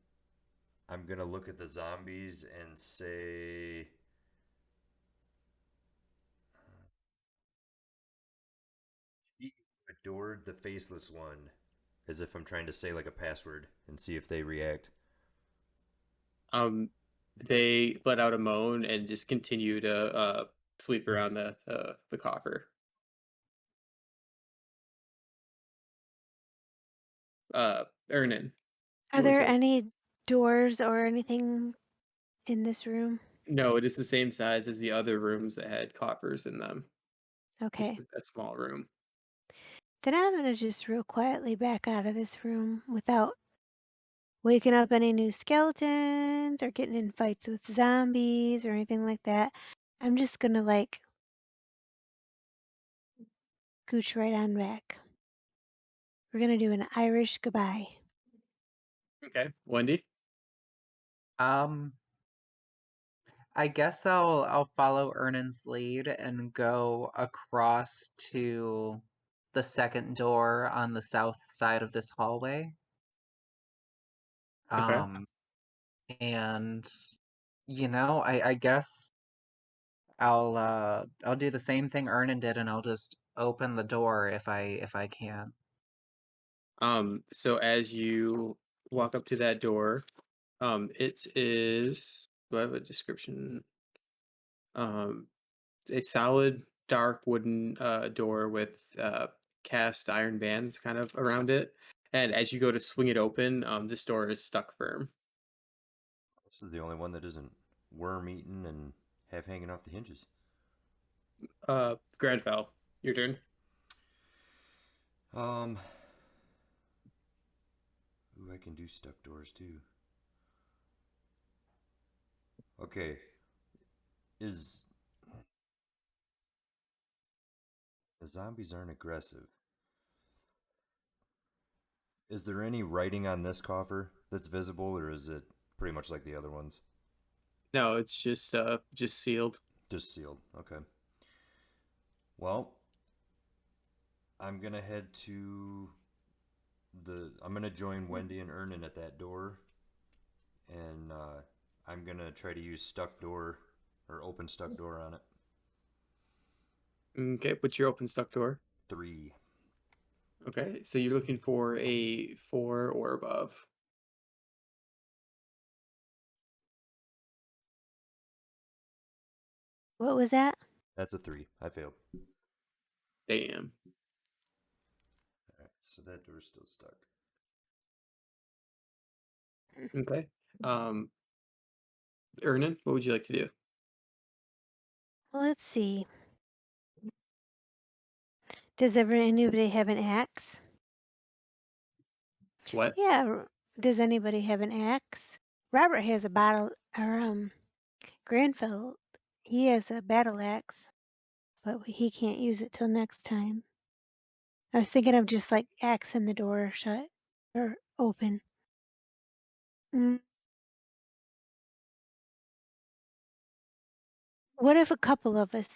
I'm gonna look at the zombies and say, "She adored the faceless one," as if I'm trying to say like a password and see if they react. They let out a moan and just continue to sweep around the coffer. Ernan, Are what would there you like? any doors or anything in this room? No, it is the same size as the other rooms that had coffers in them. Just Okay. a small room. Then I'm gonna just real quietly back out of this room without waking up any new skeletons or getting in fights with zombies or anything like that. I'm just gonna like gooch right on back. We're gonna do an Irish goodbye. Okay, Wendy. Um, I guess I'll follow Ernan's lead and go across to the second door on the south side of this hallway. Okay. Um, and I guess I'll do the same thing Ernan did and I'll just open the door if I can. So as you walk up to that door, it is. Do I have a description? Um, a solid dark wooden door with cast iron bands kind of around it. And as you go to swing it open, this door is stuck firm. This is the only one that isn't worm eaten and half hanging off the hinges. Granville, your turn. Um, ooh, I can do stuck doors too. Okay, is the zombies aren't aggressive? Is there any writing on this coffer that's visible, or is it pretty much like the other ones? No, it's just sealed. Just sealed. Okay. Well, I'm gonna head to the. I'm gonna join Wendy and Ernan at that door, and I'm gonna try to use stuck door or open stuck door on it. Okay, what's your open stuck door? 3. Okay, so you're looking for a 4 or above. What was that? That's a 3. I failed. Damn. All right, so that door's still stuck. Okay. Um, Ernan, what would you like to do? Well, let's see. Does anybody have an axe? What? Yeah. Does anybody have an axe? Robert has a bottle, or Granville, he has a battle axe, but he can't use it till next time. I was thinking of just like axing the door shut or open. Mm. What if a couple of us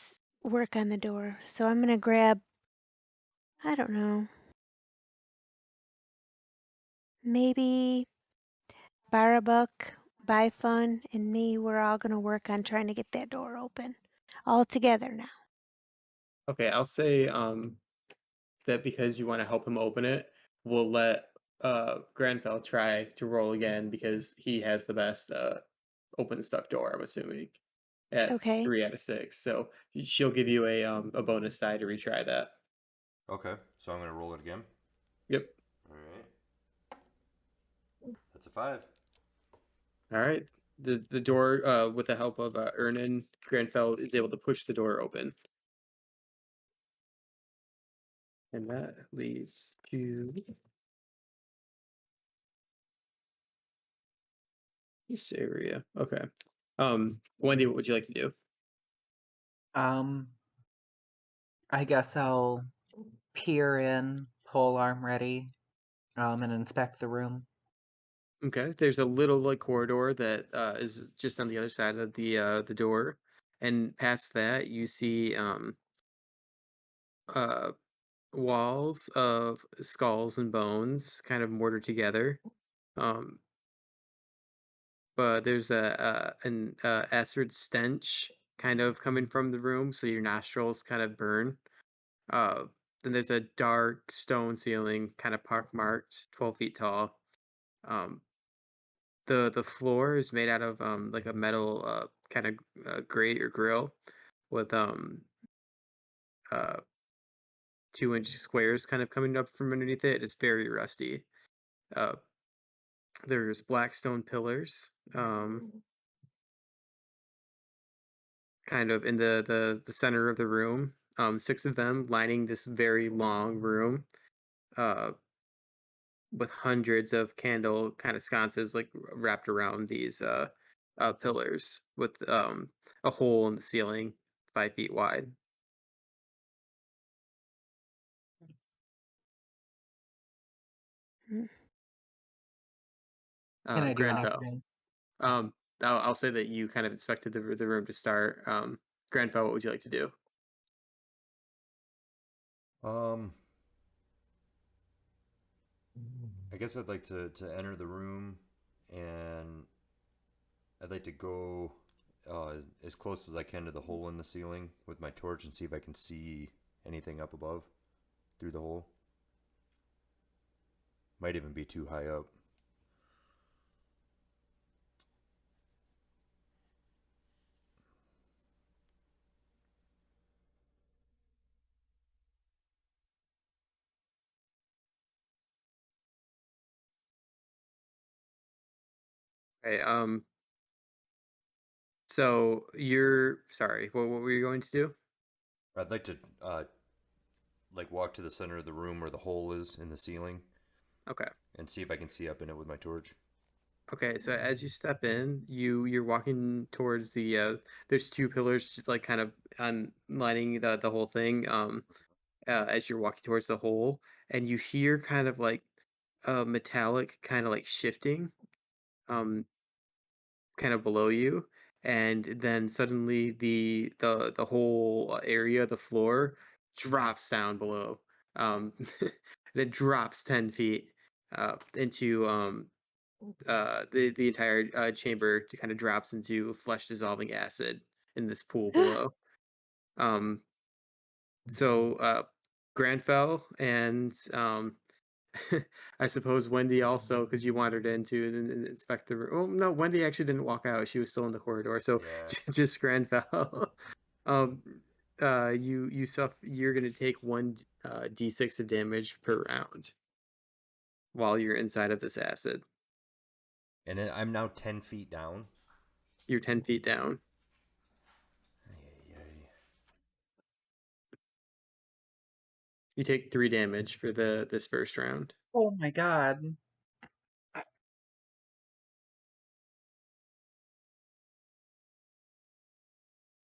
work on the door? So I'm gonna grab, I don't know, maybe Barabuck, Byfun, and me. We're all gonna work on trying to get that door open, all together now. Okay, I'll say that because you want to help him open it, we'll let Grenfell try to roll again because he has the best open stuck door, I'm assuming, at Okay. 3 out of 6. So she'll give you a bonus die to retry that. Okay, so I'm gonna roll it again. Yep. All right. That's a 5. All right. The door, with the help of Ernan, Grenfell is able to push the door open. And that leads to this area. Okay. Wendy, what would you like to do? Um, I guess I'll peer in, pole arm ready, and inspect the room. Okay. There's a little like corridor that is just on the other side of the door, and past that you see uh walls of skulls and bones kind of mortared together. Um, but there's an acid stench kind of coming from the room, so your nostrils kind of burn. Uh, then there's a dark stone ceiling, kind of pockmarked, 12 feet tall. Um, the floor is made out of like a metal kind of grate or grill with 2-inch squares kind of coming up from underneath it. It's very rusty. Uh, there's black stone pillars, kind of in the center of the room. 6 of them lining this very long room. Uh, with hundreds of candle kind of sconces like wrapped around these pillars with a hole in the ceiling 5 feet wide. Mm. Can I do Grenfell. anything? Um, I'll say that you kind of inspected the room to start. Grenfell, what would you like to do? Um, I guess I'd like to enter the room, and I'd like to go as close as I can to the hole in the ceiling with my torch and see if I can see anything up above through the hole. Might even be too high up. Okay. So you're sorry. What were you going to do? I'd like to like walk to the center of the room where the hole is in the ceiling Okay. and see if I can see up in it with my torch. Okay, so as you step in, you're walking towards the there's 2 pillars just like kind of on lining the whole thing as you're walking towards the hole, and you hear kind of like a metallic kind of like shifting um kind of below you, and then suddenly the whole area, the floor drops down below. And it drops 10 feet into the entire chamber kind of drops into flesh dissolving acid in this pool below. Um, so Granfell and I suppose Wendy also, because you wandered into and inspect the room. Oh no, Wendy actually didn't walk out; she was still in the corridor. So Yeah. just Granfell. um, you're gonna take 1 d6 of damage per round while you're inside of this acid. And then I'm now 10 feet down. You're 10 feet down. Ay, ay, ay. You take 3 damage for this first round. Oh my god.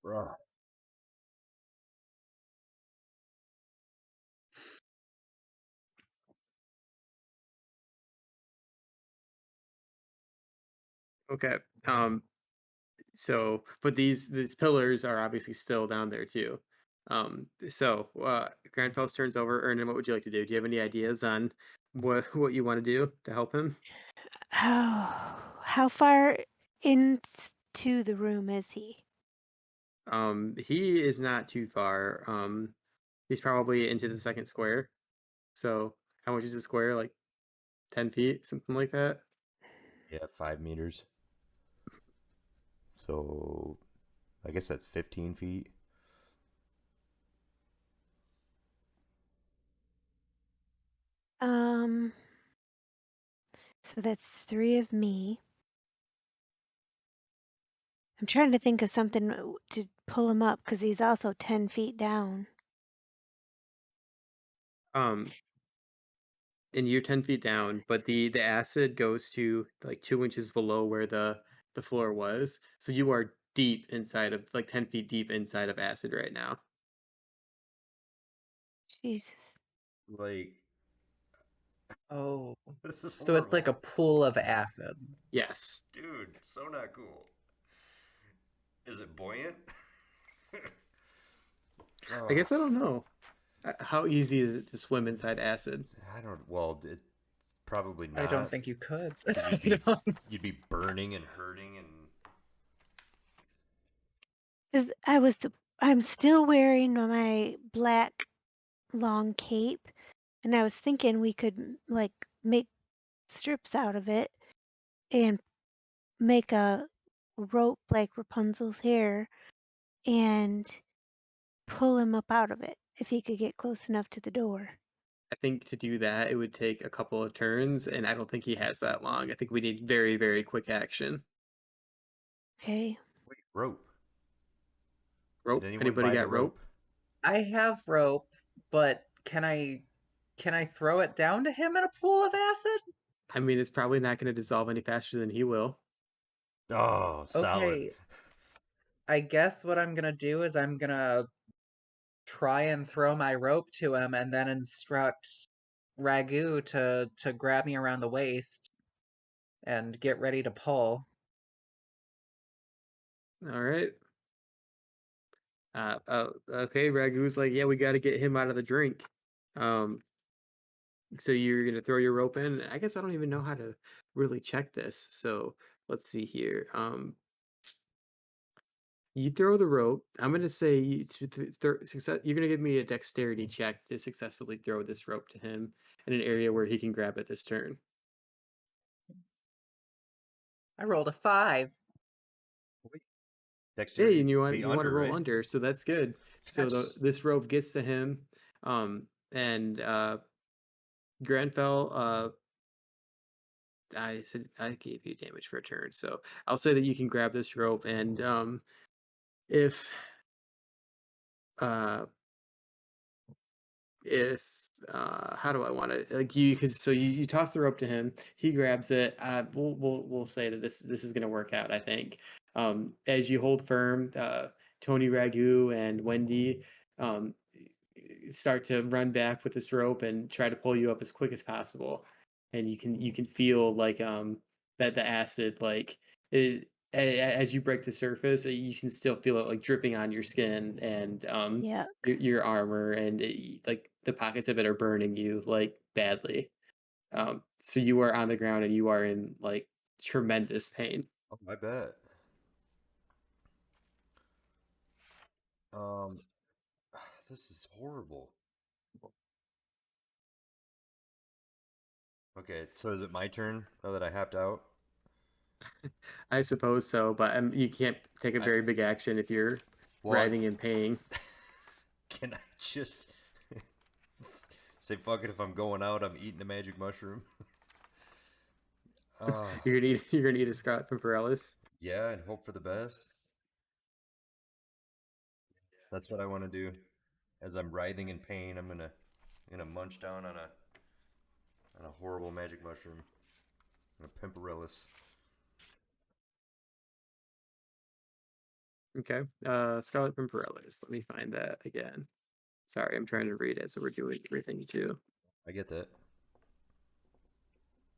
Bruh. Okay. Um. So, but these pillars are obviously still down there too. So, Grandfells turns over. Ernan, what would you like to do? Do you have any ideas on what you want to do to help him? How far into the room is he? He is not too far. He's probably into the second square. So how much is a square? Like 10 feet, something like that. Yeah, 5 meters. So I guess that's 15 feet. So that's 3 of me. I'm trying to think of something to pull him up because he's also 10 feet down. Um, and you're 10 feet down, but the acid goes to like 2 inches below where the floor was. So you are deep inside of like 10 feet deep inside of acid right now. Jesus. Like, Oh, this is so it's like a horrible. pool of acid. Yes. Dude, so not cool. Is it buoyant? I guess I Oh, don't know. How easy is it to swim inside acid? I don't. Well, it's probably I don't not, think you could. because I don't. you'd be burning and hurting and. Because I'm still wearing my black long cape, and I was thinking we could like make strips out of it and make a rope like Rapunzel's hair and pull him up out of it if he could get close enough to the door. I think to do that, it would take a couple of turns, and I don't think he has that long. I think we need very, very quick action. Okay. Wait, rope. Did Rope? anyone Anybody buy the got rope? rope? I have rope, but can I throw it down to him in a pool of acid? I mean, it's probably not going to dissolve any faster than he will. Oh, solid. Okay, I guess what I'm gonna do is I'm gonna try and throw my rope to him and then instruct Ragu to grab me around the waist and get ready to pull. All right. Okay. Ragu's like, yeah, we got to get him out of the drink. Um, so you're gonna throw your rope in. I guess I don't even know how to really check this. So let's see here. You throw the rope. I'm gonna say success. You're gonna give me a dexterity check to successfully throw this rope to him in an area where he can grab it this turn. I rolled a 5. Hey, Dexterity and be you want to under, roll right? under, so that's good. So Yes. this rope gets to him, and Granfell, I said I gave you damage for a turn, so I'll say that you can grab this rope, and if uh if how do I want to like you because so you toss the rope to him, he grabs it. We'll say that this is gonna work out, I think. As you hold firm, Tony, Ragu, and Wendy um start to run back with this rope and try to pull you up as quick as possible, and you can feel like that the acid like as you break the surface, you can still feel it like dripping on your skin and Yuck. your armor, and like the pockets of it are burning you like badly. So you are on the ground and you are in like tremendous pain. Oh, I bet. Um, this is horrible. Okay, so is it my turn now that I happed out? I suppose so, but you can't take a I very big action if you're well, writhing in pain. can I just say fuck it? If I'm going out, I'm eating a magic mushroom. Uh, You're gonna eat a Scott Pimperellus. yeah, and hope for the best. That's what I want to do. As I'm writhing in pain, I'm gonna munch down on a horrible magic mushroom, on a Pimperellus. Okay. Scarlet Pimpernellus. Let me find that again. Sorry, I'm trying to read it, so we're doing everything too. I get that.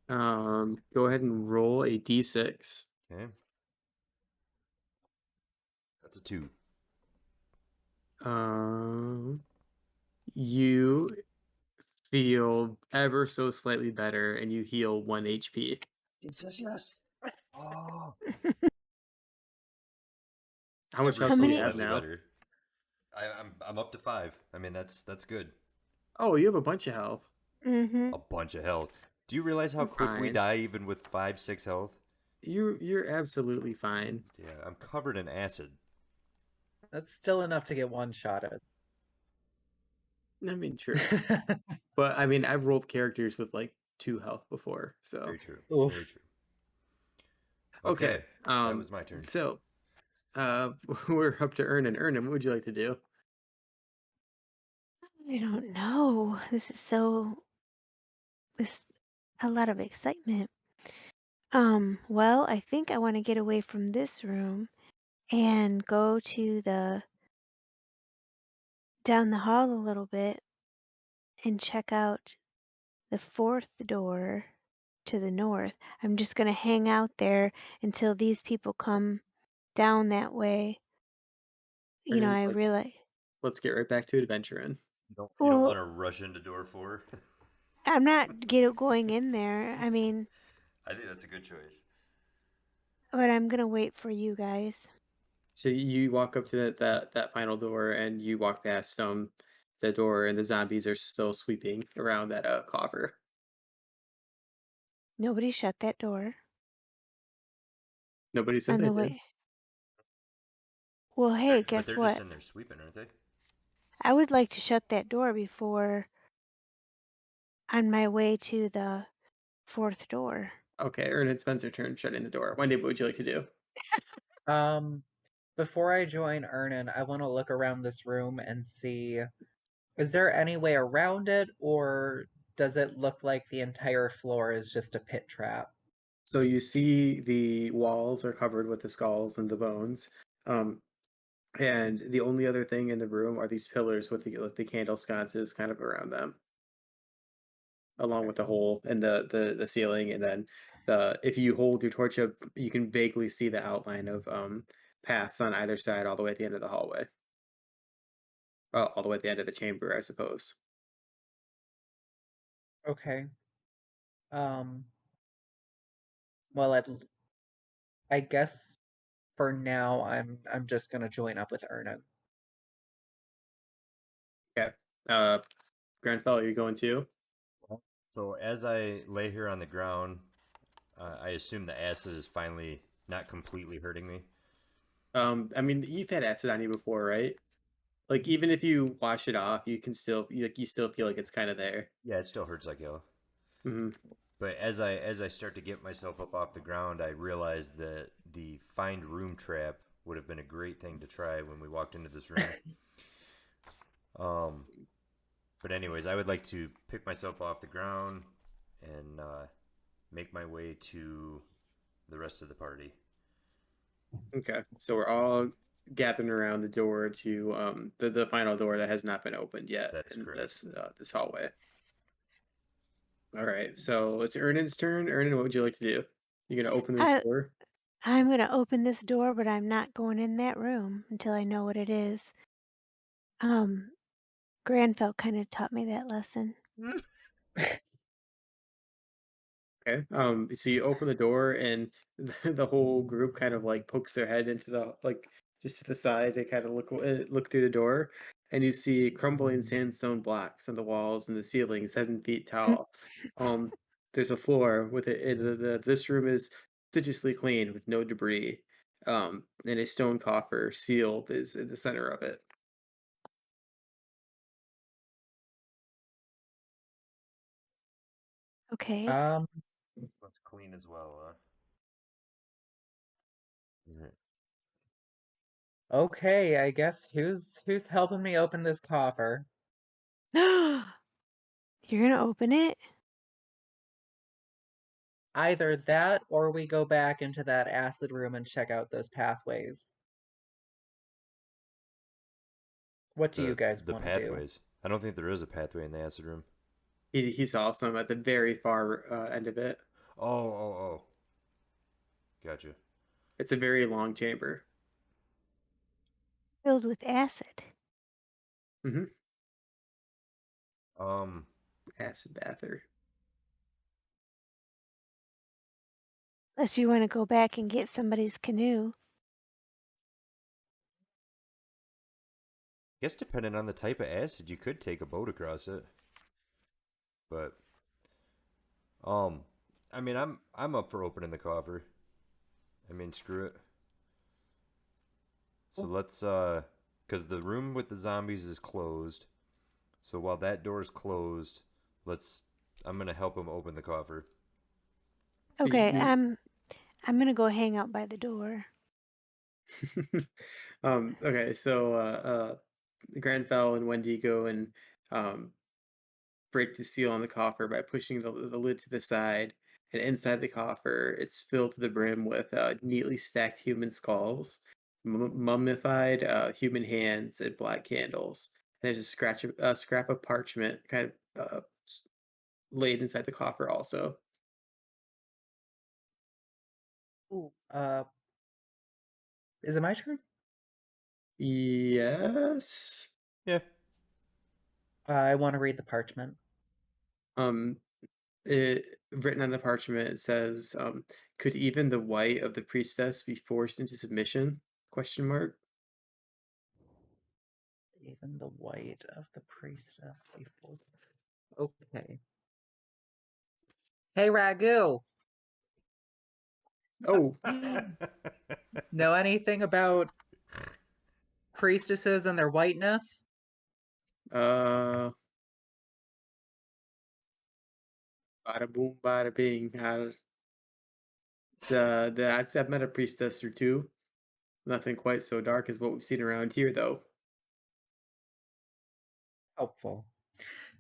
Go ahead and roll a d6. Okay, that's a 2. Um, you feel ever so slightly better, and you heal 1 HP. Jesus, yes. Oh, How much ever health How do so you many? have slightly now? better. I'm up to 5. I mean, that's good. Oh, you have a bunch of health. Mm-hmm. A bunch of health. Do you realize how You're quick we fine. die even with 5, 6 health? You're absolutely fine. Yeah, I'm covered in acid. That's still enough to get one-shotted. I mean, true. But I mean, I've rolled characters with like 2 health before, so Very true. Oof. Very true. okay. Okay, that was my turn. So, we're up to Ernan. Ernan, what would you like to do? I don't know. This a lot of excitement. Well, I think I want to get away from this room and go to the down the hall a little bit and check out the fourth door to the north. I'm just gonna hang out there until these people come down that way. Ernan, I realize. let's get right back to adventuring. You don't want Well, to rush into door 4? I'm not going in there. I mean, I think that's a good choice. but I'm gonna wait for you guys. So you walk up to that final door, and you walk past the door, and the zombies are still sweeping around that coffer. Nobody shut that door Nobody said on they the did. way. Well, hey, But guess they're just what? in there sweeping, aren't they? I would like to shut that door before on my way to the fourth door. Okay, Ernan spends her turn shutting the door. Wendy, what would you like to do? Um, before I join Ernan, I want to look around this room and see, is there any way around it, or does it look like the entire floor is just a pit trap? So you see the walls are covered with the skulls and the bones. Um, and the only other thing in the room are these pillars with the candle sconces kind of around them, along with the hole in the ceiling. And then if you hold your torch up, you can vaguely see the outline of paths on either side, all the way at the end of the hallway. Oh, all the way at the end of the chamber, I suppose. Okay. Um, well, I guess for now I'm just gonna join up with Ernan. Okay. Grenfell, are you going too? So as I lay here on the ground, I assume the acid is finally not completely hurting me. I mean, you've had acid on you before, right? Like, even if you wash it off, you can still you still feel like it's kind of there. Yeah, it still hurts like hell. Hmm. But as I start to get myself up off the ground, I realize that the find room trap would have been a great thing to try when we walked into this room. Um, but anyways, I would like to pick myself off the ground and make my way to the rest of the party. Okay, so we're all gathering around the door to the final door that has not been opened yet That's in correct. this hallway. All right, so it's Ernan's turn. Ernan, what would you like to do? You gonna open this I door? I'm gonna open this door, but I'm not going in that room until I know what it is. Um, Granfell kind of taught me that lesson. Okay. So you open the door, and the whole group kind of like pokes their head into the like just to the side to kind of look through the door, and you see crumbling sandstone blocks on the walls and the ceiling, 7 feet tall. Um, there's a floor with this room is prodigiously clean with no debris. And a stone coffer sealed is in the center of it. Okay. Um, Looks clean as well. Right. okay, I guess who's helping me open this coffer? You're gonna open it? Either that or we go back into that acid room and check out those pathways. What do you guys The want to do? pathways. I don't think there is a pathway in the acid room. He's awesome at the very far end of it. Oh. Gotcha. It's a very long chamber. Filled with acid. Hmm. Um, Acid bather. Unless you want to go back and get somebody's canoe. guess depending on the type of acid, you could take a boat across it. But I mean, I'm up for opening the coffer. I mean, screw it. So let's because the room with the zombies is closed. So while that door is closed, let's. I'm gonna help him open the coffer. So Okay, you, I'm gonna go hang out by the door. okay, so Granville and Wendy go and um break the seal on the coffer by pushing the lid to the side. And inside the coffer, it's filled to the brim with neatly stacked human skulls, mummified human hands, and black candles. And there's a scrap of parchment kind of laid inside the coffer also. Ooh, is it my turn? Yes. Yeah. I want to read the parchment. Um, written on the parchment, it says, "Could even the white of the priestess be forced into submission?" Question mark. Even the white of the priestess before. Okay. Hey, Ragu! Oh, Know anything about priestesses and their whiteness? uh, bada boom, bada bing. I've met a priestess or two. Nothing quite so dark as what we've seen around here, though. Helpful.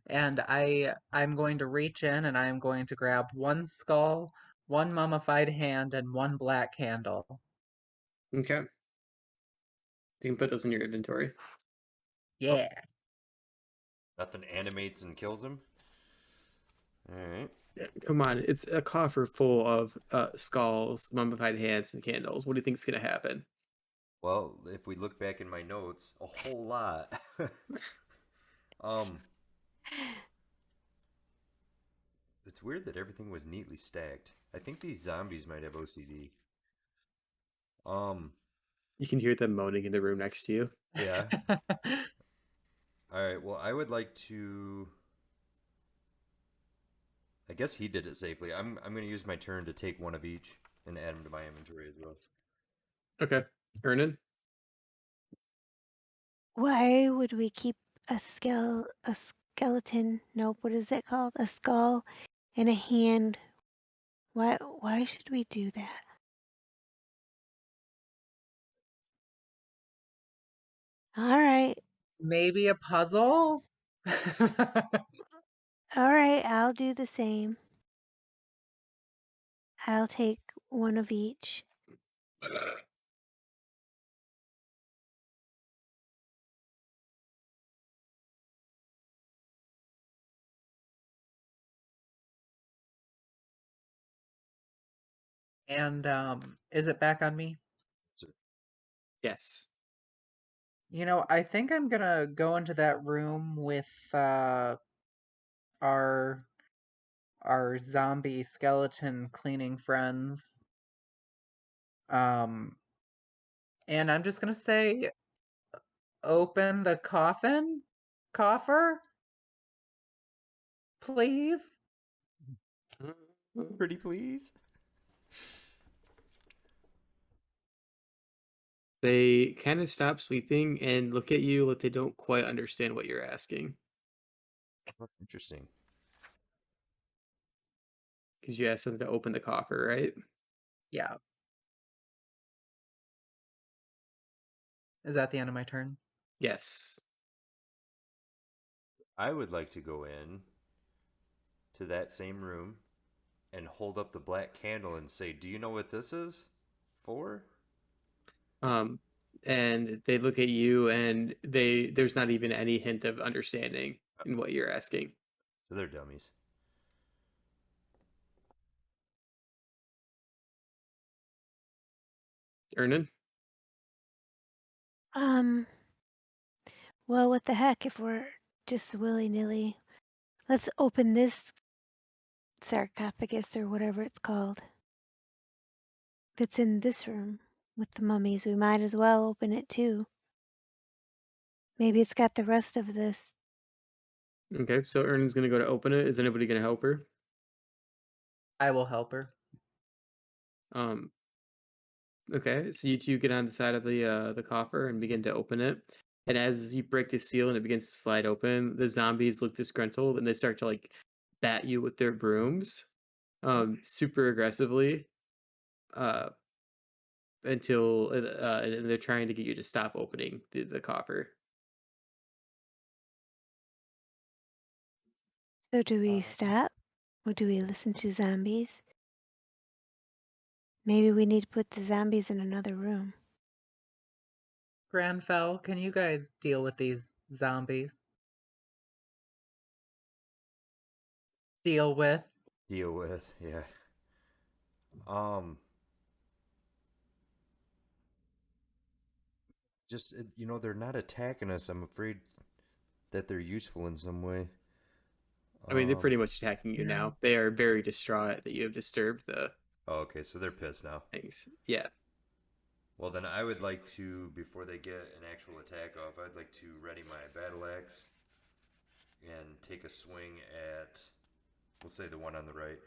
And I'm going to reach in and I'm going to grab one skull, one mummified hand, and one black candle. Okay, you can put those in your inventory. Yeah. Nothing animates and kills him. All right. Come on, it's a coffer full of skulls, mummified hands, and candles. What do you think's gonna happen? Well, if we look back in my notes, a whole lot. um, it's weird that everything was neatly stacked. I think these zombies might have OCD. Um, You can hear them moaning in the room next to you. yeah. All right. Well, I would like to. I guess he did it safely. I'm going to use my turn to take one of each and add them to my inventory as well. Okay, Ernan. Why would we keep a skeleton? Nope, what is it called? A skull and a hand. Why should we do that? All right. Maybe a puzzle? All right, I'll do the same. I'll take one of each. And is it back on me? So, Yes. You know, I think I'm gonna go into that room with our our zombie skeleton cleaning friends. Um, and I'm just gonna say, open the coffer, please. pretty please. They kind of stop sweeping and look at you like they don't quite understand what you're asking. Interesting. Because you asked them to open the coffer, right? Yeah. Is that the end of my turn? Yes. I would like to go in to that same room and hold up the black candle and say, "Do you know what this is for?" Um, and they look at you and there's not even any hint of understanding in what you're asking. So they're dummies. Ernan? Um, well, what the heck if we're just willy-nilly. Let's open this sarcophagus or whatever it's called that's in this room with the mummies. We might as well open it too. Maybe it's got the rest of this Okay, so Ernan's gonna go to open it. Is anybody gonna help her? I will help her. Um, okay, so you two get on the side of the coffer and begin to open it. And as you break the seal and it begins to slide open, the zombies look disgruntled and they start to like bat you with their brooms, super aggressively, uh, until and they're trying to get you to stop opening the coffer. So do we stop? Or do we listen to zombies? Maybe we need to put the zombies in another room. Granfell, can you guys deal with these zombies? Deal with? Deal with, yeah. Just they're not attacking us. I'm afraid that they're useful in some way. I mean, they're Um. pretty much attacking you Yeah. now. They are very distraught that you have disturbed the Oh, okay, so they're pissed now. things. Yeah. Well, then I would like to, before they get an actual attack off, I'd like to ready my battle axe and take a swing at, we'll say the one on the right.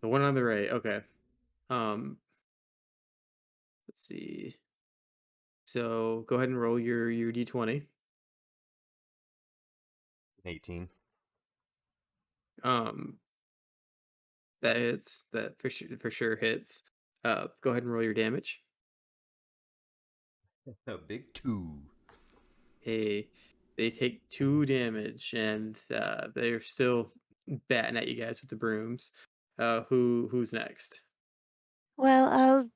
The one on the right. Okay. Um, let's see. So go ahead and roll your d20. 18. Um, that hits. That for sure hits. Go ahead and roll your damage. A big 2. Hey, they take 2 damage, and they're still batting at you guys with the brooms. Who's next? Well, I'll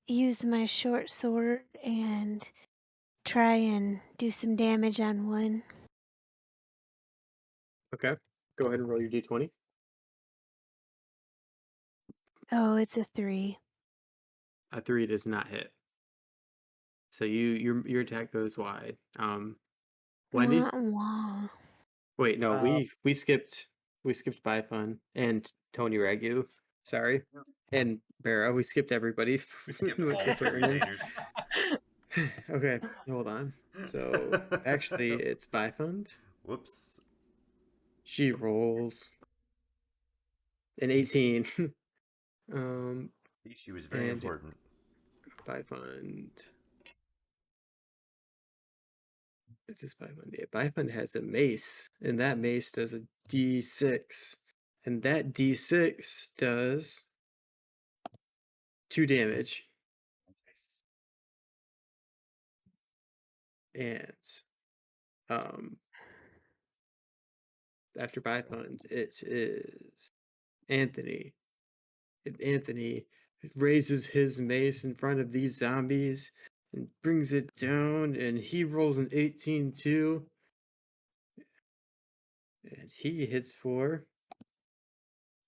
use my short sword and try and do some damage on one. Okay. Go ahead and roll your d20. Oh, it's a 3. A 3 does not hit. So your attack goes wide. Wendy? Wah, wah. Wait, no, Uh, we skipped Bifun and Tony Ragu. Sorry. And Barra. We skipped everybody. We skipped all Except for three Ernan. retainers. Okay, hold on. So actually it's Bifund. Whoops. She rolls an 18. um See, she was very and important. Bifund. It's just Bifund. Yeah, Bifund has a mace, and that mace does a D6. And that D6 does 2 damage. And um after Bifund, it is Anthony. And Anthony raises his mace in front of these zombies and brings it down, and he rolls an 18 too. And he hits for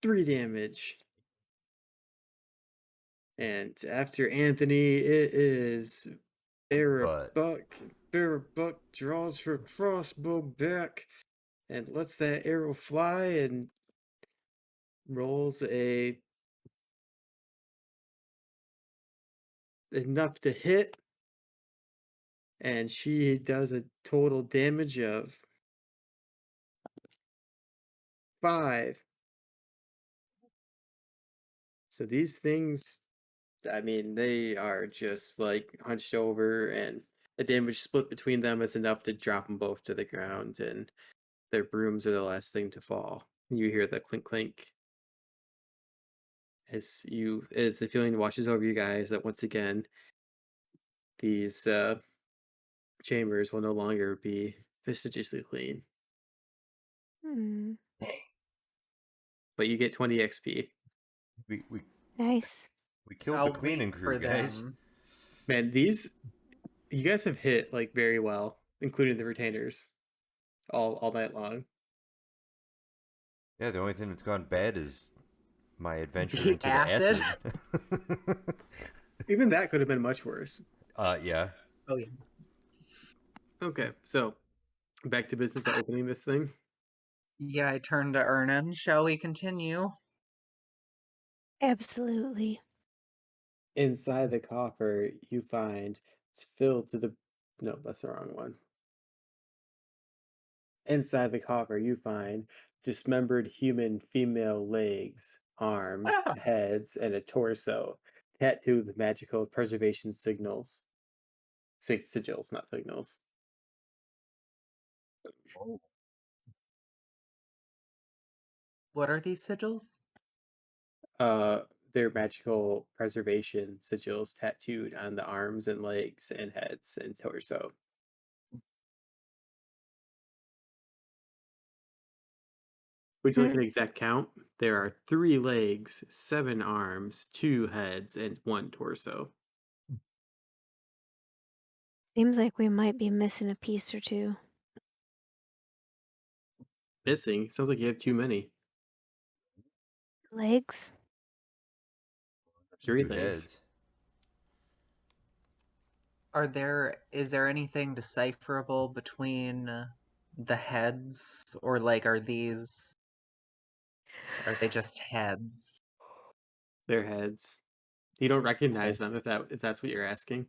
3 damage. And after Anthony, it is But Barabuck. Barabuck draws her crossbow back and lets that arrow fly and rolls a enough to hit, and she does a total damage of 5. So these things, I mean, they are just like hunched over, and the damage split between them is enough to drop them both to the ground, and their brooms are the last thing to fall. You hear the clink clink as the feeling washes over you guys that once again these chambers will no longer be fastidiously clean. Hmm. But you get 20 XP. we Nice. we killed the I'll wait cleaning crew, for guys. them. Man, you guys have hit like very well, including the retainers, all night long. Yeah, the only thing that's gone bad is my adventure The into the acid? acid. Even that could have been much worse. Yeah. Oh, yeah. Okay, so back to business of opening this thing. Yeah, I turn to Ernan. Shall we continue? Absolutely. Inside the coffer, you find it's filled to the. No, that's the wrong one. Inside the coffer, you find dismembered human female legs, arms, Ah, heads, and a torso tattooed with magical preservation signals. Sigils, not signals. what are these sigils? Uh, they're magical preservation sigils tattooed on the arms and legs and heads and torso. Would you like Hmm. an exact count? There are 3 legs, 7 arms, 2 heads, and 1 torso. Seems like we might be missing a piece or two. Missing? Sounds like you have too many. Legs? 3 2 legs. heads. Is there anything decipherable between the heads, or like are they just heads? They're heads. You don't recognize Okay. them if that's what you're asking.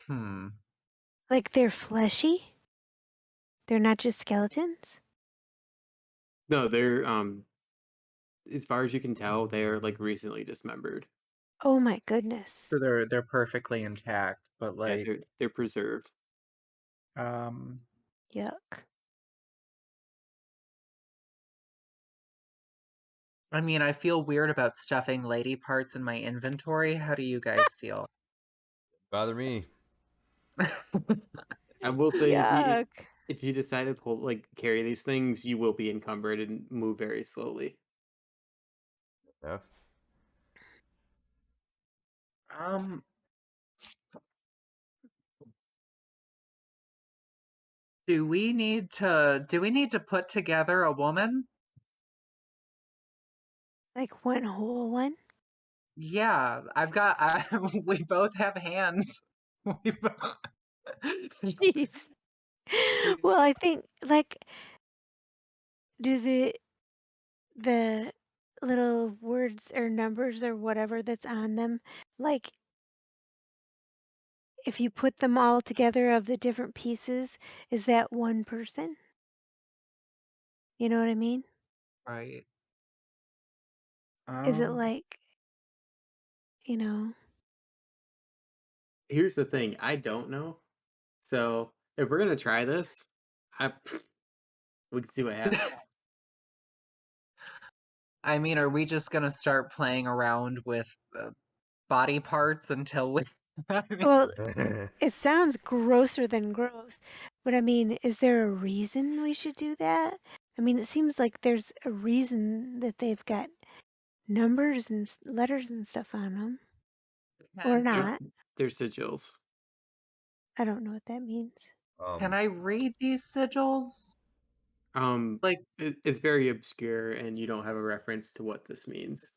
Hmm. Like they're fleshy? They're not just skeletons? No, they're as far as you can tell, they're like recently dismembered. Oh my goodness. So they're perfectly intact, but Yeah, like they're preserved. um Yuck. I mean, I feel weird about stuffing lady parts in my inventory. How do you guys feel? Bother me. I will say Yuck. if you decide to carry these things, you will be encumbered and move very slowly. Yeah. Um, do we need to put together a woman? Like one whole one? Yeah, we both have hands. We both... Jeez. Do Well, I think like do the little words or numbers or whatever that's on them, like if you put them all together of the different pieces, is that one person? You know what I mean? right. Is it Um, like, you know, Here's the thing, I don't know. So if we're gonna try this, I we can see what happens. I mean, are we just gonna start playing around with body parts until we? I mean, well, it sounds grosser than gross, but I mean, is there a reason we should do that? I mean, it seems like there's a reason that they've got numbers and letters and stuff on them, or can They're, not. they're sigils. I don't know what that means. can um, I read these sigils? Um, Like, it's very obscure, and you don't have a reference to what this means,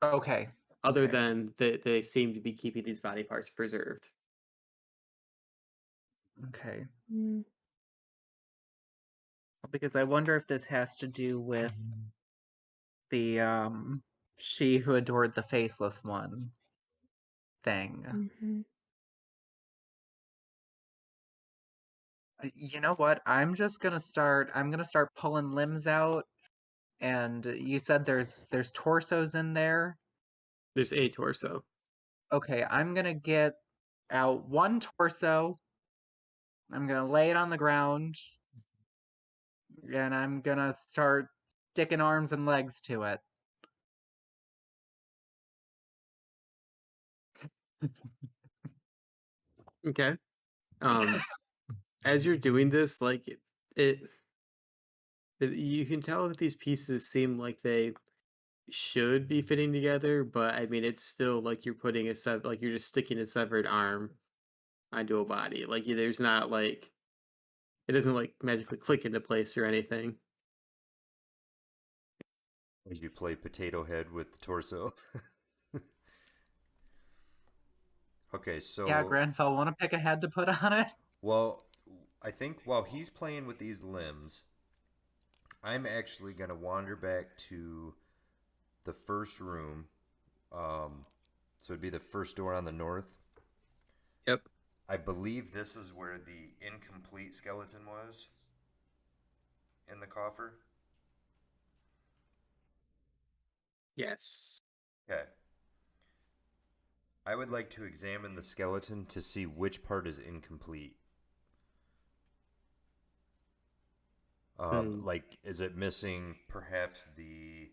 okay, other okay. than that they seem to be keeping these body parts preserved. Okay. Mm, Because I wonder if this has to do with the she who adored the faceless one thing. hmm You know what? I'm gonna start pulling limbs out, and you said there's torsos in there. There's a torso. Okay, I'm gonna get out one torso. I'm gonna lay it on the ground, and I'm gonna start sticking arms and legs to it. Okay. Um, as you're doing this, it, you can tell that these pieces seem like they should be fitting together, but I mean, it's still like you're putting like you're just sticking a severed arm onto a body. There's not like it doesn't like magically click into place or anything. you play potato head with the torso. Okay, Yeah, so Grenfell, want to pick a head to put on it? well, I think while he's playing with these limbs, I'm actually gonna wander back to the first room. So it'd be the first door on the north. Yep. I believe this is where the incomplete skeleton was in the coffer. Yes. Okay. I would like to examine the skeleton to see which part is incomplete. Hmm. Like, is it missing perhaps the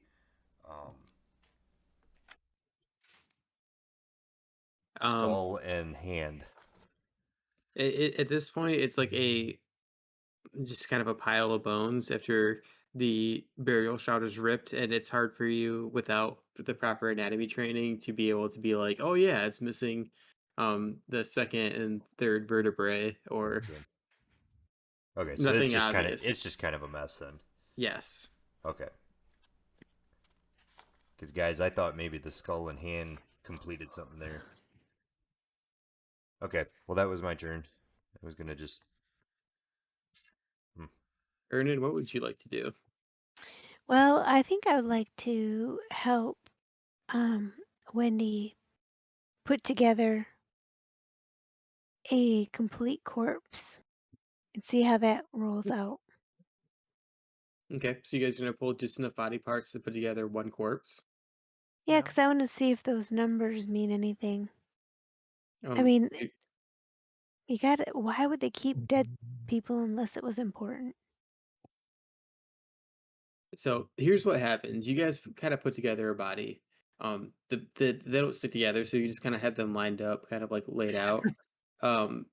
um, Um, skull and hand? at this point, it's like a just kind of a pile of bones after the burial shroud is ripped, and it's hard for you without the proper anatomy training to be able to be like, oh yeah, it's missing the second and third vertebrae or Okay. Okay, so nothing obvious. it's just kind of a mess then. Yes. Okay. Because guys, I thought maybe the skull and hand completed something there. Okay, well that was my turn. I was gonna just. Ernan, what would you like to do? Well, I think I would like to help um, Wendy put together a complete corpse and see how that rolls out. Okay, so you guys are gonna pull just enough body parts to put together one corpse. Yeah, Yeah. because I want to see if those numbers mean anything. I Um, mean, you gotta, why would they keep dead people unless it was important? so here's what happens. You guys kind of put together a body. They don't stick together, so you just kind of have them lined up, kind of like laid out. Um,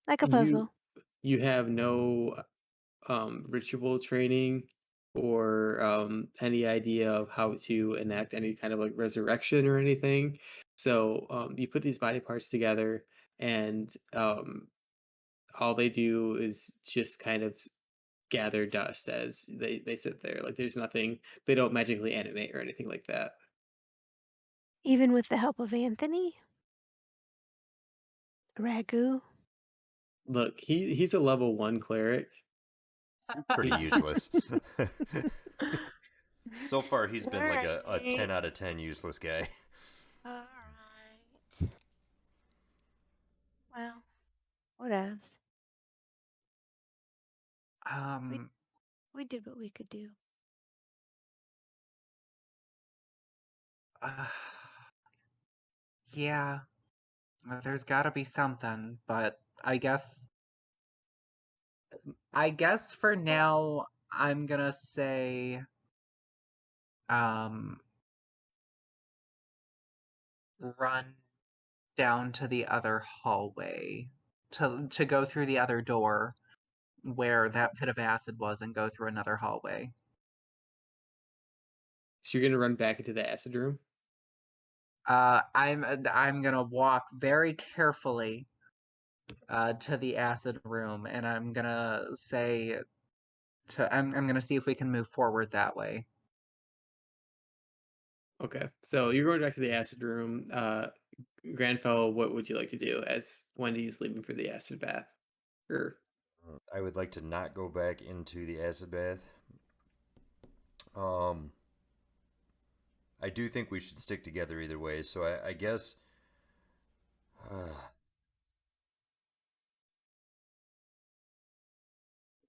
Like a you puzzle. you have no ritual training or any idea of how to enact any kind of like resurrection or anything. So you put these body parts together, and all they do is just kind of gather dust as they sit there. Like there's nothing, they don't magically animate or anything like that. Even with the help of Anthony? Ragu? Look, he's a level 1 cleric. Pretty He, useless. So far, he's been like a Alright. 10 out of 10 useless guy. Alright. Well, whatevs. Um, We did what we could do. uh, yeah, there's gotta be something, but I guess for now, I'm gonna say, um, run down to the other hallway to go through the other door where that pit of acid was and go through another hallway. so you're gonna run back into the acid room. I'm gonna walk very carefully to the acid room, and I'm gonna say I'm gonna see if we can move forward that way. Okay, so you're going back to the acid room. Grandfellow, what would you like to do as Wendy's leaving for the acid bath? Or I would like to not go back into the acid bath. Um, I do think we should stick together either way. So I guess. I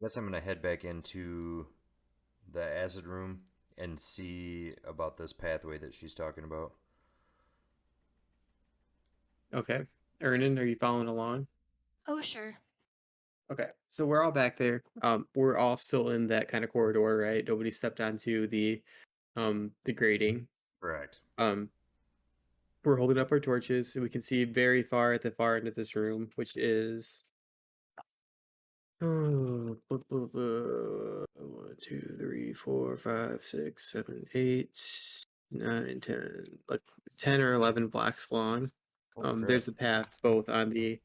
guess I'm gonna head back into the acid room and see about this pathway that she's talking about. okay, Ernan, are you following along? Oh, sure. Okay, so we're all back there. We're all still in that kind of corridor, right? Nobody stepped onto the grating. Correct. Um, we're holding up our torches, and we can see very far at the far end of this room, which is oh, 1, 2, 3, 4, 5, 6, 7, 8, 9, 10, like 10 or 11 blocks long. Oh crap. There's a path both on the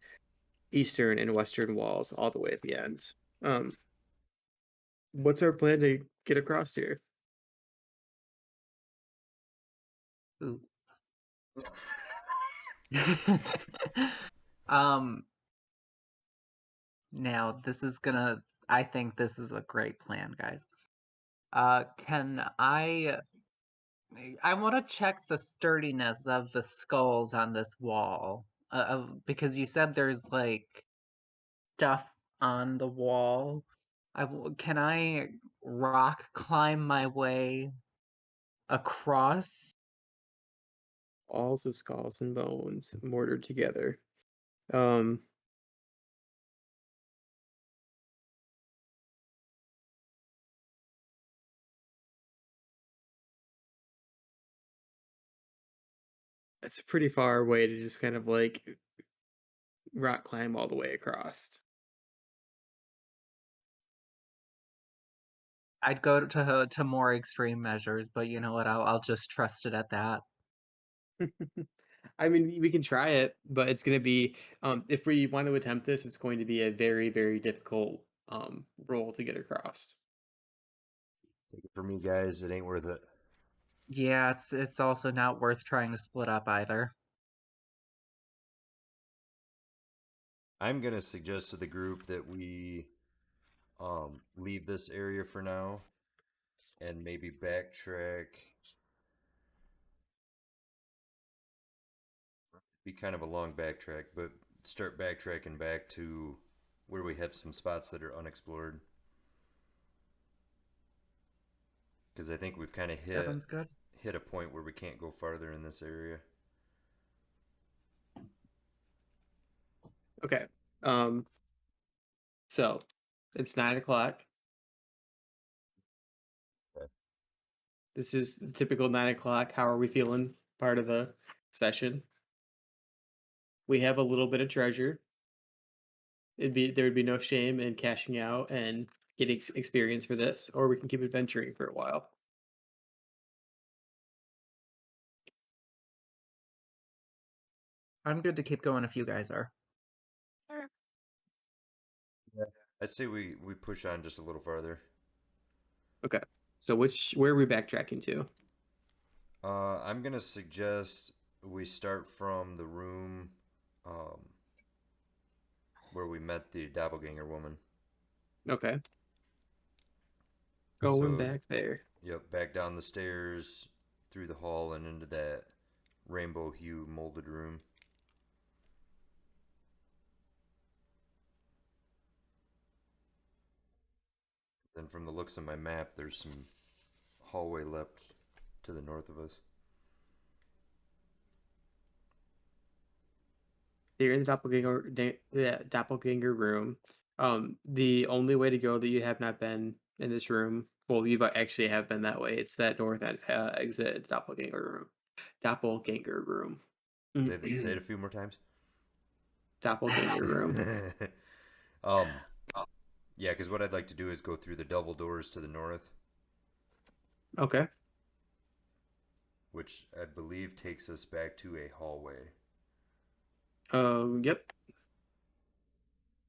eastern and western walls, all the way at the end. Um, what's our plan to get across here? Ooh. um, Now this is gonna. I think this is a great plan, guys. Can I want to check the sturdiness of the skulls on this wall. because you said there's like stuff on the wall. Can I rock climb my way across? Walls of skulls and bones mortared together. Um, it's a pretty far way to just kind of like rock climb all the way across. I'd go to more extreme measures, but you know what? I'll just trust it at that. I mean, we can try it, but it's going to be if we want to attempt this, it's going to be a very, very difficult roll to get across. Take it from me, guys. It ain't worth it. Yeah, it's also not worth trying to split up either. I'm gonna suggest to the group that we leave this area for now and maybe backtrack. Be kind of a long backtrack, but start backtracking back to where we have some spots that are unexplored. Because I think we've kind of Sounds good. hit a point where we can't go farther in this area. Okay. So it's 9 o'clock. Okay. This is the typical 9 o'clock. How are we feeling? Part of the session. We have a little bit of treasure. There would be no shame in cashing out and getting experience for this, or we can keep adventuring for a while. I'm good to keep going if you guys are. Sure. Yeah. I'd say we push on just a little farther. Okay. So where are we backtracking to? I'm gonna suggest we start from the room where we met the doppelganger woman. Okay. Going So, back there. yep, back down the stairs, through the hall, and into that rainbow hue molded room. Then, from the looks of my map, there's some hallway left to the north of us. You're in the doppelganger room. The only way to go that you have not been in this room, well, you actually have been that way. It's that north exit doppelganger room. Say it a few more times. Doppelganger room. um, yeah, because what I'd like to do is go through the double doors to the north, Okay. which I believe takes us back to a hallway. Yep.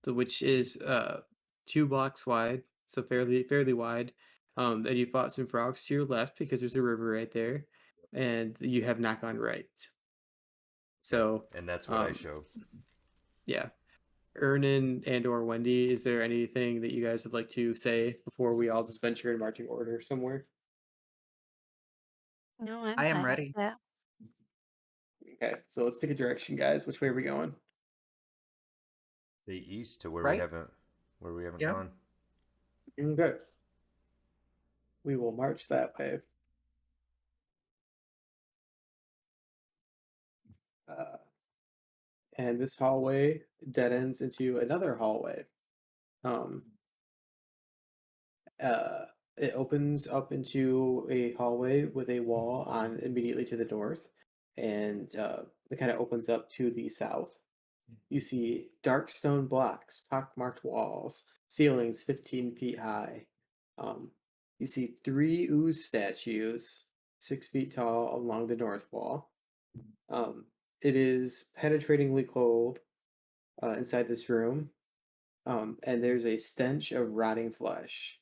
Which is 2 blocks wide, so fairly wide. And you fought some frogs to your left because there's a river right there, and you have not gone right. So, Yep. And that's what I show. yeah. Ernan and or Wendy, is there anything that you guys would like to say before we all just venture in marching order somewhere? No, I'm I am fine with ready. that. Okay, so let's pick a direction, guys. Which way are we going? The east to where Right? we haven't Yeah. gone. Okay. We will march that way. And this hallway dead ends into another hallway. Um, uh, it opens up into a hallway with a wall on immediately to the north, and it kind of opens up to the south. You see dark stone blocks, pockmarked walls, ceilings 15 feet high. You see 3 ooze statues, 6 feet tall, along the north wall. It is penetratingly cold inside this room, and there's a stench of rotting flesh.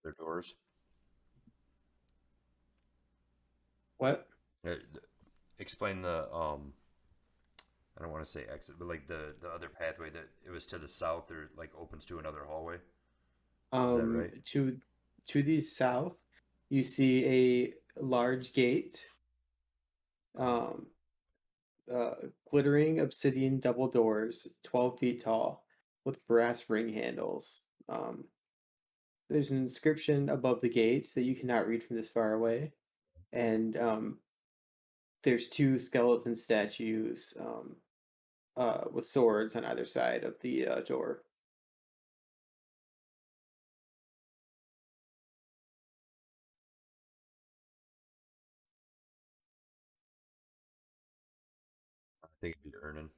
Their doors. What? Uh, Explain the I don't want to say exit, but like the other pathway that it was to the south or like opens to another hallway. Is that right? To the south, you see a large gate, um, glittering obsidian double doors, 12 feet tall, with brass ring handles. There's an inscription above the gate that you cannot read from this far away, and there's two skeleton statues with swords on either side of the door. I think it'd be Ernan.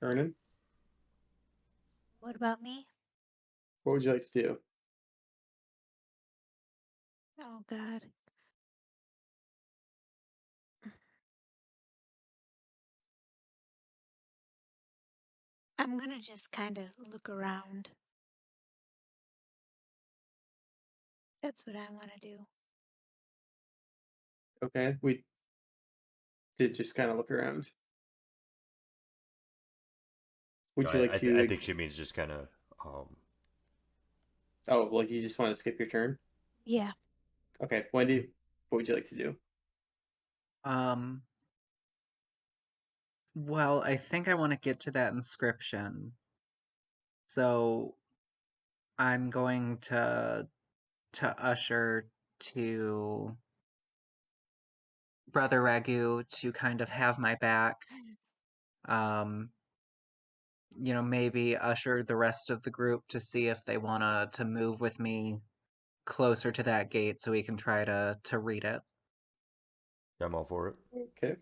Ernan, What about me? what would you like to do? Oh God. I'm gonna just kind of look around. That's what I want to do. Okay, we did just kind of look around. No, Would you like I to? think she means just kind of. Oh, like you just want to skip your turn? Yeah. Okay, Wendy, what would you like to do? Um, well, I think I want to get to that inscription. So I'm going to usher to Brother Ragu to kind of have my back. Um, maybe usher the rest of the group to see if they wanna to move with me closer to that gate so we can try to read it. I'm all for it. Okay.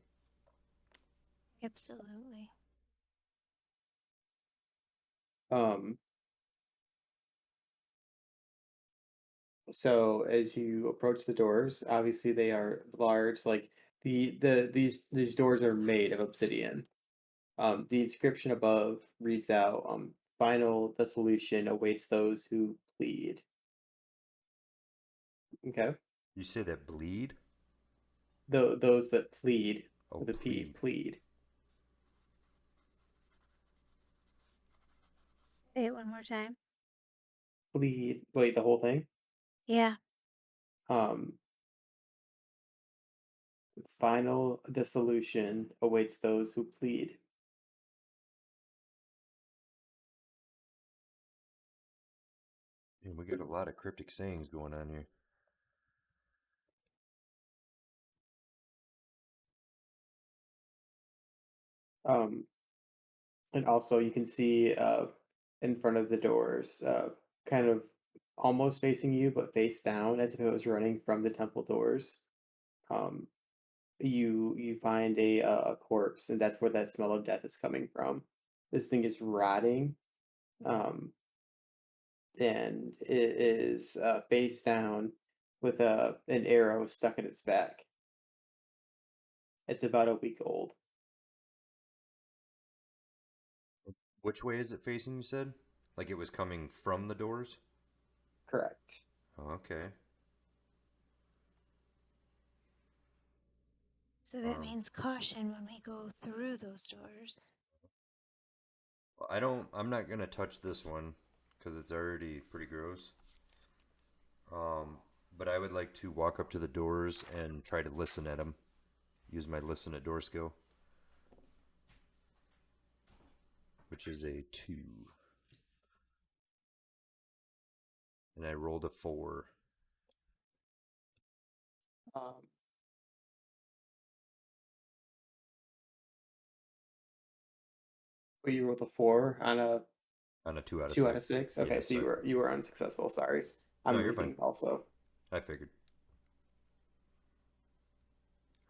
Absolutely. Um, so as you approach the doors, obviously they are large, like these doors are made of obsidian. The inscription above reads out, final dissolution awaits those who plead. Okay. You say that bleed? Those that plead Oh, with a P, plead. plead. Say it one more time. Plead. Wait, the whole thing? Yeah. Um, final dissolution awaits those who plead. Man, we got a lot of cryptic sayings going on here. Um, and also you can see in front of the doors, kind of almost facing you, but face down as if it was running from the temple doors. Um, you find a corpse, and that's where that smell of death is coming from. This thing is rotting, um, and it is face down with an arrow stuck in its back. It's about a week old. Which way is it facing, you said? Like it was coming from the doors? Correct. Oh, okay. So that means caution when we go through those doors. Well, I'm not gonna touch this one because it's already pretty gross. But I would like to walk up to the doors and try to listen at them. Use my listen at door skill, which is a 2. And I rolled a 4. Um, but you rolled a 4 on a On a 2 out of 2 out of 6. 6. Okay, Yes, so you were unsuccessful. Sorry, No, I'm you're fine. reading also. I figured.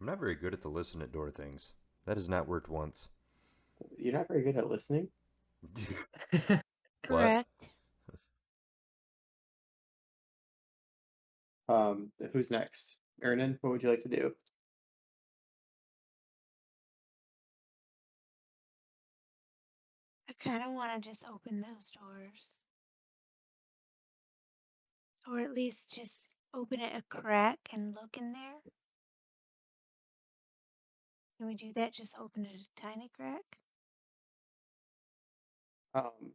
I'm not very good at the listen at door things. That has not worked once. You're not very good at listening. What? Correct. Who's next? Ernan, what would you like to do? I kind of want to just open those doors. Or at least just open it a crack and look in there. Can we do that? Just open it a tiny crack? Um,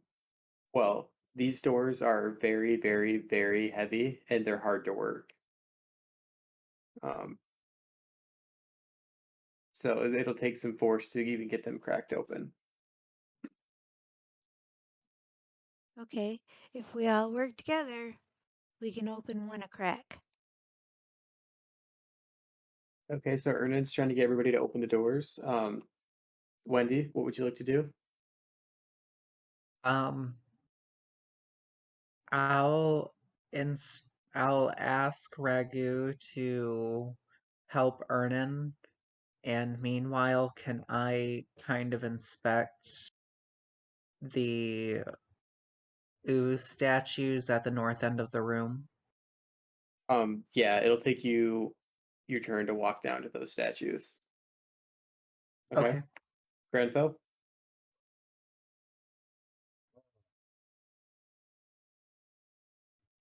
well, these doors are very, very, very heavy and they're hard to work. Um, so it'll take some force to even get them cracked open. Okay, if we all work together, we can open one a crack. Okay, so Ernan's trying to get everybody to open the doors. Wendy, what would you like to do? Um, I'll I'll ask Ragu to help Ernan, and meanwhile, can I kind of inspect the ooze statues at the north end of the room? Yeah, it'll take you your turn to walk down to those statues. Okay, Okay. Granfell?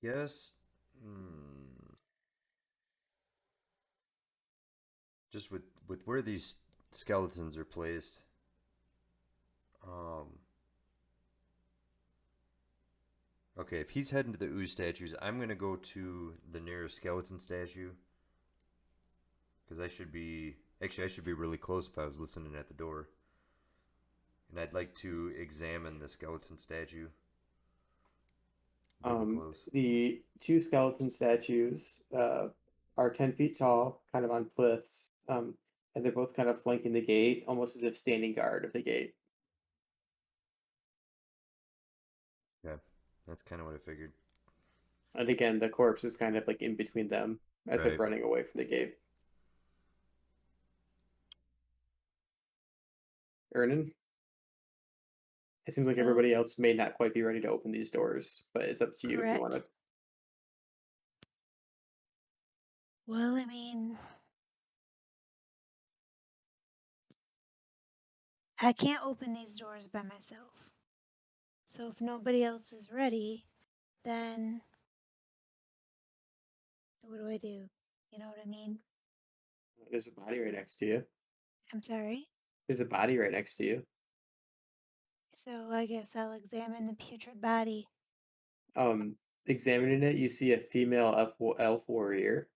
Yes. Just with where these skeletons are placed. Um. Okay, if he's heading to the ooze statues, I'm gonna go to the nearest skeleton statue because I should be actually I should be really close if I was listening at the door. And I'd like to examine the skeleton statue. Really close. The two skeleton statues are 10 feet tall, kind of on cliffs, and they're both kind of flanking the gate, almost as if standing guard of the gate. Yeah, that's kind of what I figured. And again, the corpse is kind of like in between them, as if Right. running away from the gate. Ernan? It seems like Well, everybody else may not quite be ready to open these doors, but it's up to you if you want correct. to. Well, I mean, I can't open these doors by myself. So if nobody else is ready, then what do I do? You know what I mean? There's a body right next to you. I'm sorry. There's a body right next to you. So I guess I'll examine the putrid body. Um, Examining it, you see a female elf warrior.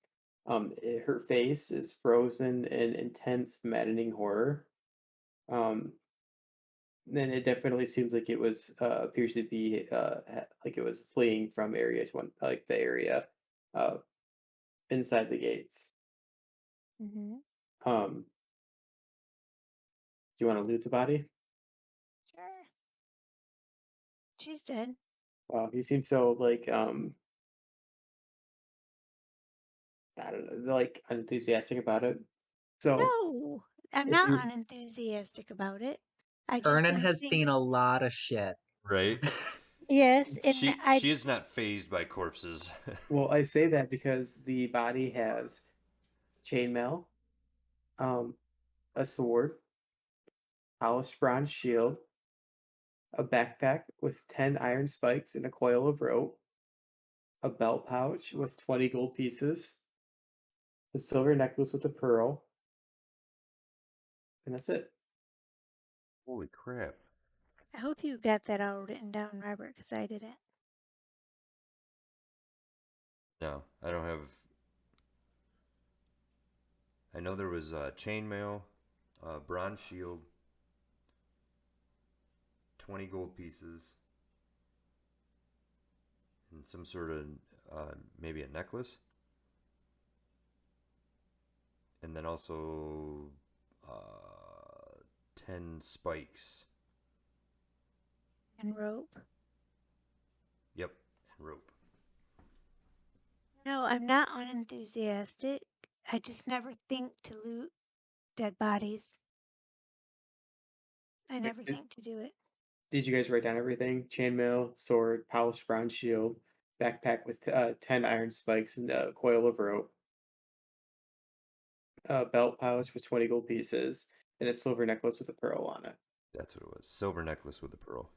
Her face is frozen in intense, maddening horror. Um, then it definitely seems like it was appears to be like it was fleeing from area to one, like the area uh inside the gates. Mm-hmm. Do you want to loot the body? Sure. She's dead. Wow, he seems so like I don't know, like unenthusiastic about it. So No, I'm if not you unenthusiastic about it. I just Ernan don't has think. seen a lot of shit. Right. Yes, and She is not phased by corpses. well, I say that because the body has chainmail, um, a sword, polished bronze shield, a backpack with 10 iron spikes and a coil of rope, a belt pouch with 20 gold pieces, a silver necklace with a pearl, and that's it. Holy crap! I hope you got that all written down, Robert, because I didn't. No, I don't have. I know there was chainmail, bronze shield, 20 gold pieces, and some sort of maybe a necklace, and then also 10 spikes. And rope. Yep, and rope. No, I'm not unenthusiastic. I just never think to loot dead bodies. I Wait, never think to do it. did you guys write down everything? Chainmail, sword, polished bronze shield, backpack with 10 iron spikes and a coil of rope, a belt pouch with 20 gold pieces, and a silver necklace with a pearl on it. That's what it was. Silver necklace with a pearl.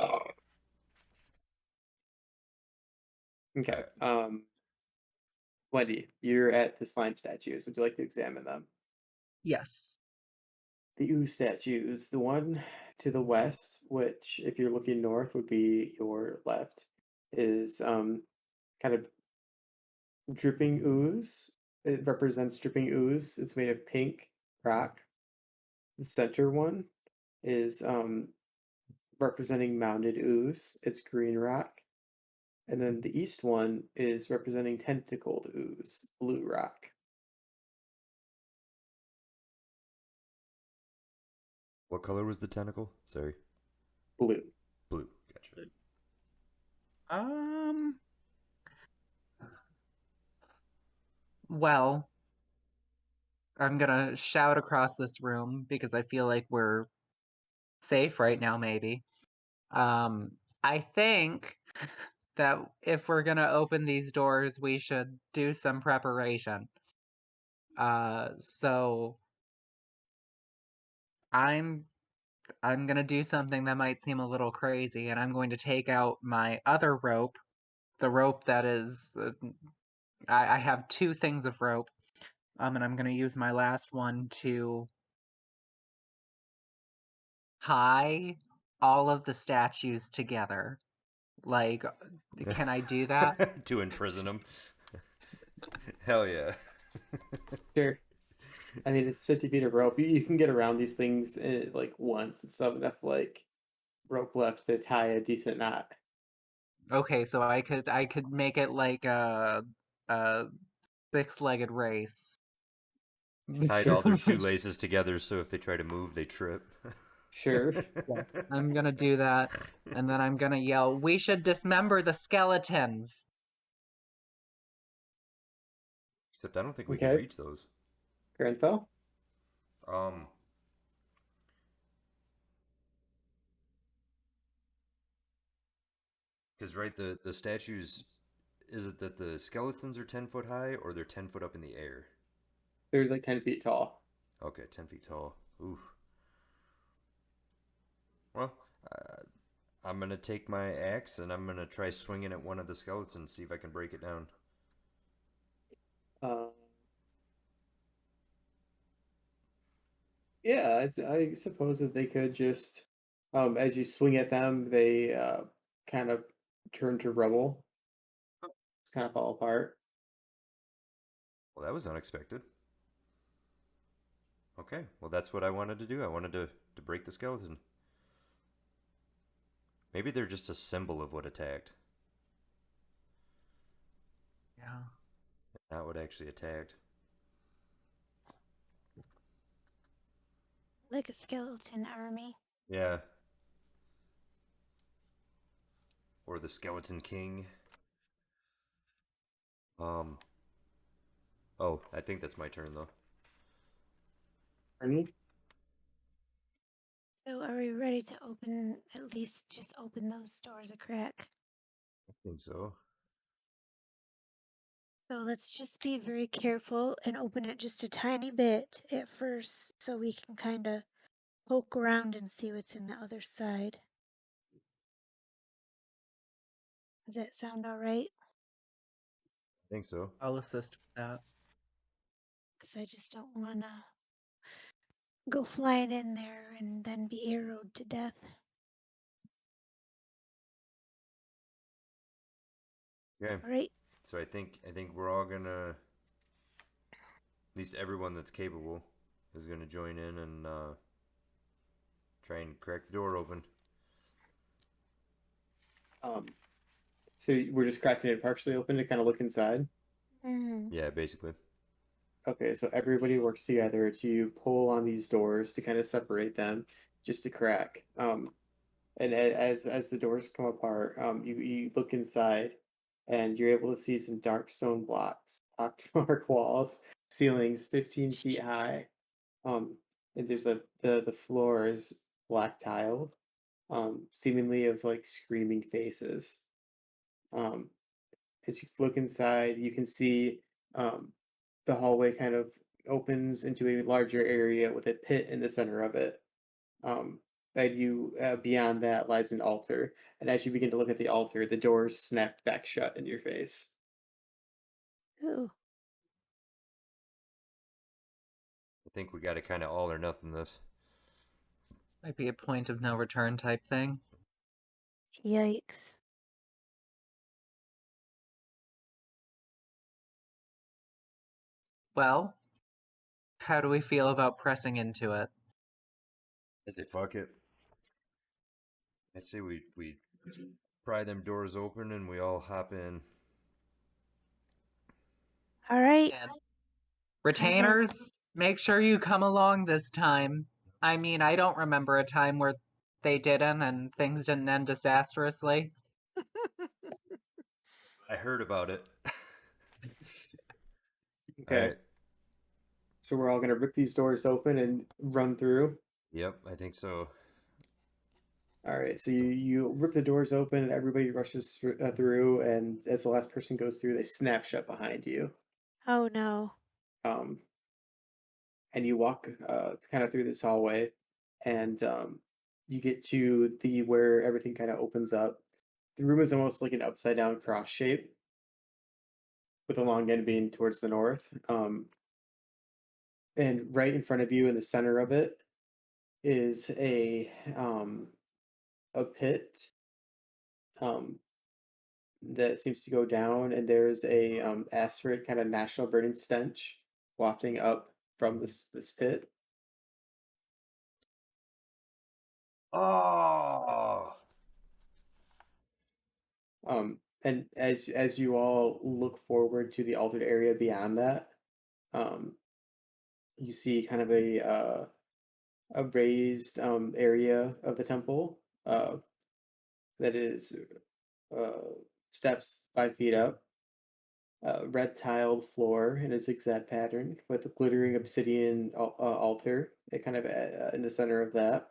Oh. All Okay. right. Wendy, you're at the slime statues. Would you like to examine them? Yes. The ooze statues, the one to the west, which, if you're looking north, would be your left, is kind of dripping ooze. It represents dripping ooze. It's made of pink rock. The center one is representing mounded ooze. It's green rock. And then the east one is representing tentacled ooze, blue rock. What color was the tentacle? Sorry. Blue. Blue. Gotcha. Well, I'm gonna shout across this room because I feel like we're safe right now, maybe. I think that if we're gonna open these doors, we should do some preparation. So I'm gonna do something that might seem a little crazy, and I'm going to take out my other rope, the rope that is. I have two things of rope, and I'm gonna use my last one to tie all of the statues together. Like, can I do that? To imprison him. Hell yeah. Sure. I mean, it's 50 feet of rope. You can get around these things like once. It's not enough like rope left to tie a decent knot. Okay, so I could make it like a six-legged race. Tied all their shoelaces together so if they try to move, they trip. Sure. Yeah, I'm gonna do that, and then I'm gonna yell, "We should dismember the skeletons!" Except I don't think we can Okay. reach those. Grenfell? Um, because right, the statues, is it that the skeletons are 10 foot high or they're 10 foot up in the air? They're like 10 feet tall. Okay, 10 feet tall. Oof. Well, uh, I'm gonna take my axe and I'm gonna try swinging at one of the skeletons, see if I can break it down. Uh, yeah, I suppose that they could just, as you swing at them, they kind of turn to rubble. Just kind of fall apart. Well, that was unexpected. Okay, well that's what I wanted to do. I wanted to break the skeleton. Maybe they're just a symbol of what attacked, Yeah. not what actually attacked. Like a skeleton army. Yeah. Or the Skeleton King. Um. Oh, I think that's my turn though. Pardon me? So are we ready to open, at least just open those doors a crack? I think so. So let's just be very careful and open it just a tiny bit at first so we can kind of poke around and see what's in the other side. Does that sound all right? I think so. I'll assist with that. Because I just don't want to go flying in there and then be arrowed to death. Okay. All right. So I think we're all gonna, at least everyone that's capable is gonna join in and try and crack the door open. Um, so we're just cracking it partially open to kind of look inside. Mm. Yeah, basically. Okay, so everybody works together to pull on these doors to kind of separate them, just to crack. And as the doors come apart, you look inside, and you're able to see some dark stone blocks, pockmark walls, ceilings 15 feet high. Um, and there's the floor is black tiled, seemingly of like screaming faces. Um, as you look inside, you can see um, the hallway kind of opens into a larger area with a pit in the center of it. Um, and beyond that lies an altar. And as you begin to look at the altar, the doors snap back shut in your face. Ooh. I think we got to kind of all or nothing this. Might be a point of no return type thing. Yikes. Well, how do we feel about pressing into it? I say fuck it. I say we pry them doors open and we all hop in. All right. And I retainers, make sure you come along this time. I mean, I don't remember a time where they didn't and things didn't end disastrously. I heard about it. Okay. All right. So we're all gonna rip these doors open and run through. Yep, I think so. All right. So you rip the doors open and everybody rushes through, and as the last person goes through, they snap shut behind you. Oh no. Um, and you walk kind of through this hallway, and you get to the where everything kind of opens up. The room is almost like an upside down cross shape, with the long end being towards the north. And right in front of you, in the center of it, is a pit um, that seems to go down, and there's a acrid kind of national burning stench wafting up from this pit. Oh, And as you all look forward to the altered area beyond that, um, you see kind of a raised area of the temple that is uh, steps 5 feet up, red tiled floor in a zigzag pattern with a glittering obsidian altar. It kind of in the center of that.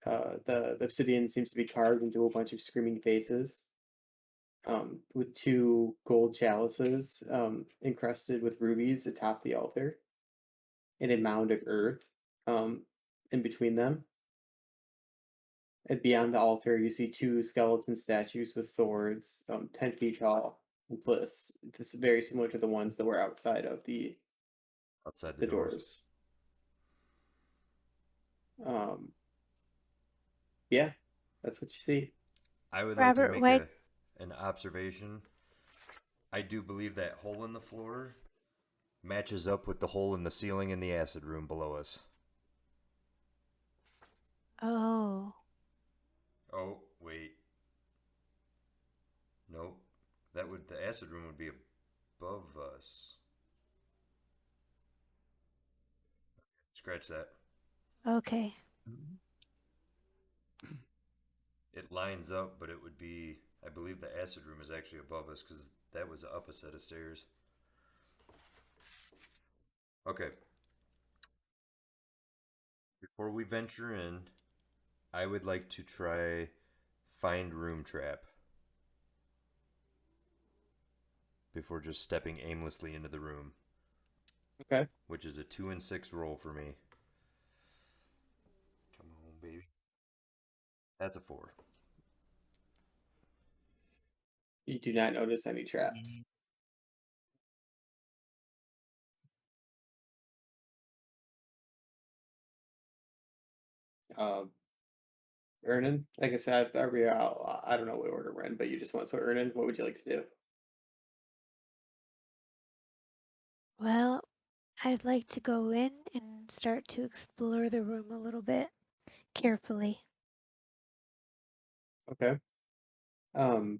The obsidian seems to be carved into a bunch of screaming faces, with two gold chalices encrusted with rubies atop the altar, and a mound of earth um, in between them. And beyond the altar, you see two skeleton statues with swords, 10 feet tall, and this is very similar to the ones that were outside of outside the the doors. doors. Um, yeah, that's what you see. I would like to Robert, make why? an observation. I do believe that hole in the floor matches up with the hole in the ceiling in the acid room below us. Oh, Oh, wait. Nope. The acid room would be above us. Scratch that. okay. It lines up, but it would be. I believe the acid room is actually above us because that was up a set of stairs. Okay. Before we venture in, I would like to try find room trap before just stepping aimlessly into the room, Okay. which is a 2 and 6 roll for me. Come on, baby. That's a 4. You do not notice any traps. Um, Ernan, like I said, I don't know what order we're in, but you just want so Ernan, what would you like to do? Well, I'd like to go in and start to explore the room a little bit carefully. Okay. Um,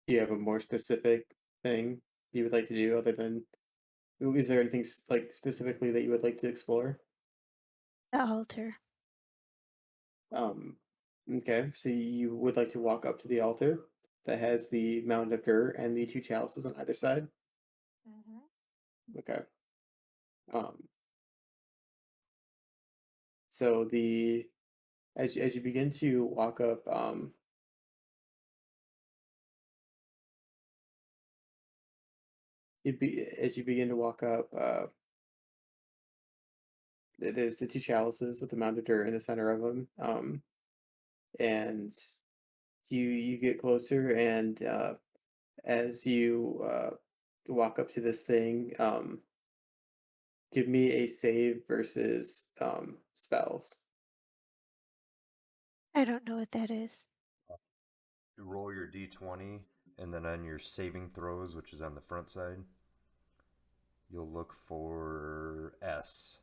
do you have a more specific thing you would like to do other than? Is there anything like specifically that you would like to explore? The altar. Um, okay, so you would like to walk up to the altar that has the mound of dirt and the two chalices on either side. Mm-hmm. Okay. Um, so the as you begin to walk up, as you begin to walk up, there's the two chalices with the mound of dirt in the center of them. And you get closer, and as you walk up to this thing, give me a save versus spells. I don't know what that is. You roll your d20, and then on your saving throws, which is on the front side, You'll look for S.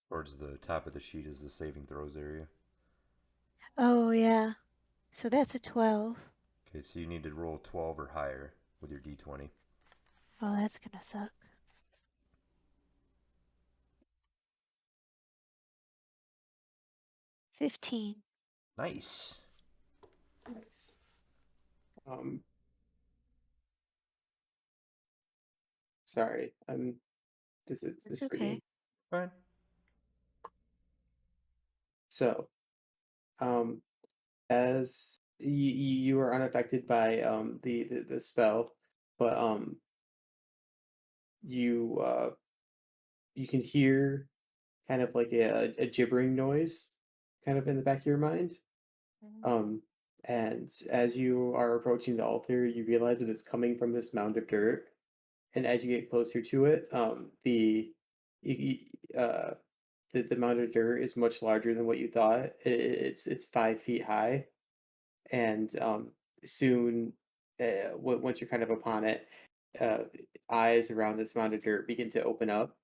Towards the top of the sheet is the saving throws area. Oh, yeah. So that's a 12. Okay, so you need to roll 12 or higher with your d20. Oh, that's gonna suck. $15. Nice. Nice. Um, sorry, this is It's this reading. okay. Fine. So, as you are unaffected by the spell, but you you can hear kind of like a gibbering noise kind of in the back of your mind. Um, and as you are approaching the altar, you realize that it's coming from this mound of dirt. And as you get closer to it, y- y- uh, the mound of dirt is much larger than what you thought. It's 5 feet high, and soon, once you're kind of upon it, uh, eyes around this mound of dirt begin to open up,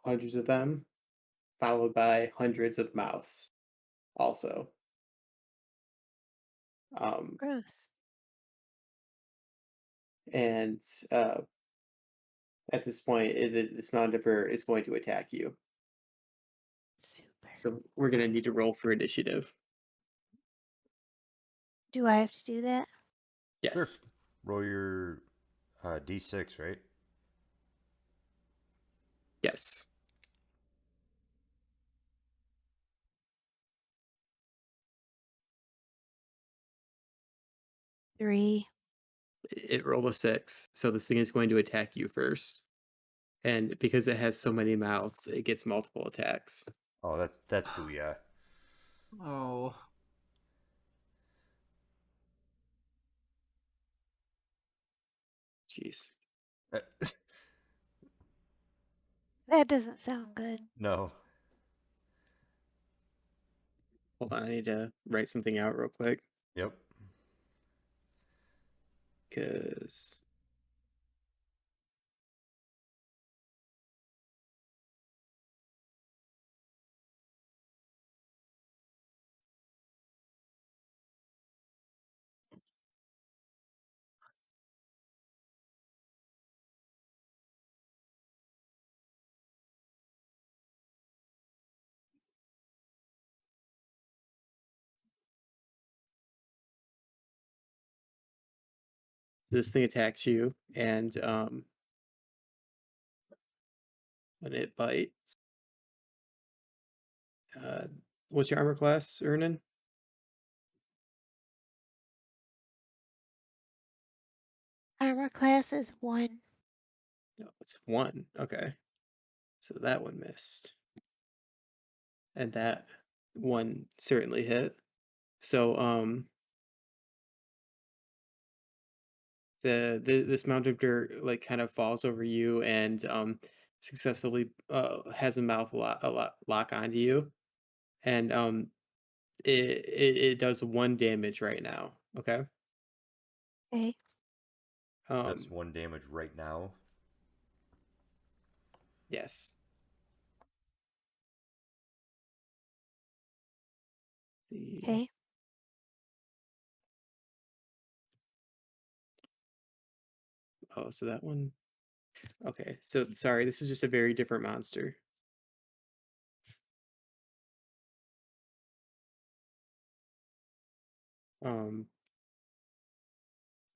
hundreds of them, followed by hundreds of mouths also. Um, Gross. and uh, at this point, this Moundiper is going to attack you. Super. So we're going to need to roll for initiative. Do I have to do that? Sure. Yes. Roll your d6, right? Yes. Three. It rolled a 6. So this thing is going to attack you first. And because it has so many mouths, it gets multiple attacks. Oh, that's booyah. Oh, Jeez. That doesn't sound good. No. Hold on, I need to write something out real quick. Yep. Because this thing attacks you, and when it bites, uh, what's your armor class, Ernan? Armor class is 1. No, it's 1. Okay. So that one missed. And that one certainly hit. So this mound of dirt like kind of falls over you and successfully has a mouth lock onto you, and it does 1 damage right now. Okay. Okay. That's Um 1 damage right now. yes. The Okay. Oh, so that one. Okay. So sorry, this is just a very different monster. Um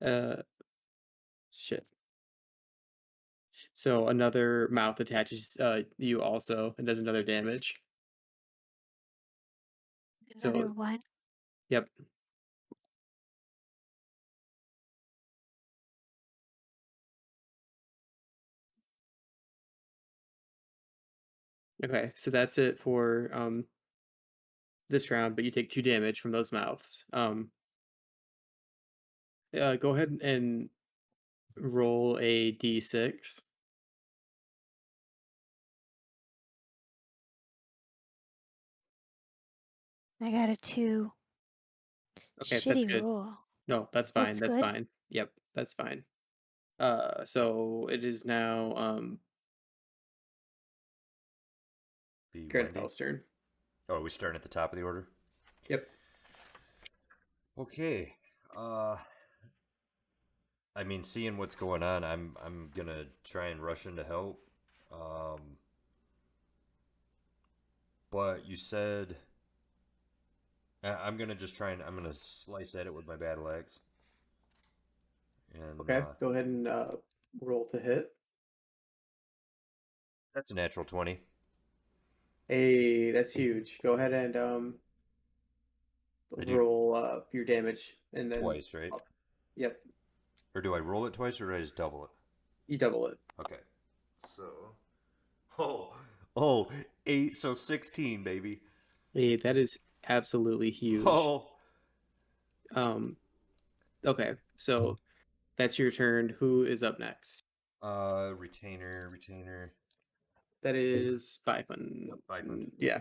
uh shit. So another mouth attaches you also and does another damage. Another So 1. yep. Okay, so that's it for this round, but you take 2 damage from those mouths. Go ahead and roll a d6. I got a 2. Okay, that's Shitty good. roll. No, that's fine. That's That's good. fine. Yep, that's fine. So it is now Be Wendy. Grenfell's turn. Oh, are we starting at the top of the order? Yep. Okay. I mean, seeing what's going on, I'm gonna try and rush in to help. But you said I'm gonna just try and I'm gonna slice at it with my battle axe. And Okay, go ahead and roll to hit. that's a natural 20. Hey, that's huge. Go ahead and I do roll your damage, and then twice, right? yep, Or do I roll it twice or do I just double it? you double it. Okay. So oh, 8, so 16, baby. Hey, that is absolutely huge. Oh, Okay, so that's your turn. Who is up next? retainer. That is Byfund. Yep, Byfund. Yeah.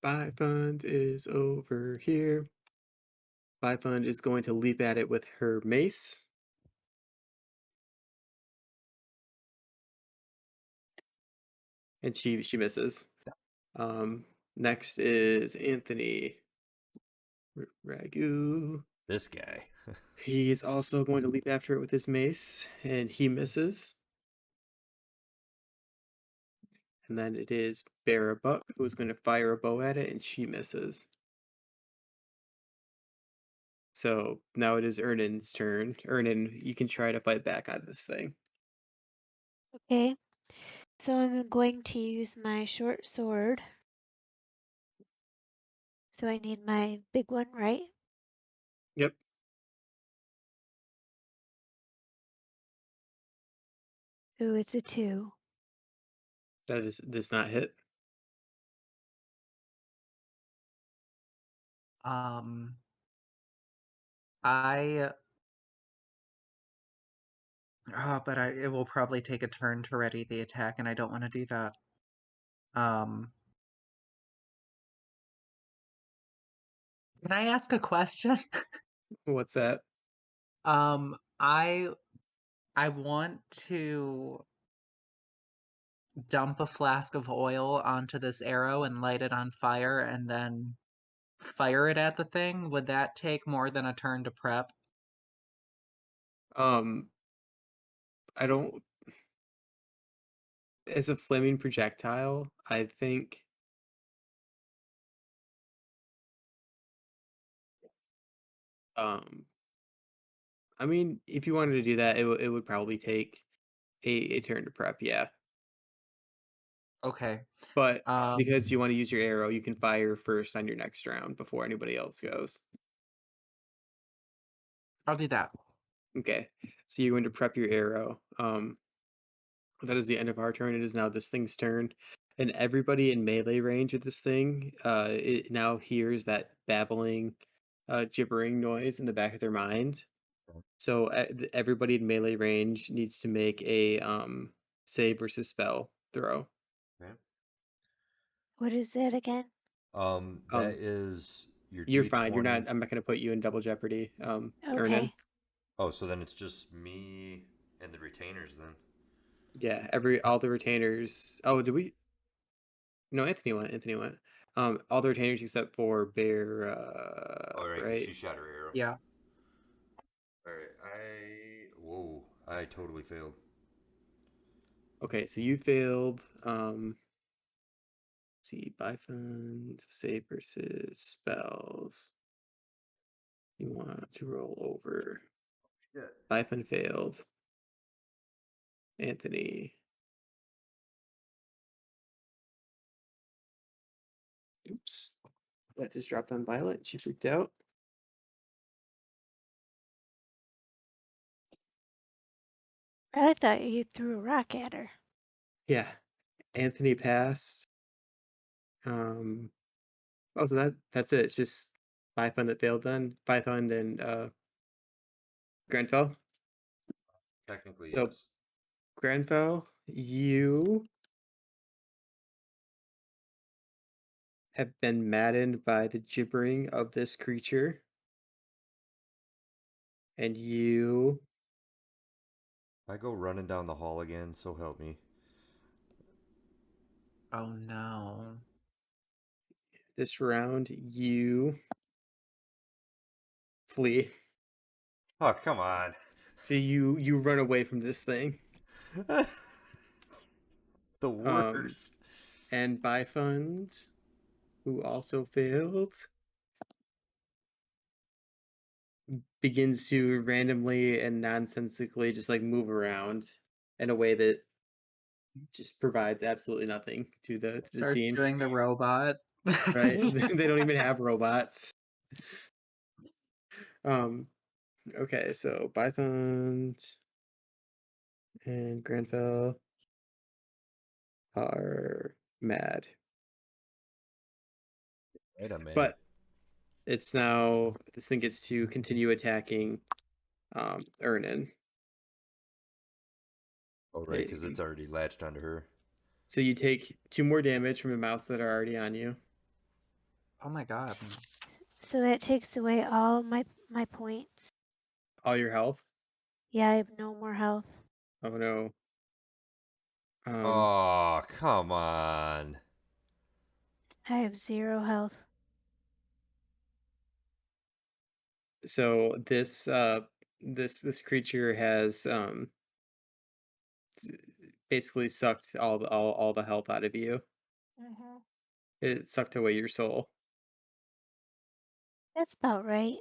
Byfund is over here. Byfund is going to leap at it with her mace. And she misses. Next is Anthony Ragu. This guy. He is also going to leap after it with his mace, and he misses. And then it is Bear Buck, who is going to fire a bow at it, and she misses. So now it is Ernin's turn. Ernin, you can try to fight back on this thing. Okay. So I'm going to use my short sword. So I need my big one, right? Yep. Ooh, it's a 2. That is does not hit. I but it will probably take a turn to ready the attack, and I don't want to do that. Can I ask a question? What's that? I want to dump a flask of oil onto this arrow and light it on fire and then fire it at the thing. Would that take more than a turn to prep? I don't. As a flaming projectile, I think. Um, I mean, if you wanted to do that, it would probably take a turn to prep. Yeah, Okay. but Um, because you want to use your arrow, you can fire first on your next round before anybody else goes. I'll do that. Okay, so you're going to prep your arrow. That is the end of our turn. It is now this thing's turn, and everybody in melee range of this thing, it now hears that babbling, gibbering noise in the back of their mind. So everybody in melee range needs to make a save versus spell throw. Okay. What is it again? That is your You're fine. You're D20. not. I'm not going to put you in double jeopardy. Ernan. Okay. Oh, so then it's just me and the retainers then. Yeah. All the retainers. Oh, did we? No, Anthony went. Anthony went. All the retainers except for Bear. All right, because Right. she shot her arrow. Yeah. All right, whoa, I totally failed. Okay, so you failed. Let's see, Bifund, save versus spells. You want to roll over. Yeah. Bifund failed. Anthony. Oops. That just dropped on Violet. She freaked out. I thought you threw a rock at her. Yeah. Anthony passed. Oh, so that's it. It's just Bifund that failed then. Bifund and Grenfell. Technically, So yes. Grenfell, you have been maddened by the gibbering of this creature. And you I go running down the hall again, so help me. Oh no. this round you flee. Oh, come on. So you run away from this thing. The Um worst. and Byfund, who also failed, begins to randomly and nonsensically just like move around in a way that just provides absolutely nothing to the Starts team. doing the robot. Right? They don't even have robots. Okay, so Byfund and Grenfell are mad. Wait a minute. But it's now this thing gets to continue attacking Ernan. Oh, right, because it's already latched onto her. So you take 2 more damage from the mouse that are already on you. Oh my god. So that takes away all my points. All your health. Yeah, I have no more health. Oh no. Oh, come on. I have 0 health. So this creature has basically sucked all the health out of you. Mm-hmm. It sucked away your soul. That's about right.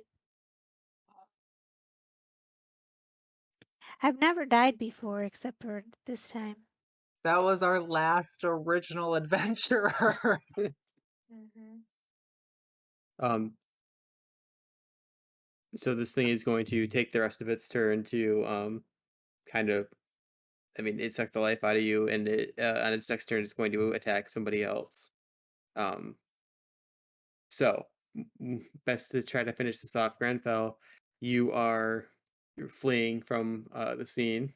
I've never died before except for this time. That was our last original adventurer. Mm-hmm. um so this thing is going to take the rest of its turn to kind of, I mean, it sucked the life out of you, and it on its next turn it's going to attack somebody else. Um so best to try to finish this off. Grenfell, you're fleeing from the scene.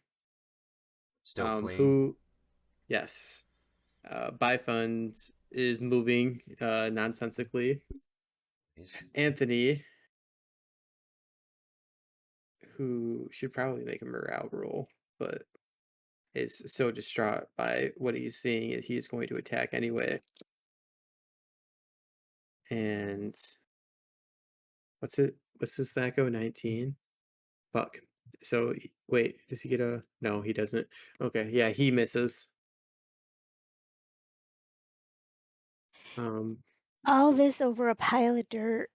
Still fleeing. Who Yes. Byfund is moving nonsensically. He's- Anthony, who should probably make a morale roll, but is so distraught by what he's seeing that he is going to attack anyway. And what's his Thaco? 19? Fuck. So wait, does he get a no, he doesn't. Okay, yeah, he misses. Um All this over a pile of dirt.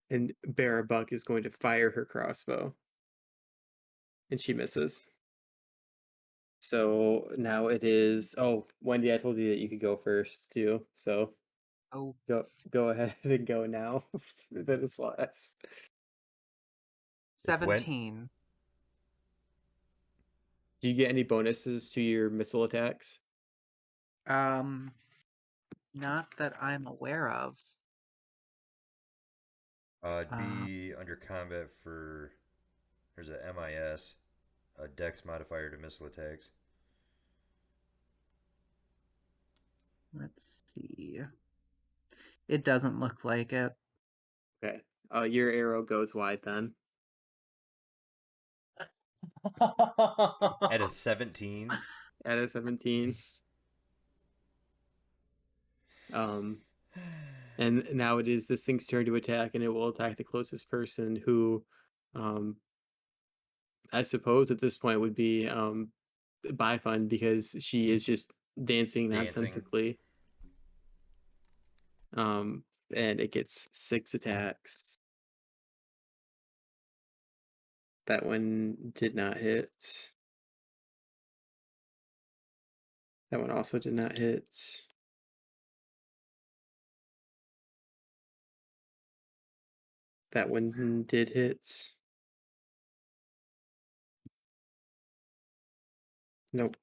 and Barabuck is going to fire her crossbow. And she misses. So now it is. Oh, Wendy, I told you that you could go first too. So Oh, go ahead and go now. That is last. If when 17. Do you get any bonuses to your missile attacks? Um, not that I'm aware of. it'd be under combat for there's a MIS, a Dex modifier to missile attacks. Let's see. It doesn't look like it. Okay. Your arrow goes wide then. At a 17. At a 17. Um, and now it is this thing's turn to attack, and it will attack the closest person who, um, I suppose at this point would be Byfun, because she is just dancing Dancing. nonsensically. And it gets 6 attacks. That one did not hit. That one also did not hit. That one did hit. Nope.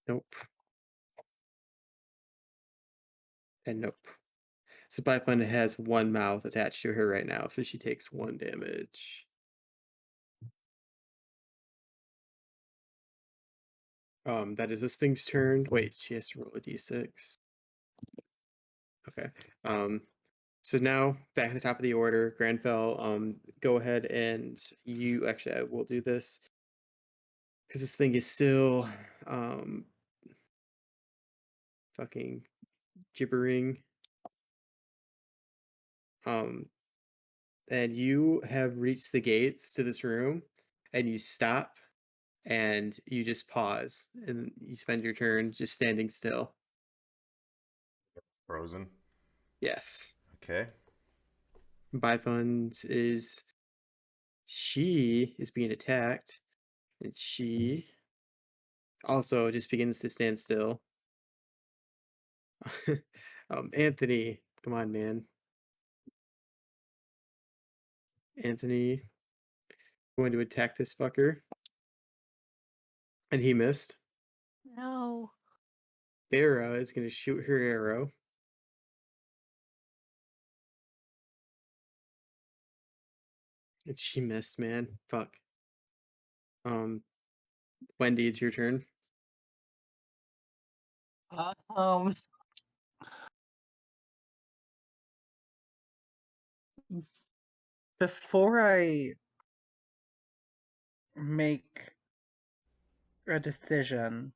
Nope. And nope. So Byfun has 1 mouth attached to her right now, so she takes 1 damage. That is this thing's turn. Wait, she has to roll a d6. Okay. So now back at the top of the order, Granfell, go ahead and you actually I will do this because this thing is still fucking gibbering. And you have reached the gates to this room, and you stop, and you just pause, and you spend your turn just standing still. Frozen. Yes. Okay. Byfund she is being attacked, and she also just begins to stand still. Anthony, come on, man. Anthony going to attack this fucker, and he missed. No. Farah is going to shoot her arrow. And she missed, man. Fuck. Wendy, it's your turn. Um, before I make a decision,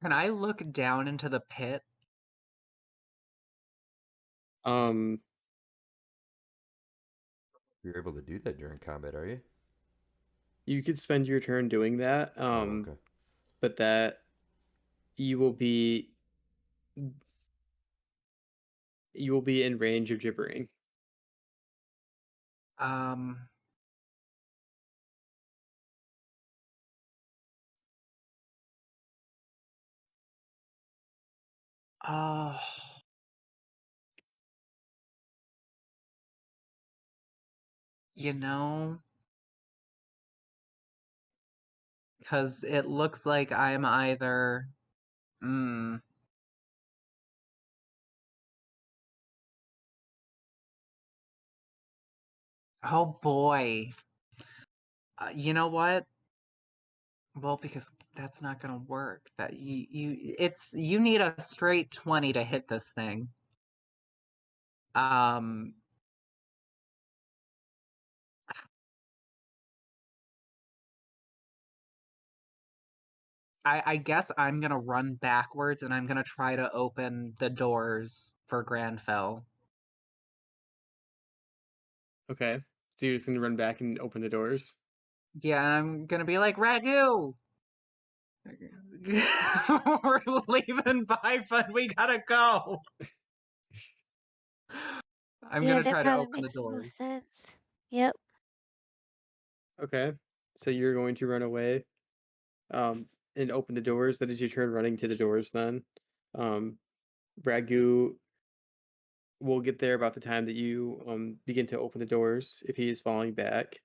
can I look down into the pit? Um, You're able to do that during combat, are you? you could spend your turn doing that. Oh, okay. But that you will be in range of gibbering. Um, oh, you know, because it looks like I'm either, oh boy. You know what? Well, because that's not gonna work. That you need a straight 20 to hit this thing. Um, I guess I'm gonna run backwards and I'm gonna try to open the doors for Granfell. Okay. So you're just gonna run back and open the doors. Yeah, and I'm gonna be like, Ragu! We're leaving by fun, we gotta go. I'm Yeah, gonna that try to probably open the makes the doors. most sense. Yep. Okay. So you're going to run away, and open the doors. That is your turn running to the doors then. Ragu will get there about the time that you begin to open the doors if he is falling back.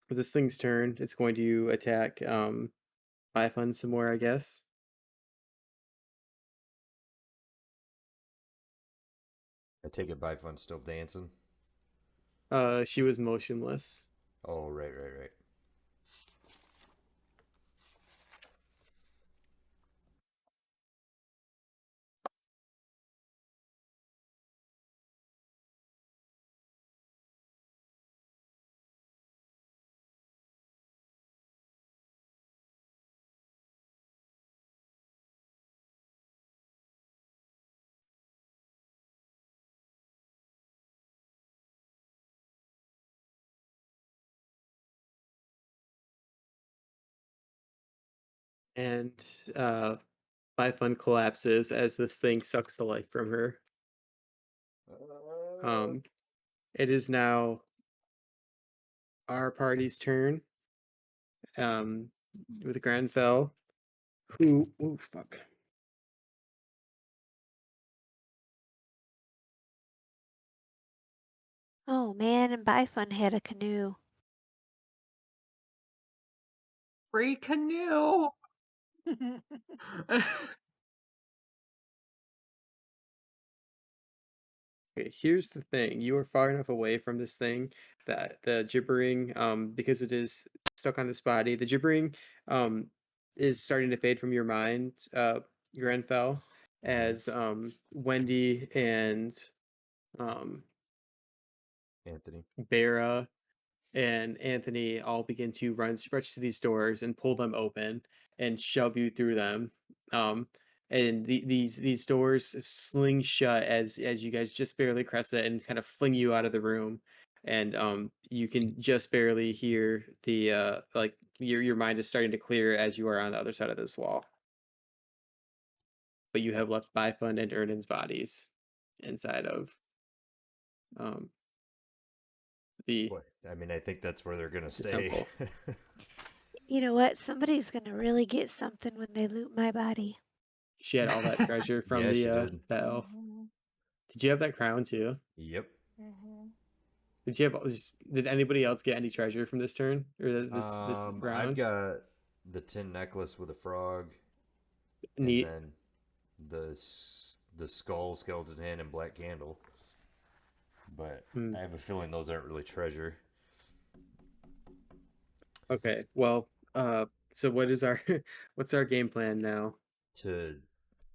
This thing's turn. It's going to attack Byfun some more, I guess. I take it Byfun's still dancing. She was motionless. Oh, right. And Byfun collapses as this thing sucks the life from her. It is now our party's turn. With Granfell, who fuck. Oh man, and Byfun had a canoe. Free canoe! Okay, here's the thing. You are far enough away from this thing that the gibbering, because it is stuck on this body. The gibbering is starting to fade from your mind, Grenfell, as Wendy and um Anthony. Bera and Anthony all begin to stretch to these doors and pull them open and shove you through them. Um, and these doors sling shut as you guys just barely crest it and kind of fling you out of the room. And you can just barely hear the like your mind is starting to clear as you are on the other side of this wall. But you have left Bifund and Ernan's bodies inside of um the What? I mean, I think that's where they're gonna the stay. temple. You know what? Somebody's gonna really get something when they loot my body. She had all that treasure from Yeah, the she did. that elf. Mm-hmm. Did you have that crown too? Yep. Mm-hmm. Did you have? Did anybody else get any treasure from this turn or this I've round? got the tin necklace with a frog, and Neat. then the skull, skeleton hand, and black candle. But Hmm. I have a feeling those aren't really treasure. Okay. Well, so what is our what's our game plan now? To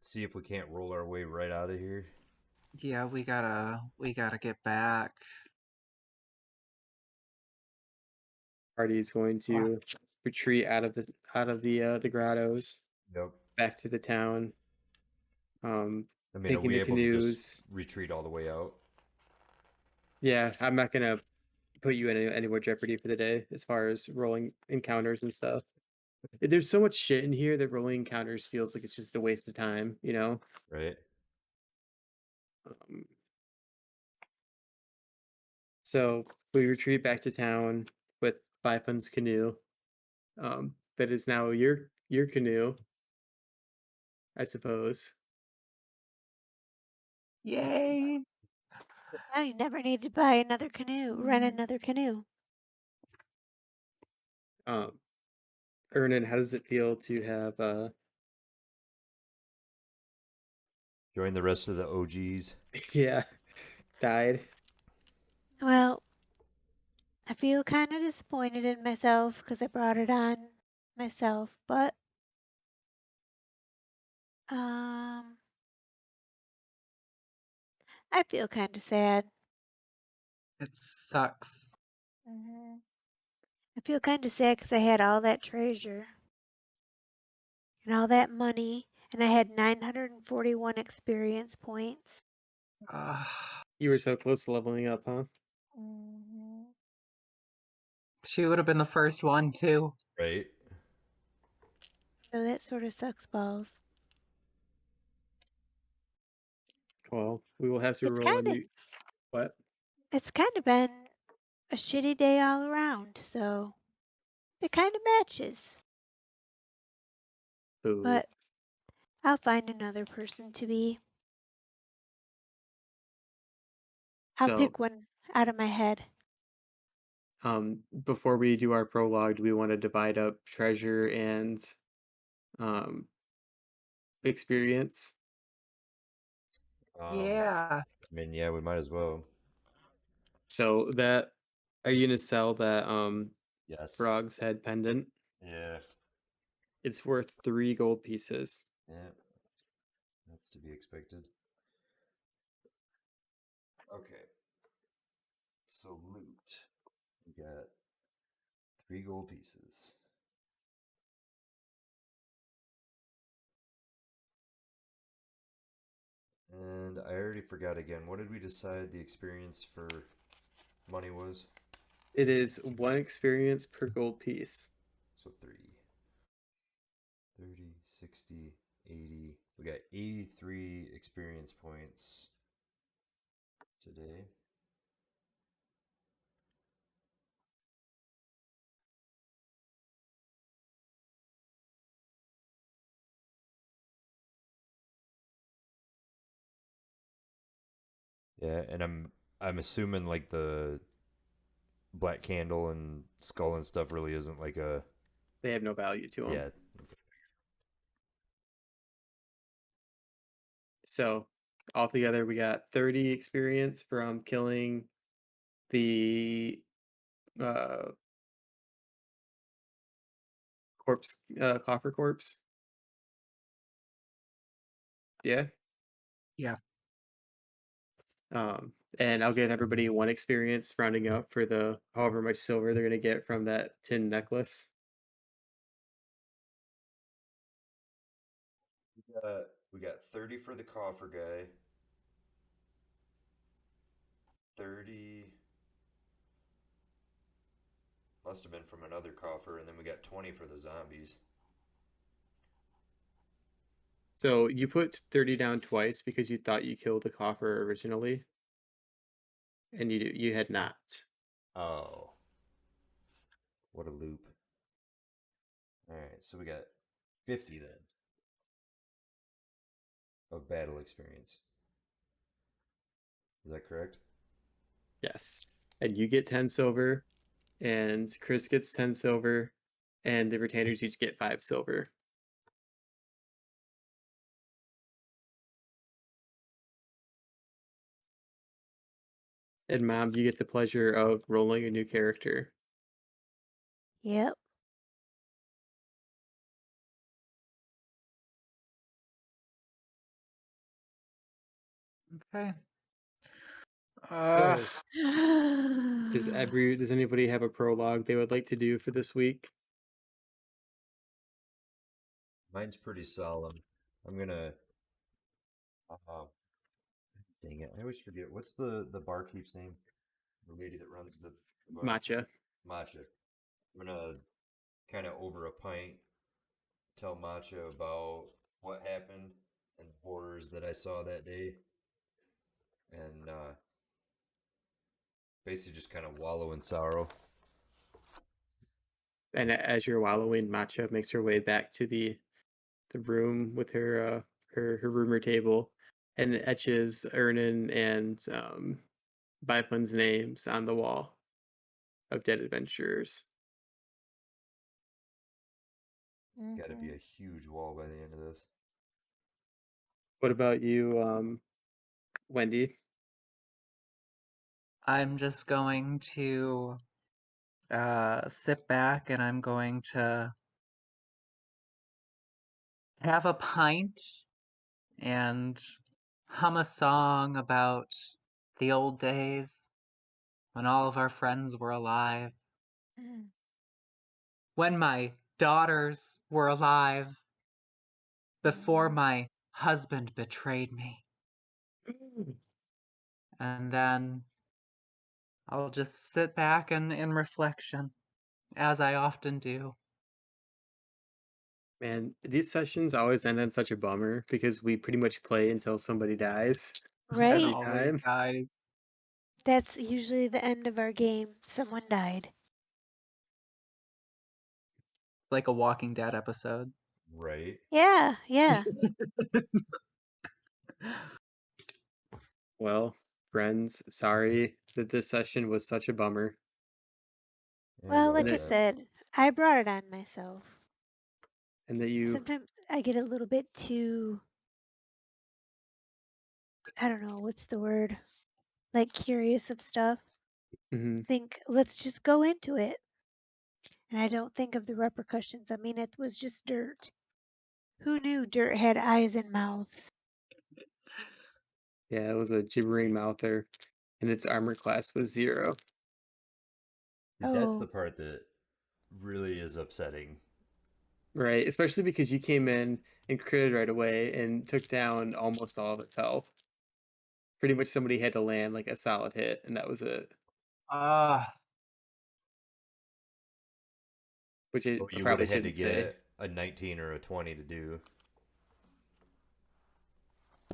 see if we can't roll our way right out of here. Yeah, we gotta get back. Party is going to retreat out of the grottos Nope. back to the town. I mean, are Taking we the able to just canoes. retreat all the way out? Yeah, I'm not gonna put you in any more jeopardy for the day as far as rolling encounters and stuff. There's so much shit in here that rolling encounters feels like it's just a waste of time, you know? Right. Um, so we retreat back to town with Bifun's canoe. That is now your canoe, I suppose. Yay! Now you never need to buy another canoe, rent another canoe. Um, Ernan, how does it feel to have Join the rest of the OGs. yeah, died? Well, I feel kind of disappointed in myself because I brought it on myself, but um, I feel kind of sad. It sucks. I feel kind of sad because I had all that treasure and all that money, and I had 941 experience points. Ugh. You were so close to leveling up, huh? She would have been the first one too. Right. So that sort of sucks balls. Well, we will have to It's roll a kind of new what? it's kind of been a shitty day all around, so it kind of matches. Boo. But I'll find another person to be. I'll So pick one out of my head. before we do our prologue, do we want to divide up treasure and um experience? Yeah. I mean, yeah, we might as well. So that are you gonna sell that Yes. frog's head pendant? Yeah. It's worth 3 gold pieces. Yeah. That's to be expected. Okay. So loot. We got 3 gold pieces. And I already forgot again. What did we decide the experience for money was? It is 1 experience per gold piece. So 3. 30, 60, 80. We got 83 experience points today. Yeah, and I'm assuming like the black candle and skull and stuff really isn't like a They have no value to them. yeah. So altogether, we got 30 experience from killing the uh coffer corpse. Yeah. Yeah. And I'll give everybody one experience rounding up for the however much silver they're gonna get from that tin necklace. We got 30 for the coffer guy. 30 must have been from another coffer, and then we got 20 for the zombies. So you put 30 down twice because you thought you killed the coffer originally, and you had not. Oh. What a loop. Alright, so we got 50 then of battle experience. Is that correct? Yes. And you get 10 silver, and Chris gets 10 silver, and the retainers each get 5 silver. And Mom, you get the pleasure of rolling a new character. Yep. Okay. So, does anybody have a prologue they would like to do for this week? Mine's pretty solemn. I'm gonna. Uh, dang it! I always forget. What's the barkeep's name? The lady that runs the bar. Matcha. Matcha. I'm gonna kind of over a pint tell Matcha about what happened and the horrors that I saw that day, and basically just kind of wallow in sorrow. And as you're wallowing, Matcha makes her way back to the room with her roomer table and etches Ernan and Byplin's names on the wall of dead adventurers. It's got to be Mhm. a huge wall by the end of this. What about you, Wendy? I'm just going to sit back and I'm going to have a pint and hum a song about the old days when all of our friends were alive, Mm. when my daughters were alive, before Mhm. my husband betrayed me. And then I'll just sit back and in reflection, as I often do. Man, these sessions always end on such a bummer because we pretty much play until somebody dies And every Right? always, time. guys, That's usually the end of our game. Someone died. like a Walking Dead episode. Right. Yeah, yeah. Well, friends, sorry that this session was such a bummer. Yeah, Well, about And like I that that. said, I brought it on myself. and that you Sometimes I get a little bit too, I don't know, what's the word? Like curious of stuff. mhm. Think, let's just go into it. And I don't think of the repercussions. I mean, it was just dirt. Who knew dirt had eyes and mouths? Yeah, it was a gibbering mouther, and its armor class was 0. That's the Oh, part that really is upsetting. Right, especially because you came in and critted right away and took down almost all of its health. Pretty much somebody had to land like a solid hit, and that was it. Ah, Which I Oh, you would probably have had to shouldn't say. get a 19 or a 20 to do.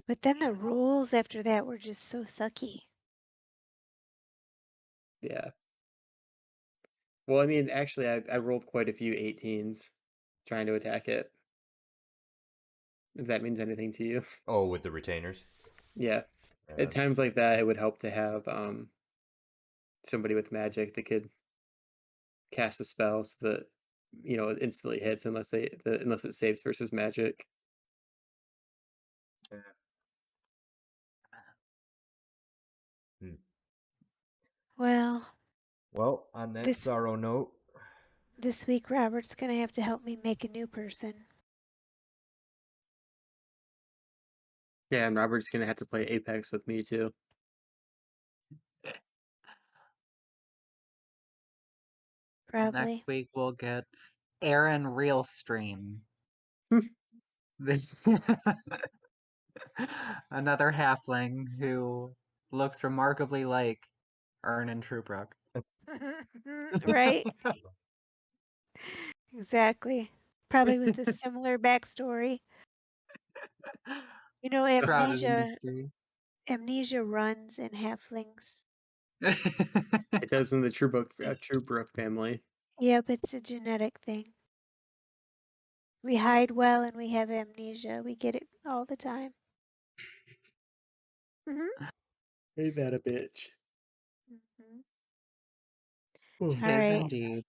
but then the rules after that were just so sucky. Yeah. Well, I mean, actually, I rolled quite a few 18s trying to attack it. If that means anything to you. Oh, with the retainers? Yeah. Right At on. times like that, it would help to have somebody with magic that could cast a spell so that it instantly hits unless it saves versus magic. Yeah. Hmm. Well, Well, on that this, sorrow note, This week, Robert's gonna have to help me make a new person. Yeah, and Robert's gonna have to play Apex with me too. Probably. Next week we'll get Aaron Real Stream. This another halfling who looks remarkably like Ern and Truebrook. Right? Exactly. Probably with a similar backstory. You know, Shrouded in amnesia runs in halflings. mystery. It does in the Truebrook family. Yep, it's a genetic thing. We hide well and we have amnesia. We get it all the time. Ain't that a bitch? Mhm. Ooh. All Tis right. indeed.